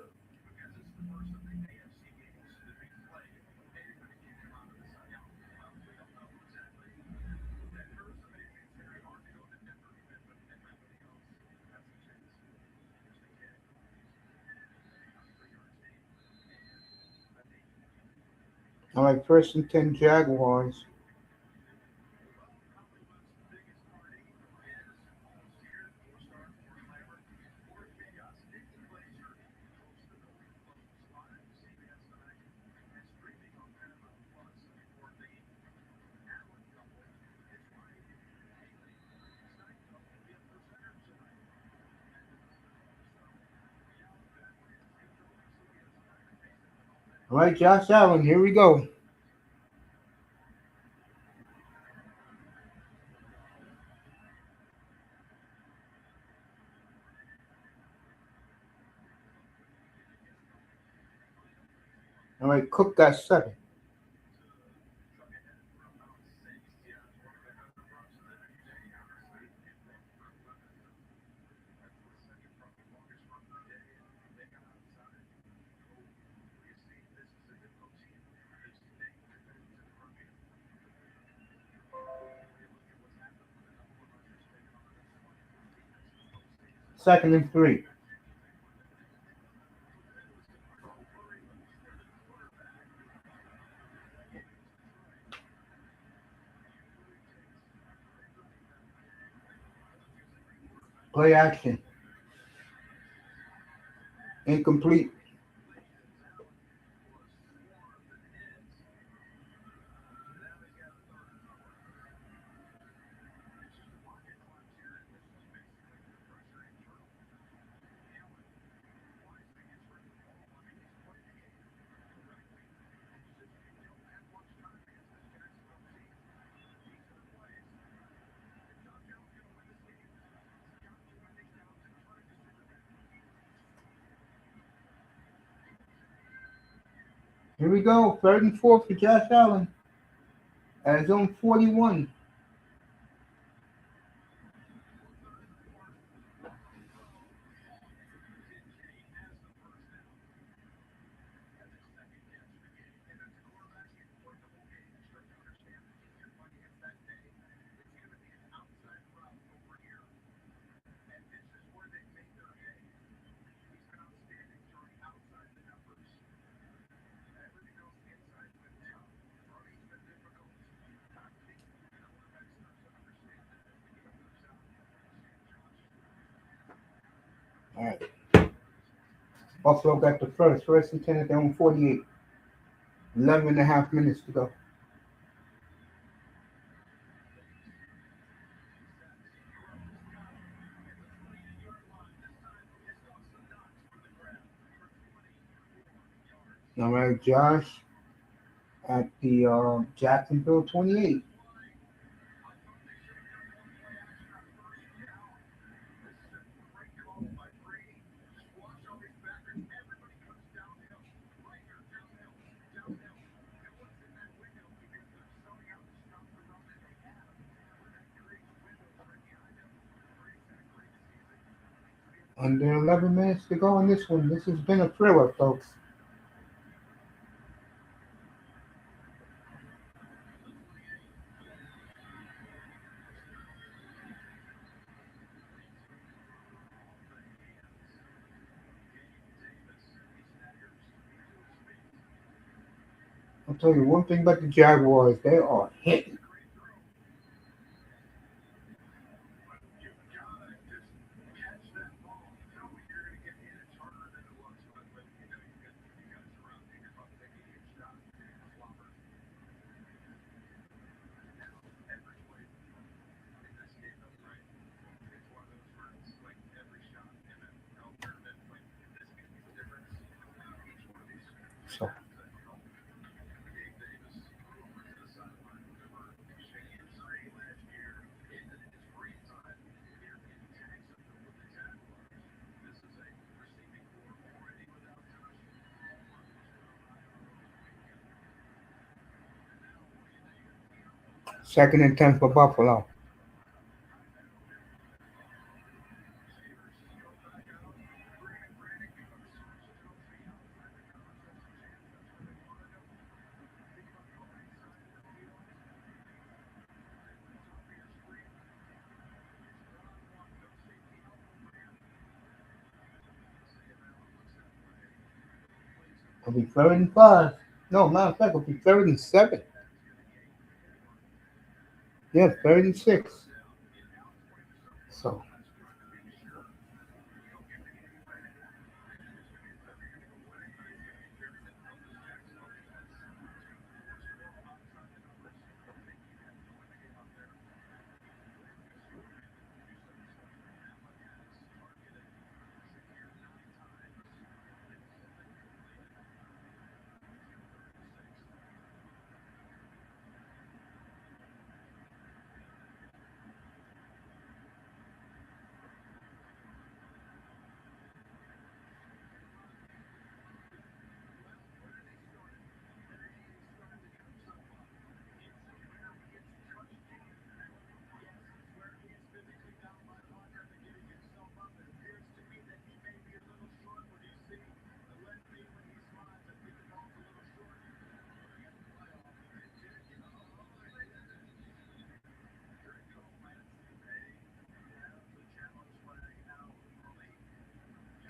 All right, first and 10 Jaguars. All right, Josh Allen, here we go. All right, Cook got 7. Second and 3. Play action. Incomplete. Here we go. Third and 4 for Josh Allen at his own 41. All right. Buffalo got the first. First and 10 at their own 48. 11 and a half minutes to go. All right, Josh at the Jacksonville 28. Under 11 minutes to go in this one. This has been a thriller, folks. I'll tell you one thing about the Jaguars. They are hitting. So second and 10 for Buffalo. It'll be 3rd and 5. No, matter of fact, it'll be 3rd and 7. Yeah, 3rd and 6. So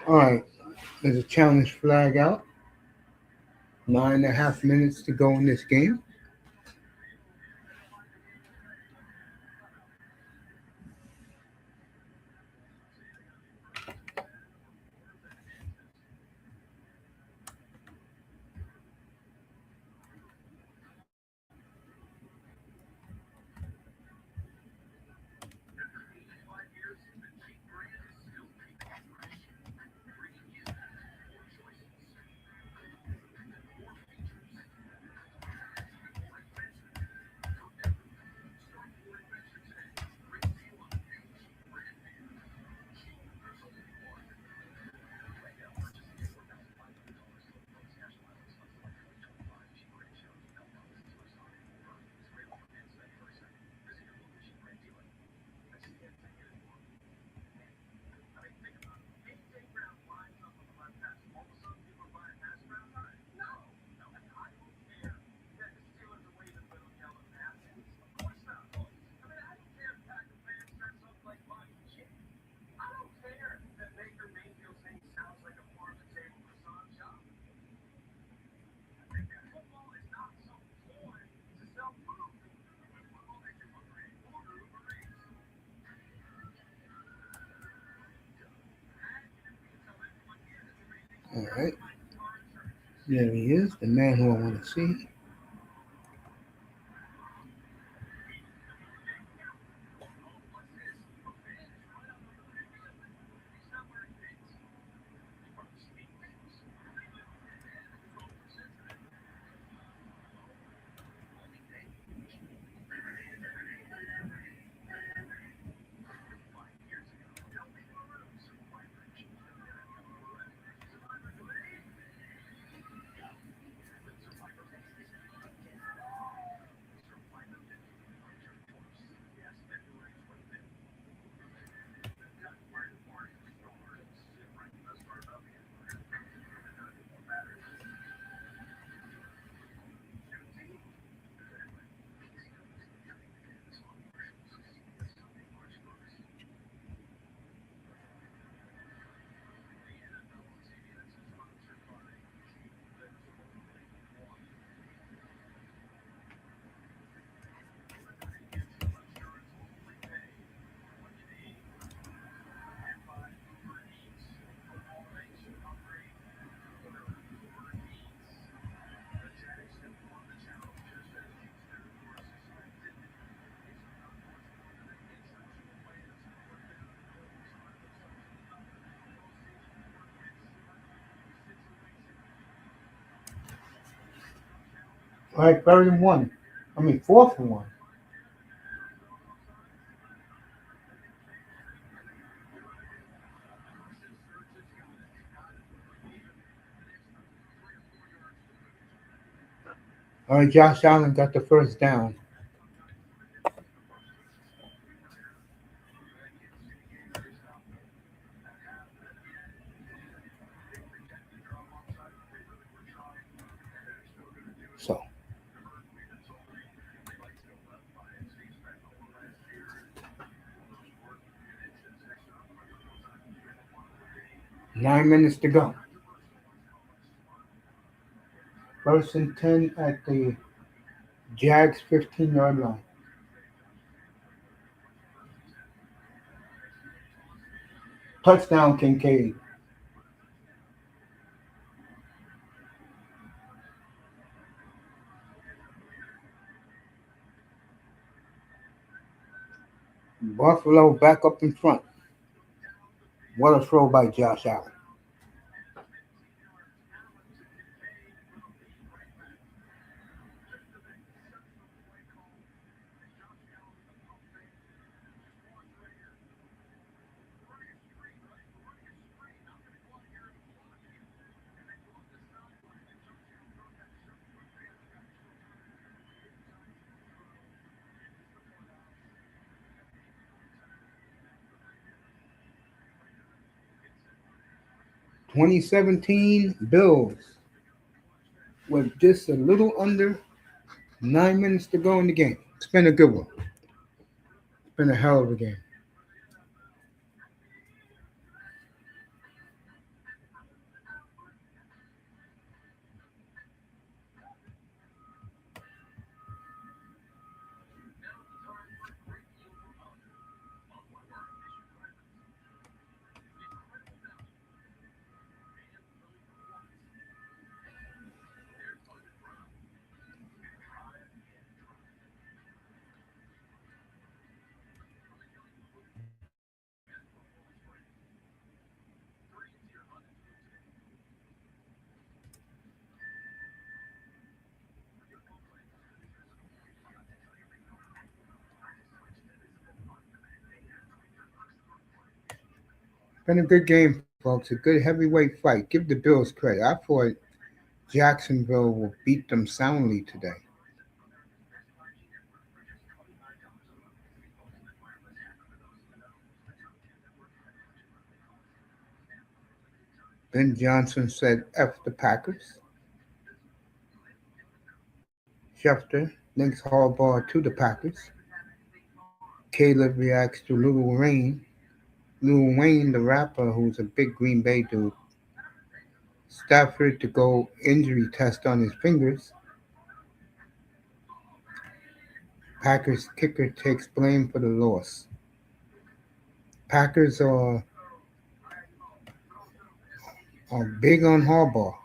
all right, there's a challenge flag out. 9.5 minutes to go in this game. All right, there he is, the man who I want to see. All right, 3rd and 1. I mean, 4th and 1. All right, Josh Allen got the first down. So 9 minutes to go. 1st and 10 at the Jags 15-yard line. Touchdown, Kincaid. Buffalo back up in front. What a throw by Josh Allen. "2017 Bills with just a little under 9 minutes to go in the game. It's been a good one. It's been a hell of a game. Been a good game, folks. A good heavyweight fight. Give the Bills credit. I thought Jacksonville will beat them soundly today. Ben Johnson said F the Packers. Schefter links Harbaugh to the Packers. Caleb reacts to Lil Wayne. Lil Wayne, the rapper, who's a big Green Bay dude. Stafford to go injury test on his fingers. Packers kicker takes blame for the loss. Packers are big on Harbaugh.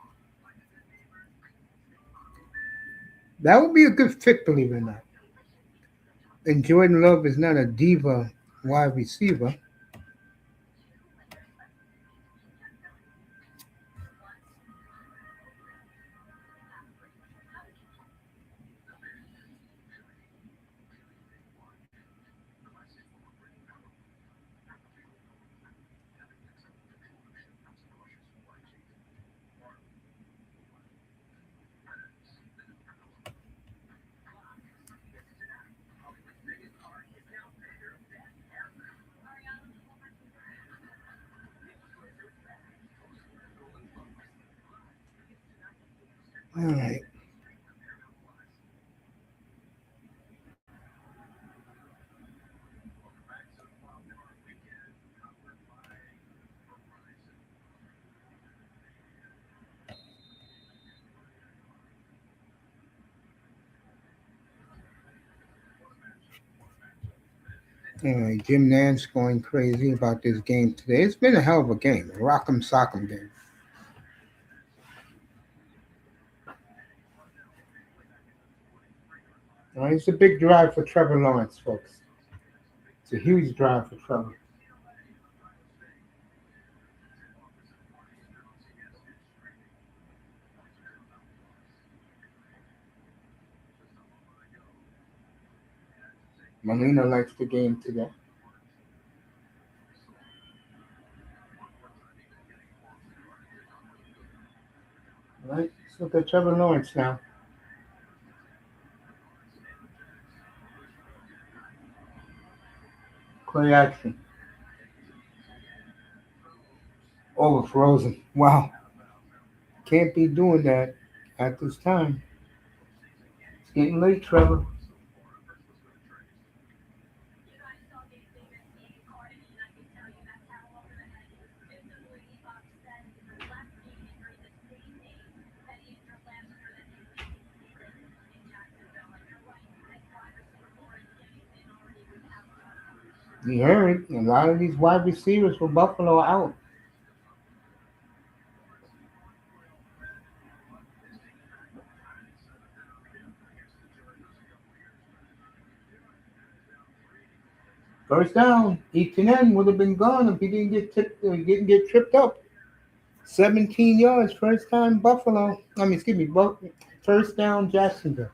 That would be a good fit, believe it or not. And Jordan Love is not a diva wide receiver. All right. All right. Jim Nance going crazy about this game today. It's been a hell of a game. A rock'em sock'em game. All right, it's a big drive for Trevor Lawrence, folks. It's a huge drive for Trevor. Melina likes the game today. All right, let's look at Trevor Lawrence now. Play action. Over frozen. Wow. Can't be doing that at this time. It's getting late, Trevor. You heard a lot of these wide receivers for Buffalo are out. First down. Etienne would have been gone if he didn't didn't get tripped up. 17 yards, first time Buffalo. I mean, excuse me, first down Jacksonville.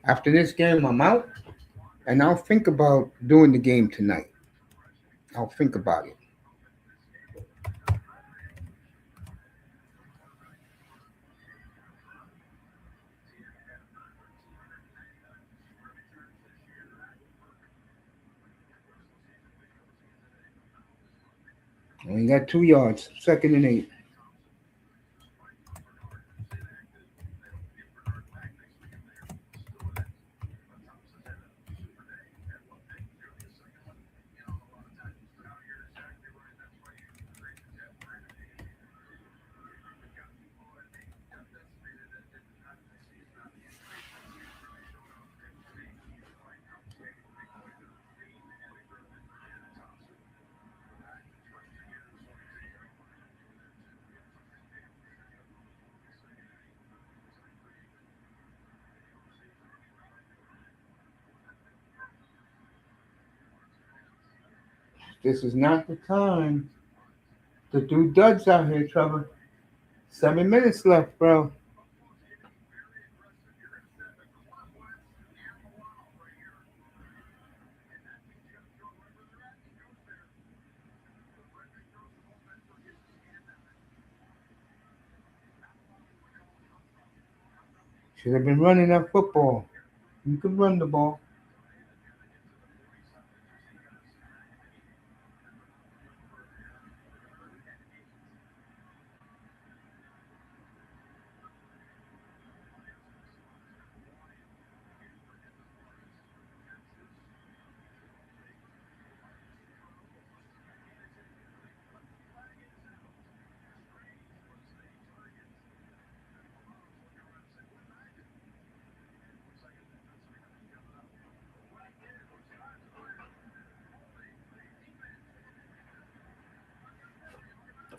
After this game, I'm out, and I'll think about doing the game tonight. I'll think about it. Only got 2 yards, second and 8. This is not the time to do duds out here, Trevor. 7 minutes left, bro. Should have been running that football. You could run the ball.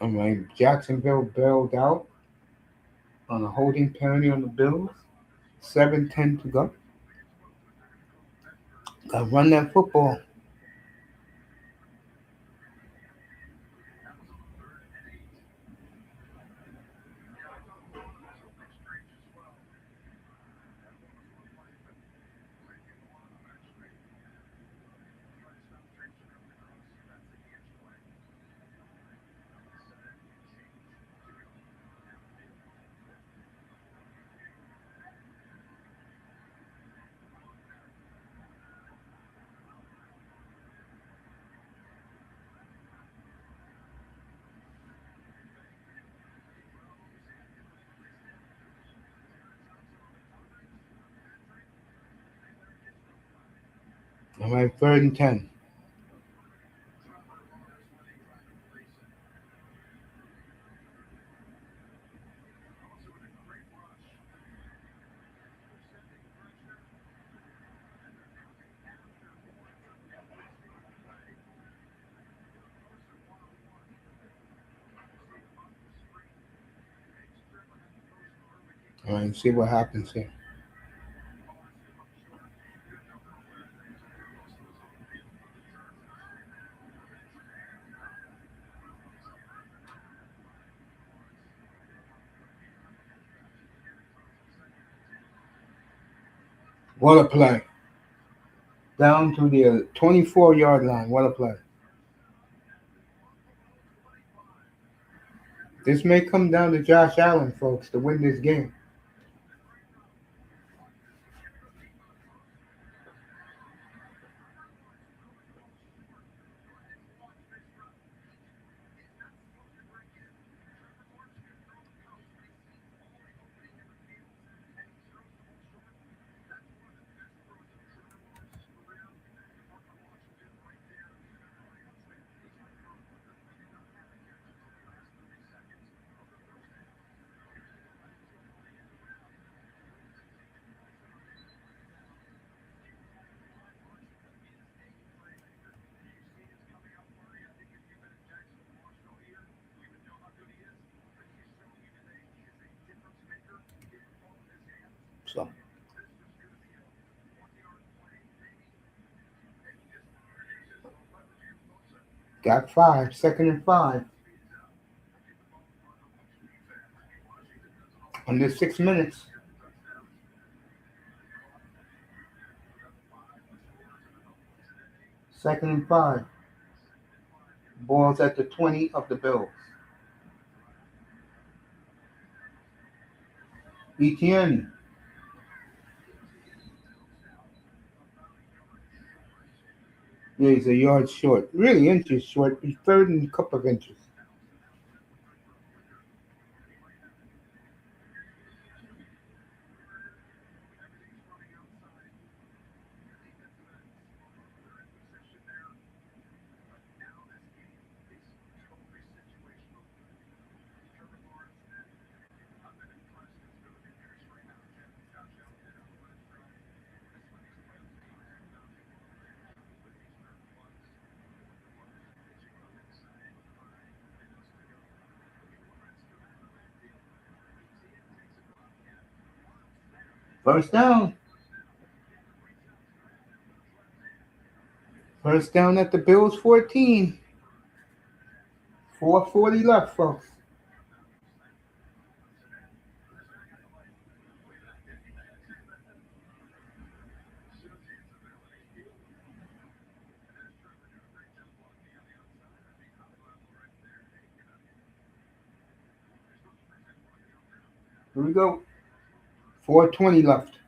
All right, Jacksonville bailed out on a holding penalty on the Bills. 7:10 to go. Got to run that football. All right, third and 10. All right, see what happens here. What a play. Down to the 24-yard line. What a play. This may come down to Josh Allen, folks, to win this game. So, got 5. 2nd and 5. Under 6 minutes. Second and 5. Ball's at the 20 of the Bills. Etienne. Yeah, he's a yard short. Really inches short. He's third and a couple of inches. First down. First down at the Bills 14. 4:40 left, folks. Here we go. 4:20 left.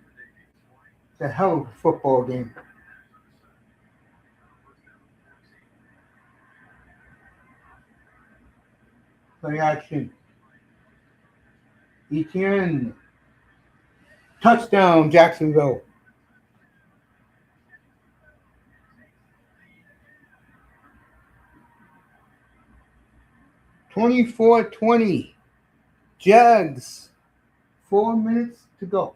It's a hell of a football game. Play action. Etienne. Touchdown, Jacksonville. 24-20. Jags. 4 minutes to go.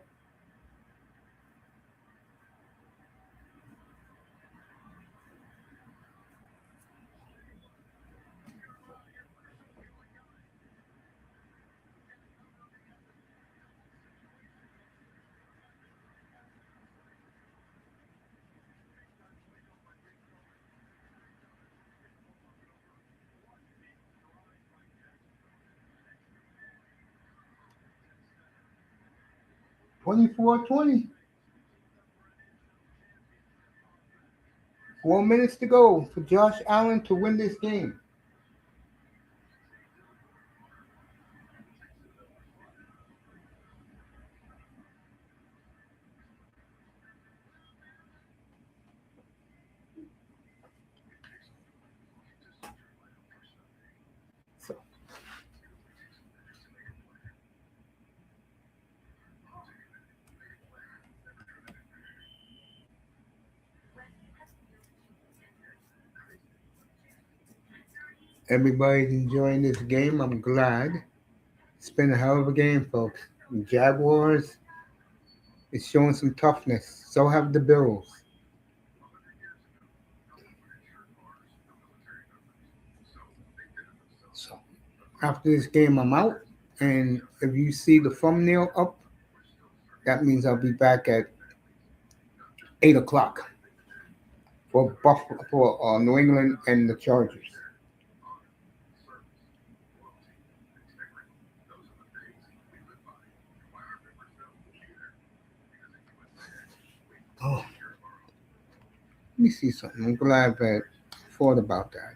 Twenty-four 20. 4 minutes to go for Josh Allen to win this game. So, everybody's enjoying this game. I'm glad. It's been a hell of a game, folks. The Jaguars is showing some toughness. So have the Bills. So after this game, I'm out. And if you see the thumbnail up, that means I'll be back at 8 o'clock for Buffalo, for New England and the Chargers. me see something. I'm glad that I thought about that.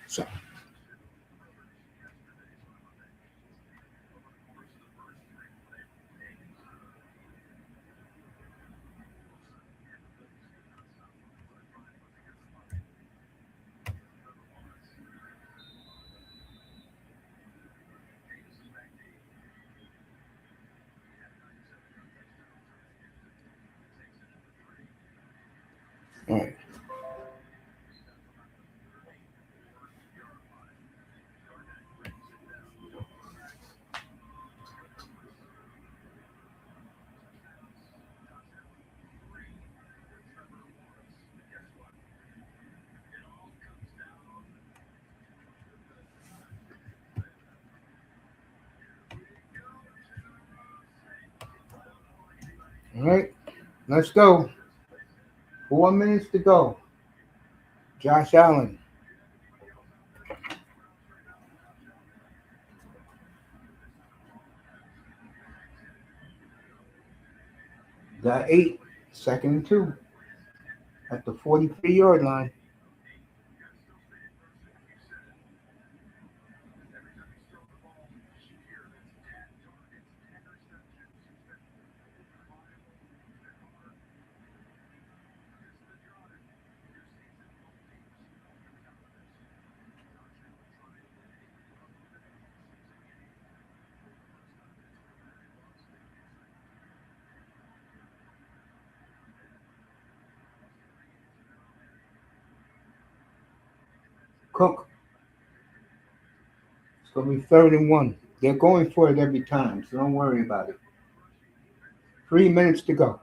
So, all right. All right. Let's go. 4 minutes to go. Josh Allen. Got 8. 2nd and 2. At the 43-yard line. Cook. It's going to be 3rd and 1. They're going for it every time, so don't worry about it. 3 minutes to go.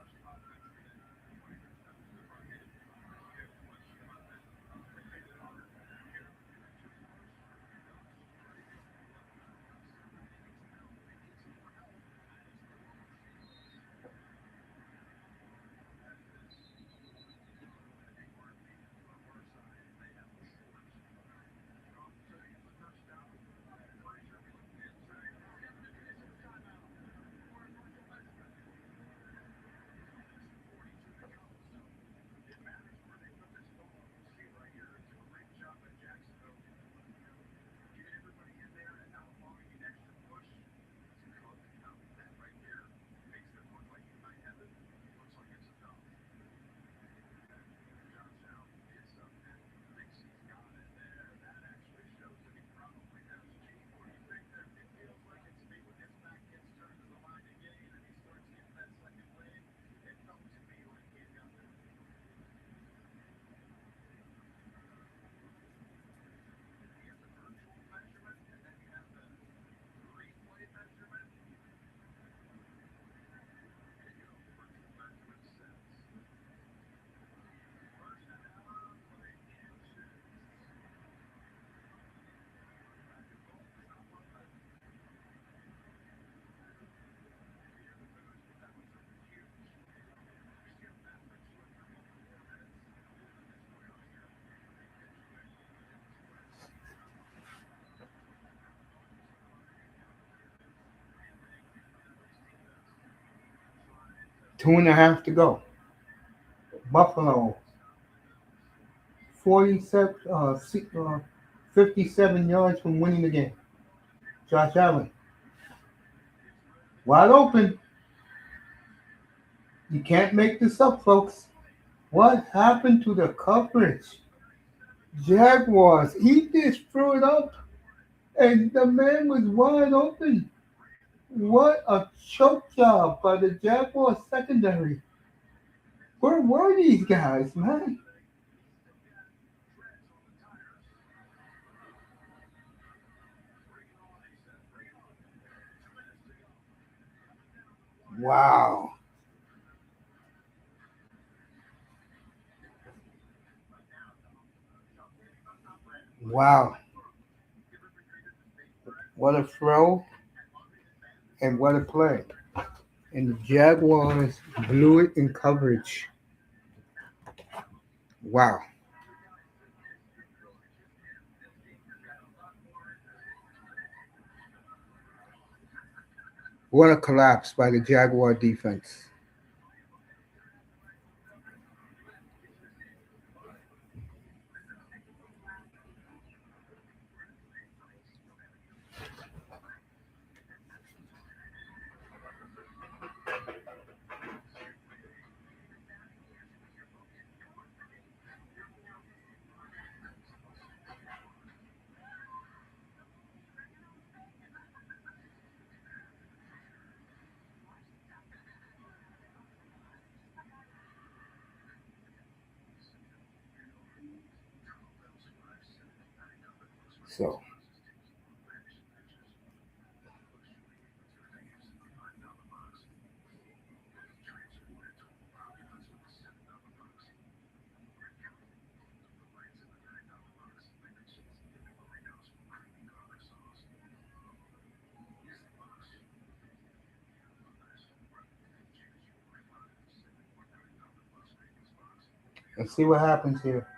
Two and a half to go. Buffalo. 47, 57 yards from winning the game. Josh Allen. Wide open. You can't make this up, folks. What happened to the coverage? Jaguars, he just threw it up, and the man was wide open. What a choke job by the Jaguars secondary. Where were these guys, man? Wow. Wow. What a throw and what a play. And the Jaguars blew it in coverage. Wow. What a collapse by the Jaguar defense. So, let's see what happens here.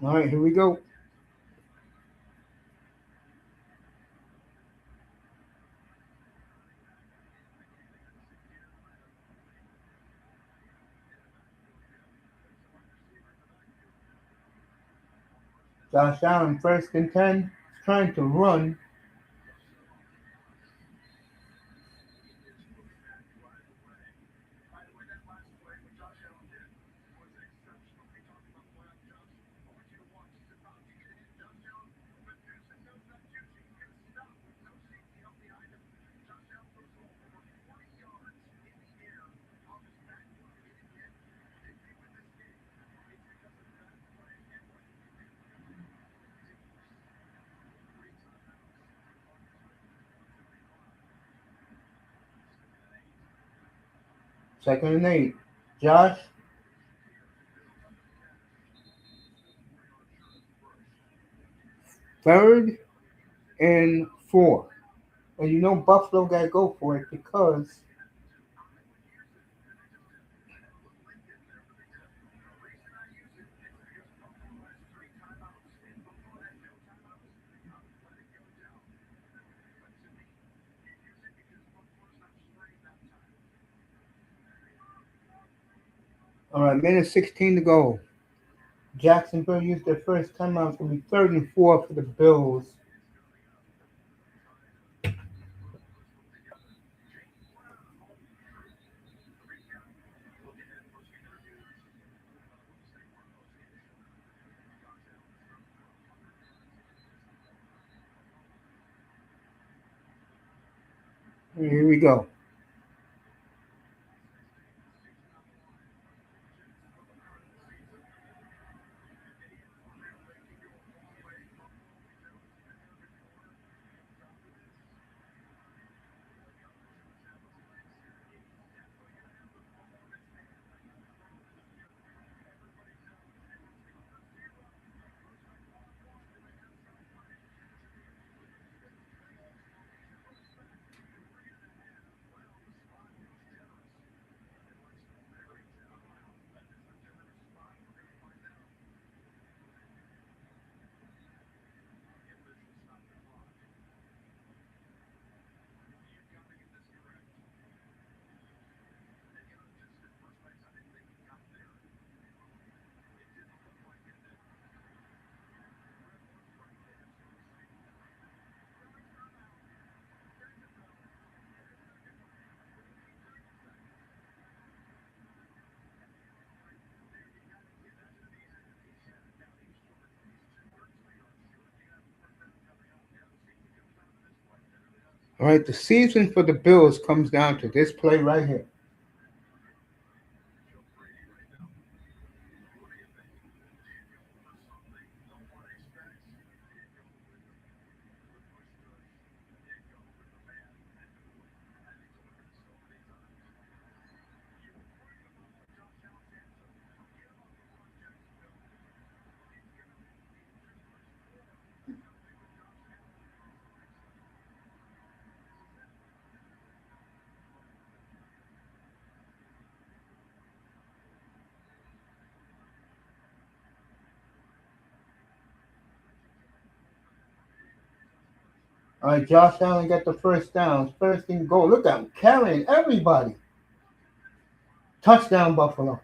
All right, here we go. Josh Allen, first and 10, trying to run. Second and 8. Josh, third and 4. And you know Buffalo got to go for it because, all right, minute 16 to go. Jacksonville used their first timeout. It's going to be third and 4 for the Bills. Here we go. All right, the season for the Bills comes down to this play right here. All right, Josh Allen got the first down. First and goal. Look at him carrying everybody. Touchdown, Buffalo.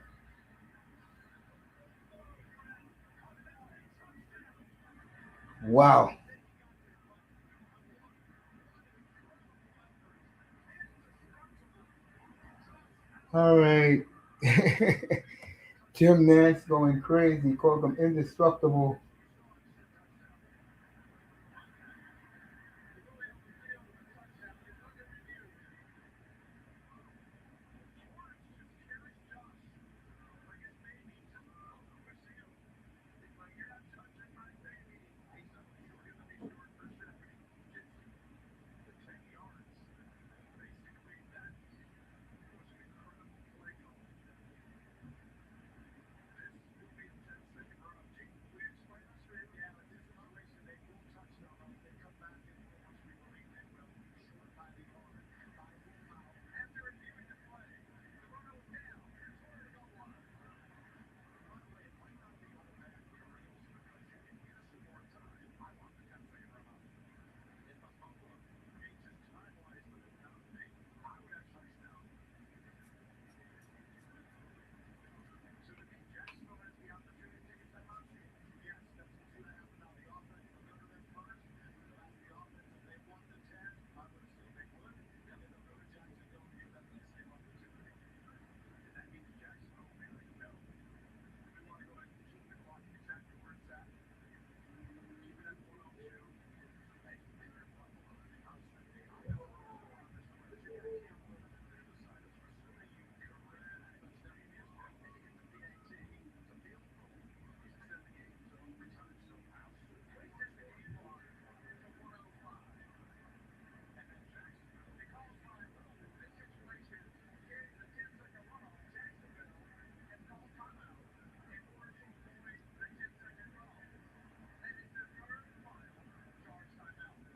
Wow. All right. Jim Nance going crazy. Called them indestructible.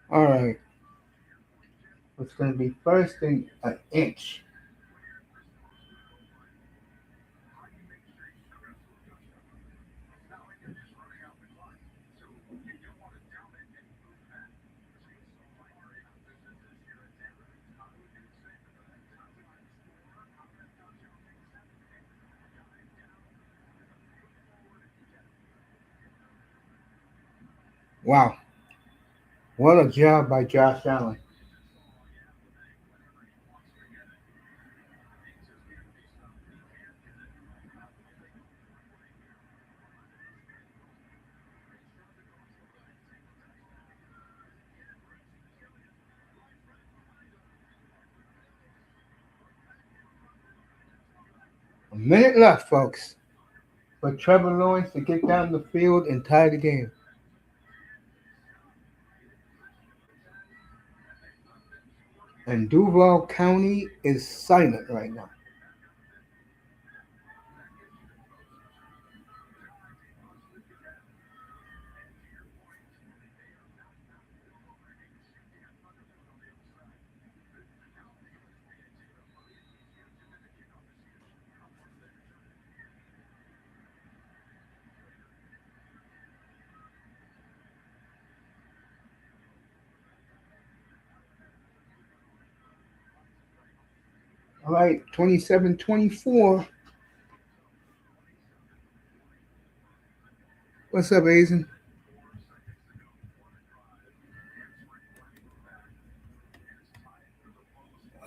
All right. It's going to be first and an inch. Wow. What a job by Josh Allen. A minute left, folks, for Trevor Lawrence to get down the field and tie the game. And Duval County is silent right now. All right, 27-24. What's up, Azen?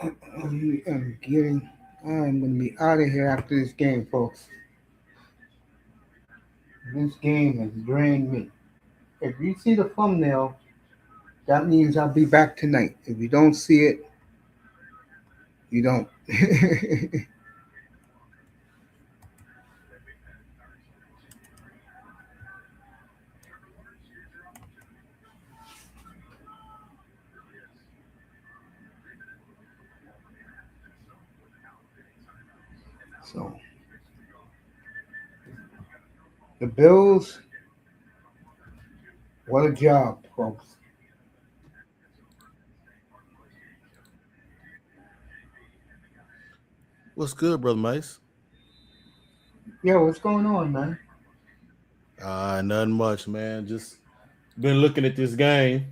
I'm going to be out of here after this game, folks. This game has drained me. If you see the thumbnail, That means I'll be back tonight. If you don't see it, you don't. So the Bills, what a job, folks. What's good, brother Mace? Yo, what's going on, man? Nothing much, man. Just been looking at this game.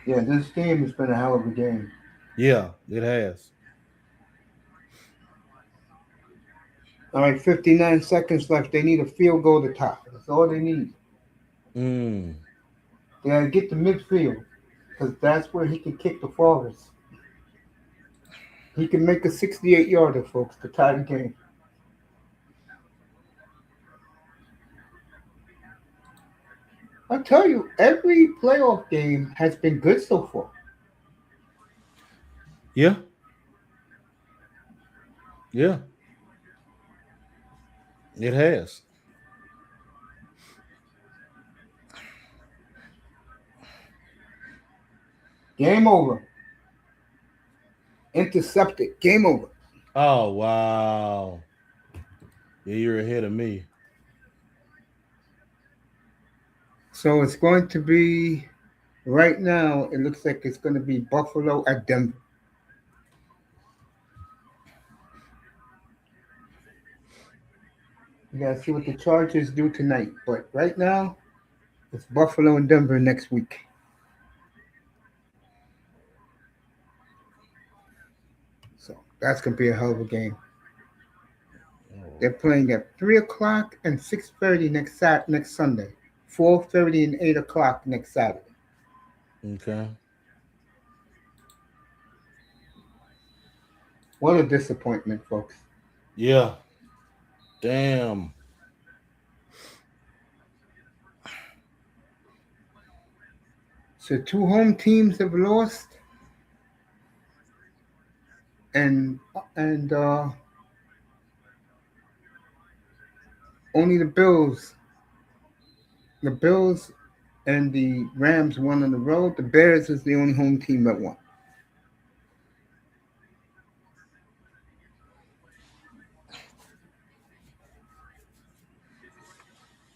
Yeah, this game has been a hell of a game. Yeah, it has. All right, 59 seconds left. They need a field goal to tie. That's all they need. Mm. They gotta get to midfield because that's where he can kick the farthest. He can make a 68-yarder, folks, to tie the game. I tell you, every playoff game has been good so far. Yeah, yeah, it has. Game over. Intercepted. Game over. Oh wow. Yeah, you're ahead of me. So it's going to be right now. It looks like it's going to be Buffalo at Denver. We gotta see what the Chargers do tonight. But right now, it's Buffalo and Denver next week. So that's gonna be a hell of a game. Oh, They're playing at 3 o'clock and 6:30 next Sunday, 4:30 and 8 o'clock next Saturday. okay. What a disappointment, folks. Yeah. Damn. So two home teams have lost, and and only the Bills and the Rams won on the road. The Bears is the only home team that won.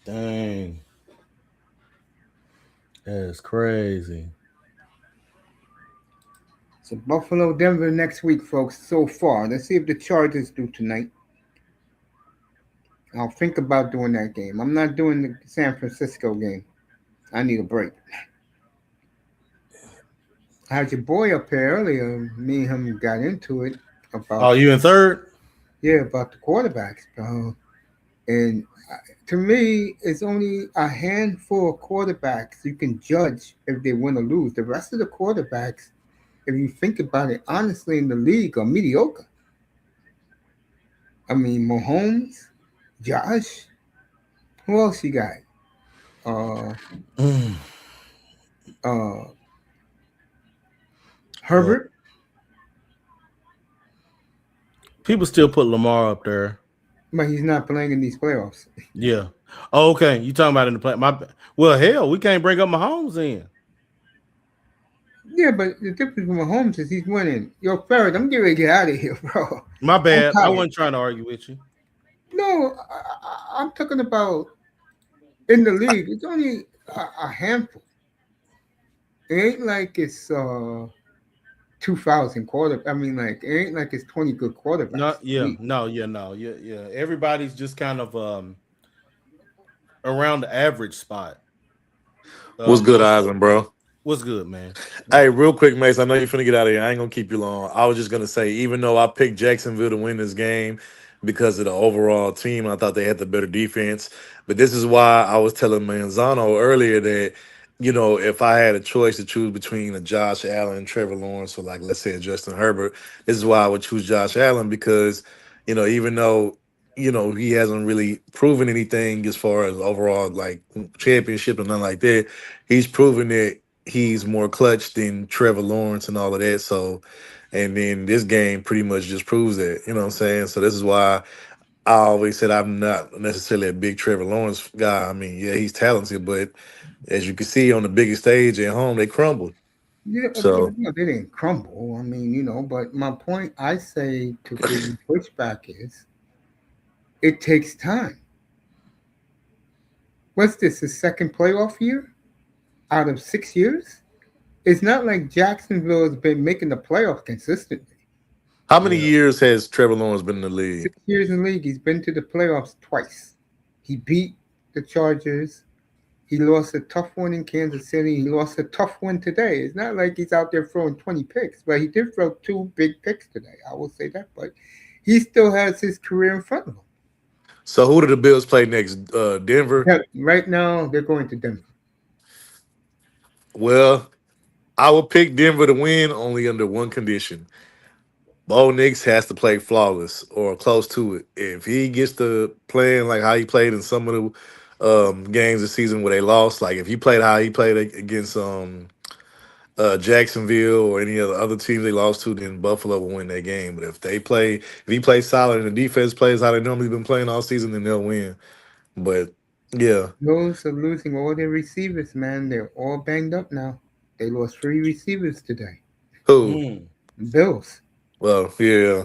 Dang. That's crazy. So Buffalo, Denver next week, folks. So far, let's see if the Chargers do tonight. I'll think about doing that game. I'm not doing the San Francisco game. I need a break. I had your boy up here earlier. Me and him got into it Oh, about you in third? about the quarterbacks, bro. And to me, it's only a handful of quarterbacks you can judge if they win or lose. The rest of the quarterbacks, if you think about it, honestly, in the league are mediocre. I mean, Mahomes, Josh, who else you got? Uh, Mm. uh, Well, Herbert, people still put Lamar up there. but he's not playing in these playoffs. Yeah. Oh, okay. You talking about in the play? Well, hell, we can't bring up Mahomes in. Yeah, but the difference with Mahomes is he's winning. Yo, Ferret, I'm getting ready to get out of here, bro. My I'm bad. I tired. wasn't trying to argue with you. No, I'm talking about in the league. It's only a handful. It ain't like it's 2,000 quarter. I mean, like it ain't like it's 20 good No, quarterbacks. yeah, no, yeah, no, yeah, yeah. Everybody's just kind of around the average spot. What's good, Most Eisen, bro? what's good, man. Hey, real quick, Mace. I know you're finna get out of here. I ain't gonna keep you long. I was just gonna say, even though I picked Jacksonville to win this game because of the overall team, I thought they had the better defense. But this is why I was telling Manzano earlier that, if I had a choice to choose between a Josh Allen and Trevor Lawrence, or like let's say a Justin Herbert, this is why I would choose Josh Allen because, even though he hasn't really proven anything as far as overall like championship and nothing like that. He's proven that he's more clutch than Trevor Lawrence and all of that. So, and then this game pretty much just proves that. You know what I'm saying? So this is why I always said I'm not necessarily a big Trevor Lawrence guy. I mean, yeah, he's talented, but as you can see on the biggest stage at home, they crumbled. Yeah, but So no, they didn't crumble. I mean, but my point I say to give you pushback is it takes time. What's this, his second playoff year out of 6 years? It's not like Jacksonville has been making the playoffs consistently. how many Yeah. years has Trevor Lawrence been in the league? 6 years in the league, he's been to the playoffs twice. He beat the Chargers. He lost a tough one in Kansas City. He lost a tough one today. It's not like he's out there throwing 20 picks, but he did throw two big picks today. I will say that. But he still has his career in front of him. So who do the Bills play next? Denver. Yeah, right now, they're going to Denver. Well, I will pick Denver to win only under one condition. Bo Nix has to play flawless or close to it. If he gets to playing like how he played in some of the games this season where they lost, like if he played how he played against Jacksonville or any other teams they lost to, then Buffalo will win that game. But if he plays solid and the defense plays how they normally been playing all season, then they'll win. But yeah, Those are losing all their receivers, man. They're all banged up now. They lost three receivers today. who? Mm. Bills. Well, yeah.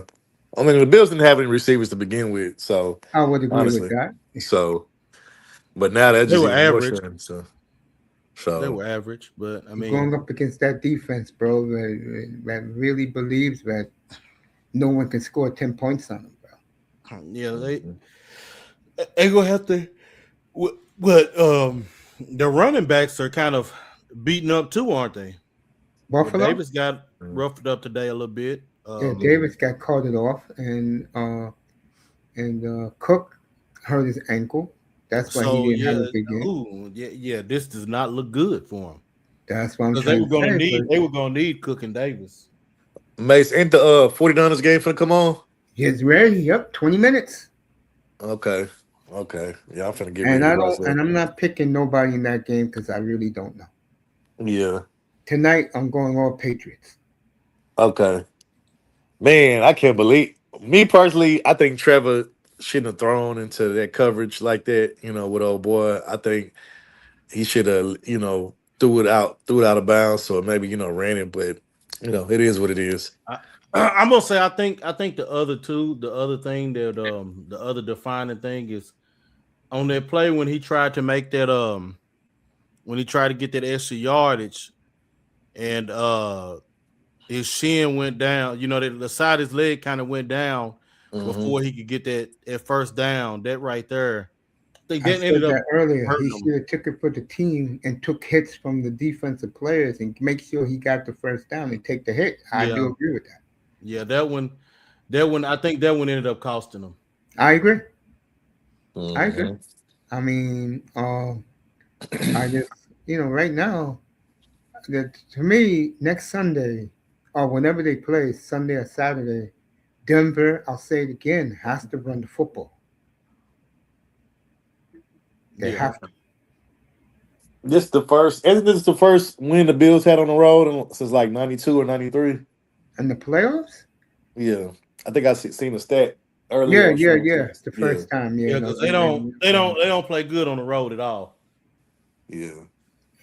I mean, the Bills didn't have any receivers to begin with, so I would agree with honestly, that. so but now that's They just were even more average. shame. So, They so were average, but I You're mean, going up against that defense, bro, that really believes that no one can score 10 points on them, bro. yeah, mhm. they gonna have to. But the running backs are kind of beaten up too, aren't they? Well, Buffalo? Davis got roughed up today a little bit. Yeah, Mhm. Davis got carted off, and Cook hurt his ankle. That's why he So didn't have yeah, a big game. yeah. This does not look good for him That's what I'm because trying to say. But they were gonna need Cook and Davis. Mace, ain't the 49ers game finna come on? he's ready. Yep, 20 minutes. Okay. Okay. Yeah, I'm finna get And ready to I watch don't, that. and I'm not picking nobody in that game because I really don't know. Yeah. Tonight, I'm going all Patriots. Okay. Man, I can't believe me personally, I think Trevor shouldn't have thrown into that coverage like that, with old boy. I think he should have, threw it out of bounds, so maybe, ran it, but it is what it is. I, I'm gonna say I think the other thing that the other defining thing is on that play when he tried to make that when he tried to get that extra yardage and his shin went down. You know, the side of his leg kind of went down Hmm. before he could get that first down. That right there, I think I that ended said up that earlier. He hurting him. should have took it for the team and took hits from the defensive players and make sure he got the first down and take the hit. I Yeah, do agree with that. yeah, I think that one ended up costing him. I agree. I agree. Hmm. I mean, I just, right now, that to me, next Sunday or whenever they play, Sunday or Saturday, Denver, I'll say it again, has to run the football. They Yeah, have to. Isn't this the first win the Bills had on the road since like 92 or 93? And the playoffs? Yeah. I think seen a stat earlier Yeah, on yeah, showing yeah. too. The Yeah. first time, yeah. yeah, No, because they don't play good on the road at all. Yeah.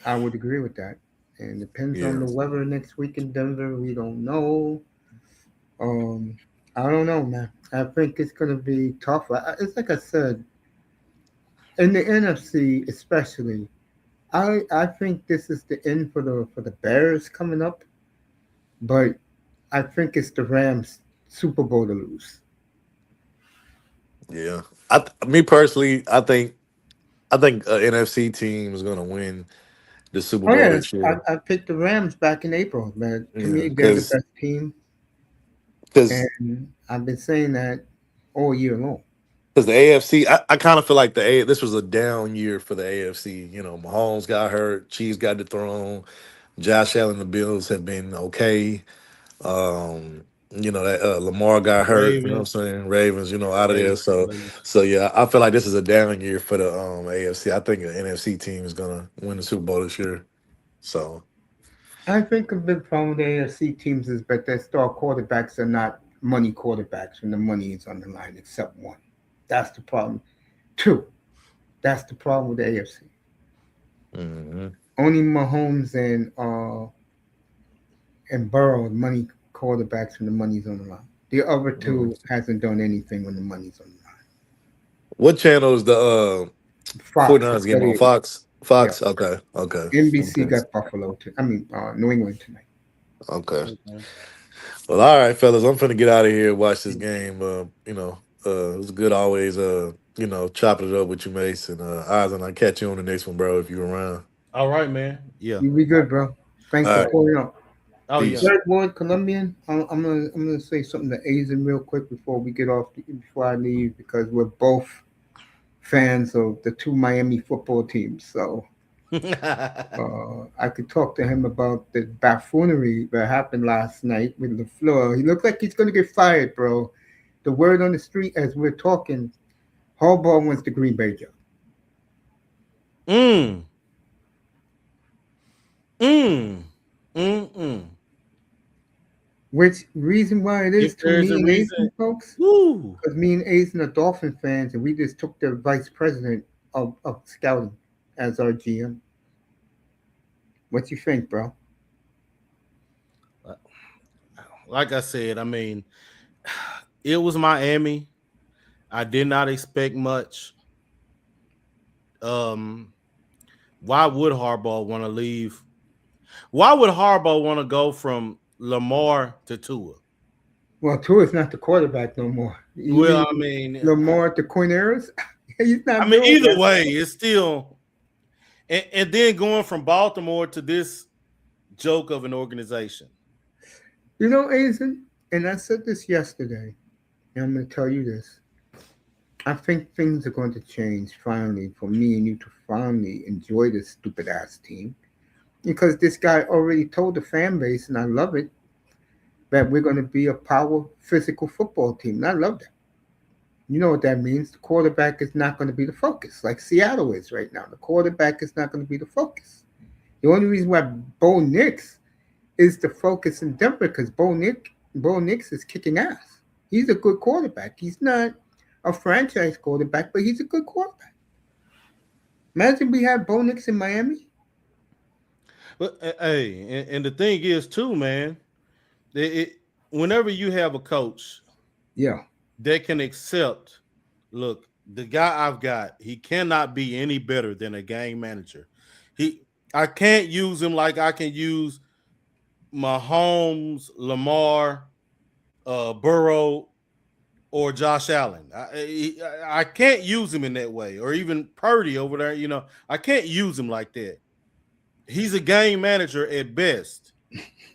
I would agree with that. And depends on Yeah. the weather next week in Denver. We don't know. Um, I don't know, man. I think it's gonna be tough. It's like I said in the NFC, especially. I think this is the end for the Bears coming up, but I think it's the Rams Super Bowl to lose. Yeah. Me personally, I think NFC team is gonna win the Super Oh Bowl yeah, this year. I picked the Rams back in April, man. To Yeah, me, they're the because best team, because and I've been saying that all year long. because the AFC, I kind of feel like this was a down year for the AFC. Mahomes got hurt, Chiefs got dethroned, Josh Allen, the Bills have been okay. You know that Lamar got hurt. You know what I'm Ravens. saying? Ravens, you know, out of there. Ravens. So yeah, I feel like this is a down year for the AFC. I think the NFC team is gonna win the Super Bowl this year. So I think a big problem with the AFC teams is that their star quarterbacks are not money quarterbacks when the money is on the line, except one. That's the problem. Two, that's the problem with the AFC. mhm. Only Mahomes and Burrow are money quarterbacks when the money's on the line. The other two hasn't done anything when the money's on the line. What channel is the Fox is 49ers game on? 38. Fox? Yeah. Fox? Okay, okay. NBC Okay. got Buffalo. New England tonight. Okay. Okay. Well, all right, fellas. I'm finna get out of here and watch this game. It was good always chopping it up with you, Mace. And Oz, and I'll catch you on the next one, bro, if you're around. All right, man. Yeah. You be good, bro. Thanks All for right. calling up. Oh yeah. Peace. Third Ward Colombian. I'm gonna say something to Asian real quick before we get off before I leave because we're both fans of the two Miami football teams. So I could talk to him about the buffoonery that happened last night with LaFleur. He looked like he's gonna get fired, bro. The word on the street as we're talking, Harbaugh wants the Green Bay job. Mm. Mm. Mm. Which reason why it is If to there's me a and reason, Asian folks? woo. Because me and Asian are Dolphin fans, and we just took the vice president of scouting as our GM. What you think, bro? Like I said, I mean, it was Miami. I did not expect much. Why would Harbaugh want to leave? Why would Harbaugh want to go from Lamar to Tua? Well, Tua's not the quarterback no more. You Well, mean I mean, Lamar at the Corneras? He's not doing either that. way, it's still, and then going from Baltimore to this joke of an organization. You know, Asian, and I said this yesterday, and I'm going to tell you this. I think things are going to change finally for me and you to finally enjoy this stupid ass team. Because this guy already told the fan base, and I love it, that we're going to be a power physical football team. And I love that. You know what that means? The quarterback is not going to be the focus, like Seattle is right now. The quarterback is not going to be the focus. The only reason why Bo Nix is the focus in Denver because Bo Nix is kicking ass. He's a good quarterback. He's not a franchise quarterback, but he's a good quarterback. Imagine we had Bo Nix in Miami. But hey, and the thing is too, man, whenever you have a coach, Yeah, that can accept, look, the guy I've got, he cannot be any better than a game manager. I can't use him like I can use Mahomes, Lamar, Burrow, or Josh Allen. I can't use him in that way, or even Purdy over there. You know, I can't use him like that. He's a game manager at best.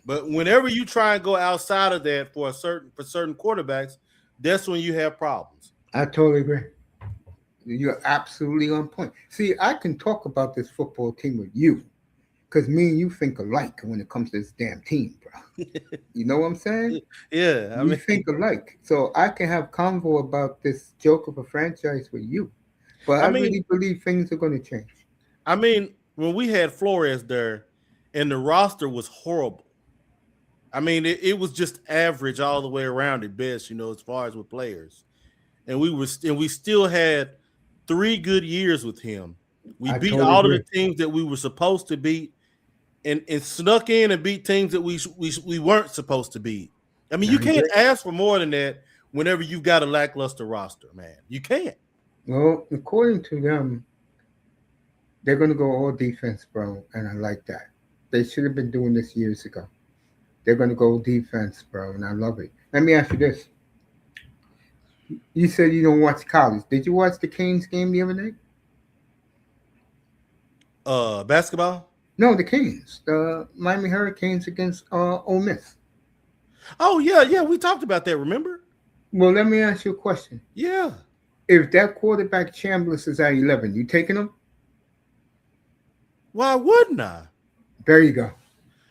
But whenever you try and go outside of that for certain quarterbacks, that's when you have problems. I totally agree. You're absolutely on point. See, I can talk about this football team with you because me and you think alike when it comes to this damn team, bro. You know what I'm saying? Yeah, We think alike. So I can have convo about this joke of a franchise with you. But I really believe things are going to change. I mean, when we had Flores there and the roster was horrible. I mean, it was just average all the way around at best, you know, as far as with players. And we still had 3 good years with him. We beat totally all agree. of the teams that we were supposed to beat, and snuck in and beat teams that we weren't supposed to beat. I mean, you can't ask for more than that whenever you've got a lackluster roster, man. You can't. Well, according to them, they're going to go all defense, bro, and I like that. They should have been doing this years ago. They're going to go defense, bro, and I love it. Let me ask you this. You said you don't watch college. Did you watch the Canes game the other night? Basketball? No, the Canes. The Miami Hurricanes against Ole Miss. Oh, yeah. We talked about that, remember? Well, let me ask you a question. Yeah. If that quarterback Chambliss is at 11, you taking him? Why wouldn't I? There you go.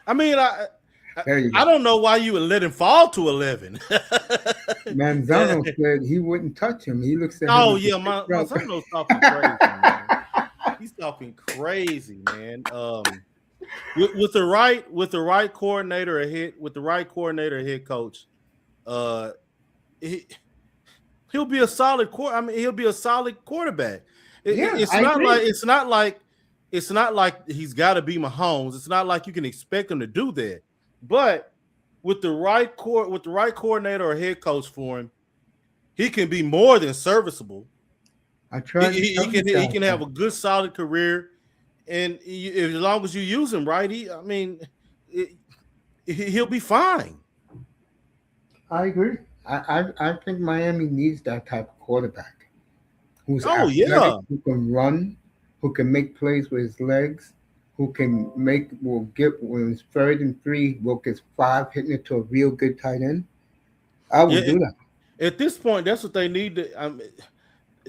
I mean, There you I go. don't know why you would let him fall to 11. Manzano said he wouldn't touch him. He looks at him. Oh as a yeah, big brother. Manzano's talking crazy, man. He's talking crazy, man. With the right coordinator head coach, he'll be a solid he'll be a solid quarterback. Yeah, It's I not agree. it's not like he's got to be Mahomes. It's not like you can expect him to do that. But with the right coordinator or head coach for him, he can be more than serviceable. I tried to tell you He guys can have that. a good solid career, and as long as you use him right, he'll be fine. I agree. I think Miami needs that type of quarterback who's Oh athletic, yeah, who can run, who can make plays with his legs, who will get when it's 3rd and 3, will get 5 hitting it to a real good tight end. I yeah. would do that. At this point, that's what they need to.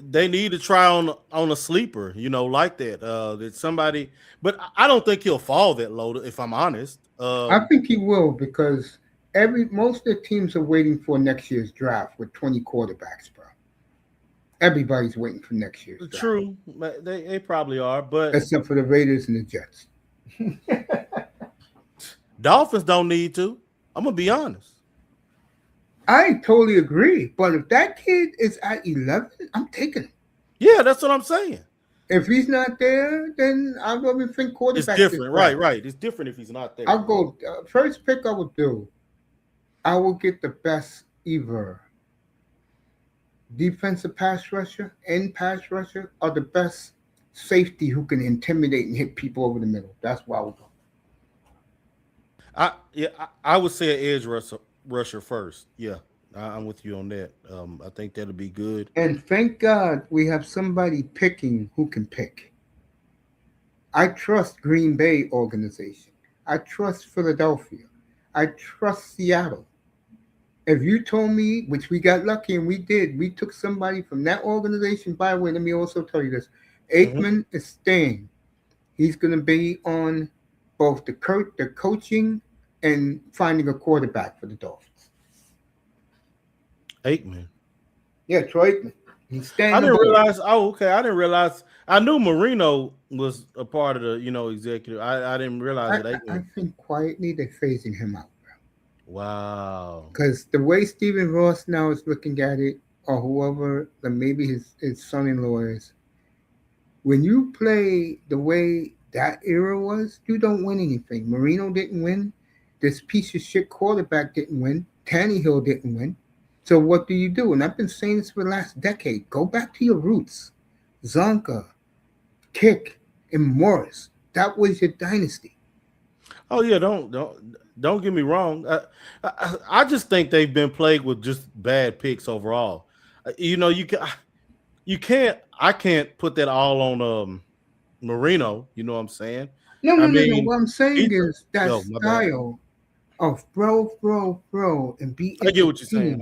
They need to try on a sleeper, like that. That somebody, but I don't think he'll fall that low. If I'm honest, I think he will because most of the teams are waiting for next year's draft with 20 quarterbacks, bro. Everybody's waiting for next year's draft. True, they probably are, but Except for the Raiders and the Jets. Dolphins don't need to. I'm gonna be honest. I totally agree. But if that kid is at 11, I'm taking him. Yeah, that's what I'm saying. If he's not there, then I don't even think quarterback. It's different, right? It's different if he's not there. I'll go first pick. I would do. I will get the best either defensive pass rusher and pass rusher, or the best safety who can intimidate and hit people over the middle. That's why I would go. I would say an edge rusher first. Yeah, I'm with you on that. I think that'll be good. And thank God we have somebody picking who can pick. I trust Green Bay organization. I trust Philadelphia. I trust Seattle. If you told me, which we got lucky and we did, we took somebody from that organization. By the way, let me also tell you this. Aikman is staying. He's going to be on both the coaching and finding a quarterback for the Dolphins. Aikman. Yeah, Troy Aikman. He's staying. I didn't realize. Oh, okay. I didn't realize. I knew Marino was a part of the, executive. I didn't realize that Aikman. I think quietly they're phasing him out. Wow. Because the way Stephen Ross now is looking at it, or whoever, maybe his son-in-law is, when you play the way that era was, you don't win anything. Marino didn't win. This piece of shit quarterback didn't win. Tannehill didn't win. So what do you do? And I've been saying this for the last decade. Go back to your roots. Zonka, Kick, and Morris. That was your dynasty. Oh yeah, don't get me wrong. I just think they've been plagued with just bad picks overall. You can't. I can't put that all on Marino. You know what I'm saying? No. What I'm saying is that style of bro, and be. I get what you're saying.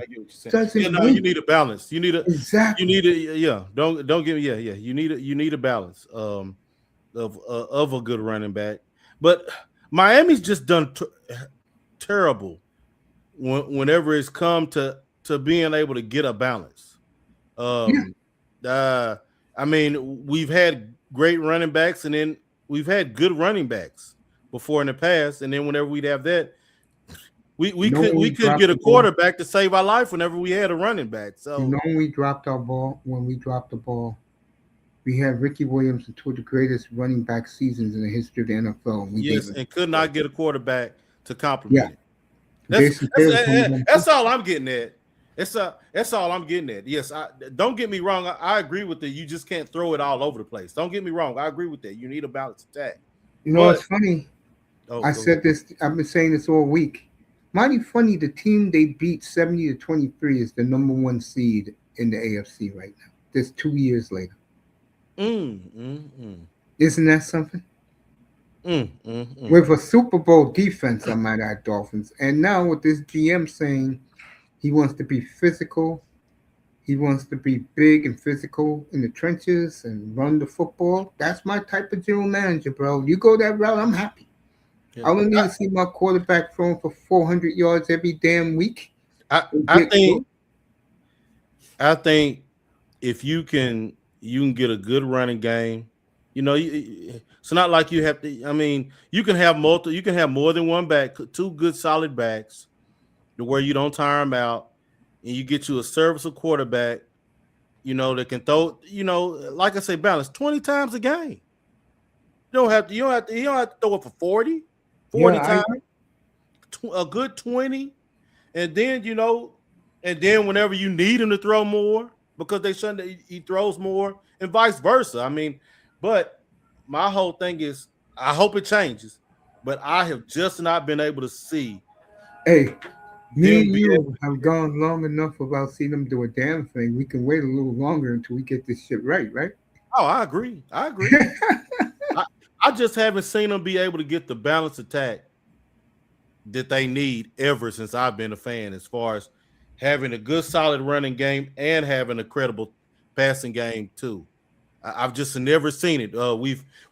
You need a balance. You need a exactly. You need a yeah. Don't get me. Yeah. You need a balance of a good running back, but Miami's just done terrible whenever it's come to being able to get a balance. I mean, we've had great running backs, and then we've had good running backs before in the past, and then whenever we'd have that, we couldn't get a quarterback to save our life whenever we had a running back. So when we dropped the ball, we had Ricky Williams and two of the greatest running back seasons in the history of the NFL. And could not get a quarterback to complement it. That's all I'm getting at. That's all I'm getting at. Yes, don't get me wrong. I agree with that. You just can't throw it all over the place. Don't get me wrong. I agree with that. You need a balanced attack. It's funny. I said this. I've been saying this all week. Mighty funny. The team they beat 70-23 is the number 1 seed in the A.F.C. right now. This 2 years later. Isn't that something? With a Super Bowl defense, I might add, Dolphins. And now with this GM saying he wants to be physical, he wants to be big and physical in the trenches and run the football. That's my type of general manager, bro. You go that route, I'm happy. I don't need to see my quarterback throwing for 400 yards every damn week. I think if you can get a good running game. It's not like you have to. I mean, you can have more than one back, two good solid backs, to where you don't tire them out, and you get you a serviceable quarterback. That can throw. Like I say, balance 20 times a game. You don't have to throw it for 40 times. A good 20, and then whenever you need him to throw more, because he throws more, and vice versa. I mean, but my whole thing is, I hope it changes, but I have just not been able to see. Hey, me and you have gone long enough without seeing them do a damn thing. We can wait a little longer until we get this shit right? Oh, I agree. I just haven't seen them be able to get the balanced attack that they need ever since I've been a fan, as far as having a good solid running game and having a credible passing game too. I've just never seen it.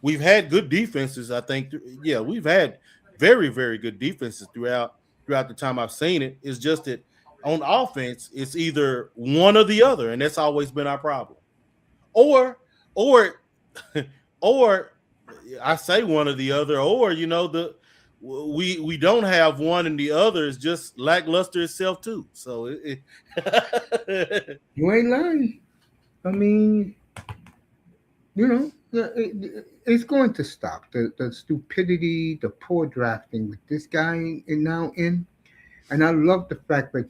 We've had good defenses. I think, we've had very, very good defenses throughout the time I've seen it. It's just that on offense, it's either one or the other, and that's always been our problem. Or I say one or the other, or we don't have one and the other is just lackluster itself too. So you ain't lying. I mean, it's going to stop. The stupidity, the poor drafting with this guy now in. And I love the fact that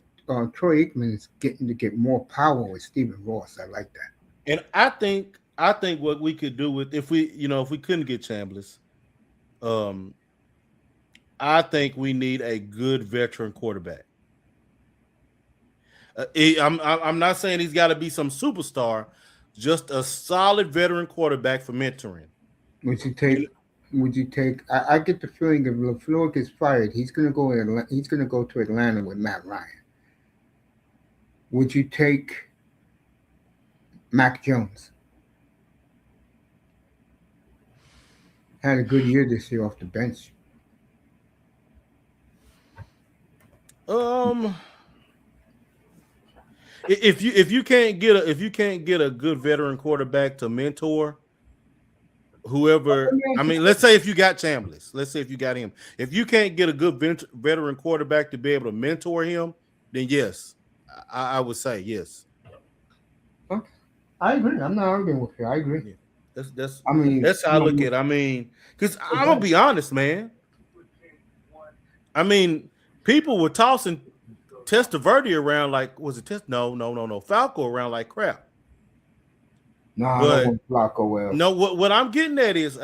Troy Aikman is getting to get more power with Stephen Ross. I like that. And I think what we could do with, if we couldn't get Chambliss, I think we need a good veteran quarterback. I'm not saying he's got to be some superstar, just a solid veteran quarterback for mentoring. Would you take? I get the feeling if LaFleur gets fired, he's gonna go to Atlanta with Matt Ryan. Would you take Mac Jones? Had a good year this year off the bench. If you can't get a good veteran quarterback to mentor whoever, I mean, let's say if you got Chambliss, let's say if you got him, if you can't get a good veteran quarterback to be able to mentor him, then yes, I would say yes. Okay. I agree. I'm not arguing with you. I agree. Yeah. That's how I look at it. I mean, because I'm gonna be honest, man. I mean, people were tossing Testaverde around like, was it No, Falco around like crap. No, I don't want Flacco well. No, what I'm getting at is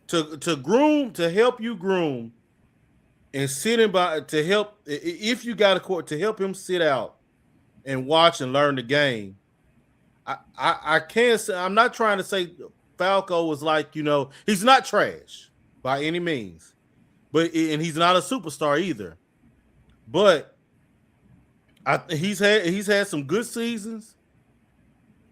to help you groom and sitting by to help, if you got a court to help him sit out and watch and learn the game. I can't say, I'm not trying to say Falco was like, he's not trash by any means, and he's not a superstar either. But he's had some good seasons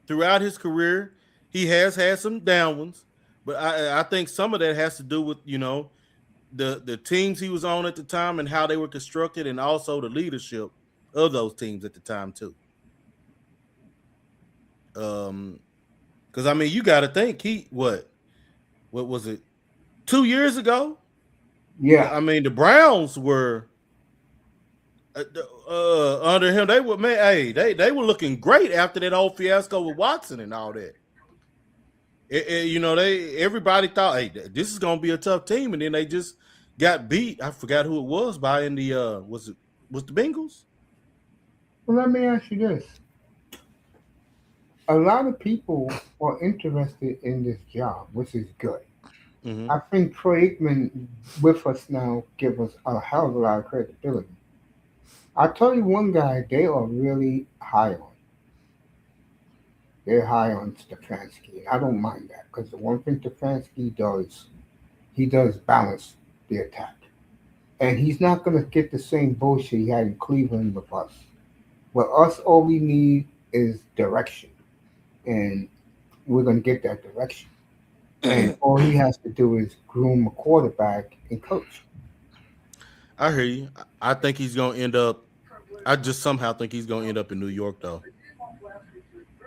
throughout his career. He has had some down ones, but I think some of that has to do with the teams he was on at the time and how they were constructed, and also the leadership of those teams at the time too. Because I mean, you got to think what was it 2 years ago? Yeah, I mean, the Browns were under him. They were they were looking great after that old fiasco with Watson and all that. Everybody thought, hey, this is gonna be a tough team, and then they just got beat. I forgot who it was by in the was the Bengals? Well, let me ask you this. A lot of people are interested in this job, which is good. Mm-hmm. I think Troy Aikman with us now give us a hell of a lot of credibility. I'll tell you one guy they are really high on. They're high on Stefanski. I don't mind that, because the one thing Stefanski does, he does balance the attack. And he's not going to get the same bullshit he had in Cleveland with us. With us, all we need is direction. And we're going to get that direction. And all he has to do is groom a quarterback and coach. I hear you. I think he's gonna end up. I just somehow think he's gonna end up in New York though,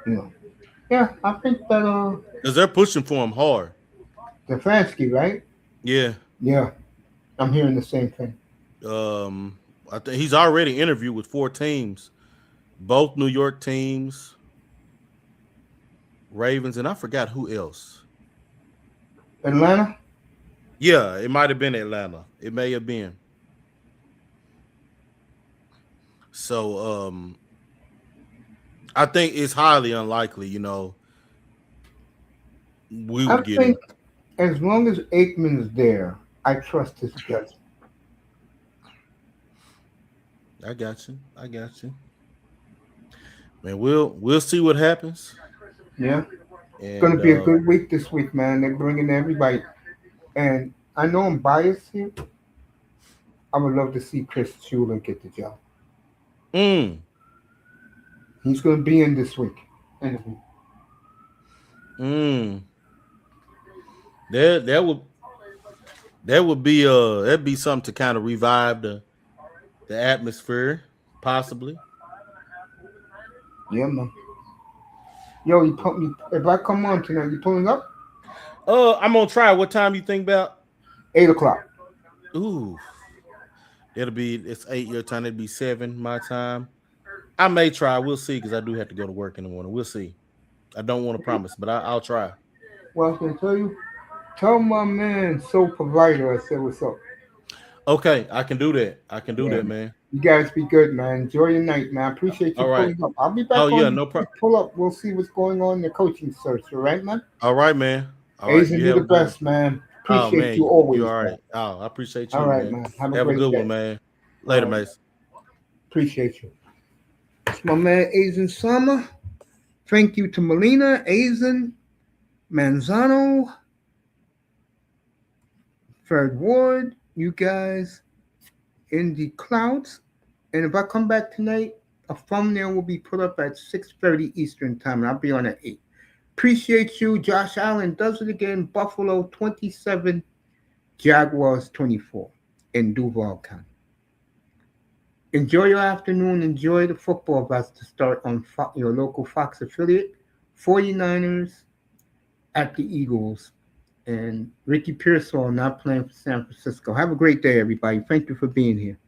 You know. Yeah, I think that because they're pushing for him hard. Stefanski, right? Yeah. Yeah, I'm hearing the same thing. I think he's already interviewed with 4 teams, both New York teams, Ravens, and I forgot who else. Atlanta? Yeah, it might have been Atlanta. It may have been. So I think it's highly unlikely, we I would get think him. as long as Aikman's there, I trust his judgment. I got you. Man, we'll see what happens. Yeah. It's going to And be a good week this week, man. They're bringing everybody. And I know I'm biased here. I would love to see Chris Shula get the job. He's going to be in this week. That would be that'd be something to kind of revive the atmosphere, possibly. Yeah, man. Yo, if I come on tonight, you pulling up? I'm gonna try. What time you think about? 8:00. Ooh, it's 8 your time. It'd be 7 my time. I may try. We'll see, because I do have to go to work in the morning. We'll see. I don't want to promise, but I'll try. Well, I was going to tell you. Tell my man, Soul Provider, I said what's up. Okay, I can do that. That, man. You guys be good, man. Enjoy your night, man. I appreciate you All right. pulling up. I'll be back No problem. Pull up. We'll see what's going on in the coaching search. All right, man? All right, man. All Asian, right. you're the best, man. Appreciate you always. You all right. Oh, I appreciate you, all right, man. Have a good day. one, man. Later, Mace. Appreciate you. It's my man, Asian Summer. Thank you to Melina, Asian, Manzano, Fred Ward, you guys in the clouds. And if I come back tonight, a thumbnail will be put up at 6:30 Eastern time, and I'll be on at 8. Appreciate you. Josh Allen does it again. Buffalo 27, Jaguars 24 in Duval County. Enjoy your afternoon. Enjoy the football that's to start on your local Fox affiliate. 49ers at the Eagles. And Ricky Pearsall not playing for San Francisco. Have a great day, everybody. Thank you for being here.